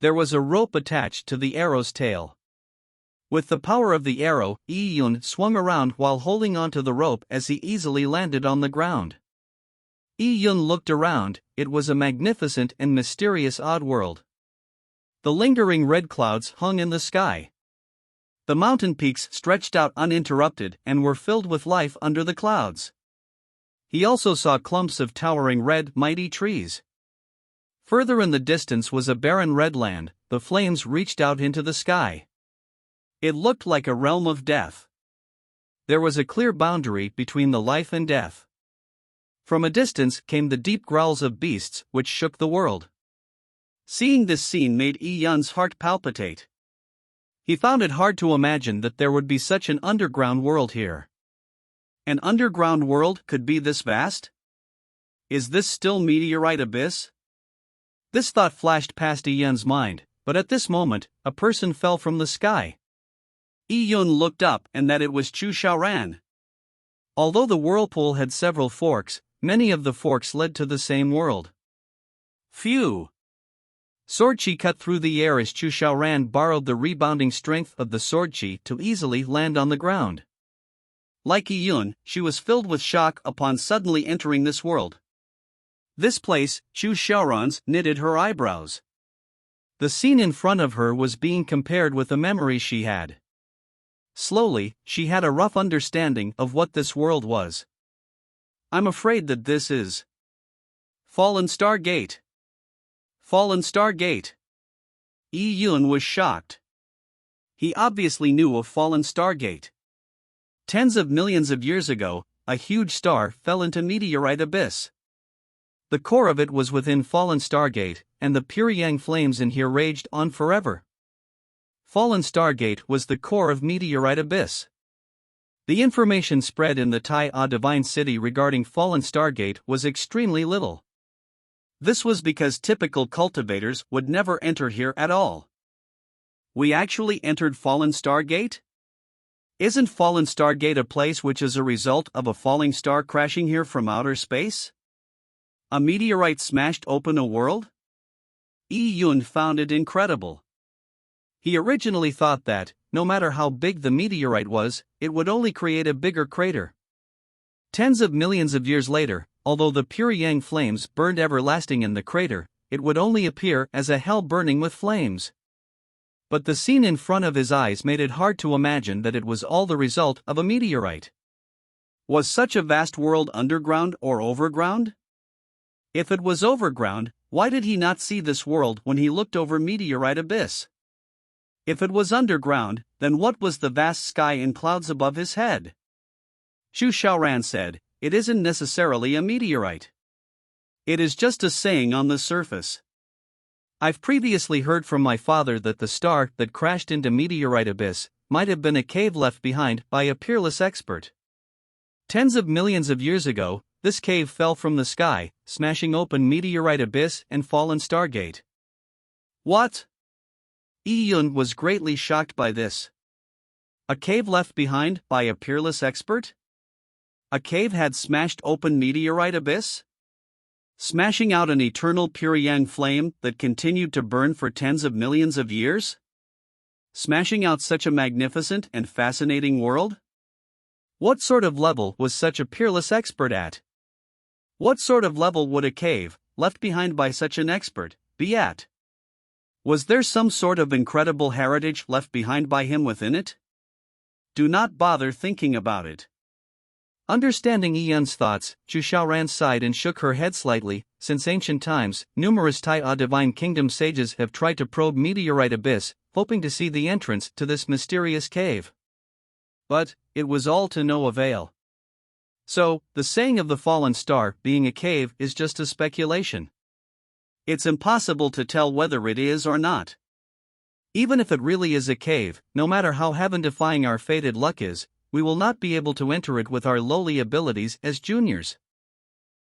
There was a rope attached to the arrow's tail. With the power of the arrow, Yi Yun swung around while holding onto the rope as he easily landed on the ground. Yi Yun looked around. It was a magnificent and mysterious odd world. The lingering red clouds hung in the sky. The mountain peaks stretched out uninterrupted and were filled with life under the clouds. He also saw clumps of towering red, mighty trees. Further in the distance was a barren red land. The flames reached out into the sky. It looked like a realm of death. There was a clear boundary between the life and death. From a distance came the deep growls of beasts which shook the world. Seeing this scene made Yi Yun's heart palpitate. He found it hard to imagine that there would be such an underground world here. An underground world could be this vast? Is this still meteorite abyss? This thought flashed past Yi Yun's mind, but at this moment, a person fell from the sky. Yi Yun looked up and that it was Chu Xiaoran. Although the whirlpool had several forks, many of the forks led to the same world. Phew! Sword Qi cut through the air as Chu Xiaoran borrowed the rebounding strength of the Sword Qi to easily land on the ground. Like Yi Yun, she was filled with shock upon suddenly entering this world. This place, Chu Xiaoran's knitted her eyebrows. The scene in front of her was being compared with the memories she had. Slowly, she had a rough understanding of what this world was. I'm afraid that this is Fallen Star Gate. Fallen Star Gate. Yi Yun was shocked. He obviously knew of Fallen Star Gate. Tens of millions of years ago, a huge star fell into meteorite abyss. The core of it was within Fallen Stargate, and the Pyongyang flames in here raged on forever. Fallen Stargate was the core of meteorite abyss. The information spread in the Tai A Divine City regarding Fallen Stargate was extremely little. This was because typical cultivators would never enter here at all. We actually entered Fallen Stargate? Isn't Fallen Stargate a place which is a result of a falling star crashing here from outer space? A meteorite smashed open a world? Yi Yun found it incredible. He originally thought that, no matter how big the meteorite was, it would only create a bigger crater. Tens of millions of years later, although the Pyongyang flames burned everlasting in the crater, it would only appear as a hell burning with flames. But the scene in front of his eyes made it hard to imagine that it was all the result of a meteorite. Was such a vast world underground or overground? If it was overground, why did he not see this world when he looked over meteorite abyss? If it was underground, then what was the vast sky and clouds above his head? Chu Xiaoran said, "It isn't necessarily a meteorite. It is just a saying on the surface. I've previously heard from my father that the star that crashed into meteorite abyss might have been a cave left behind by a peerless expert. Tens of millions of years ago, this cave fell from the sky, smashing open meteorite abyss and Fallen Stargate." What? Yi Yun was greatly shocked by this. A cave left behind by a peerless expert? A cave had smashed open meteorite abyss? Smashing out an eternal Pyongyang flame that continued to burn for tens of millions of years? Smashing out such a magnificent and fascinating world? What sort of level was such a peerless expert at? What sort of level would a cave, left behind by such an expert, be at? Was there some sort of incredible heritage left behind by him within it? Do not bother thinking about it. Understanding Yi Yun's thoughts, Chu Xiaoran sighed and shook her head slightly. Since ancient times, numerous Tai A Divine Kingdom sages have tried to probe meteorite abyss, hoping to see the entrance to this mysterious cave. But it was all to no avail. So, the saying of the fallen star being a cave is just a speculation. It's impossible to tell whether it is or not. Even if it really is a cave, no matter how heaven-defying our fated luck is, we will not be able to enter it with our lowly abilities as juniors.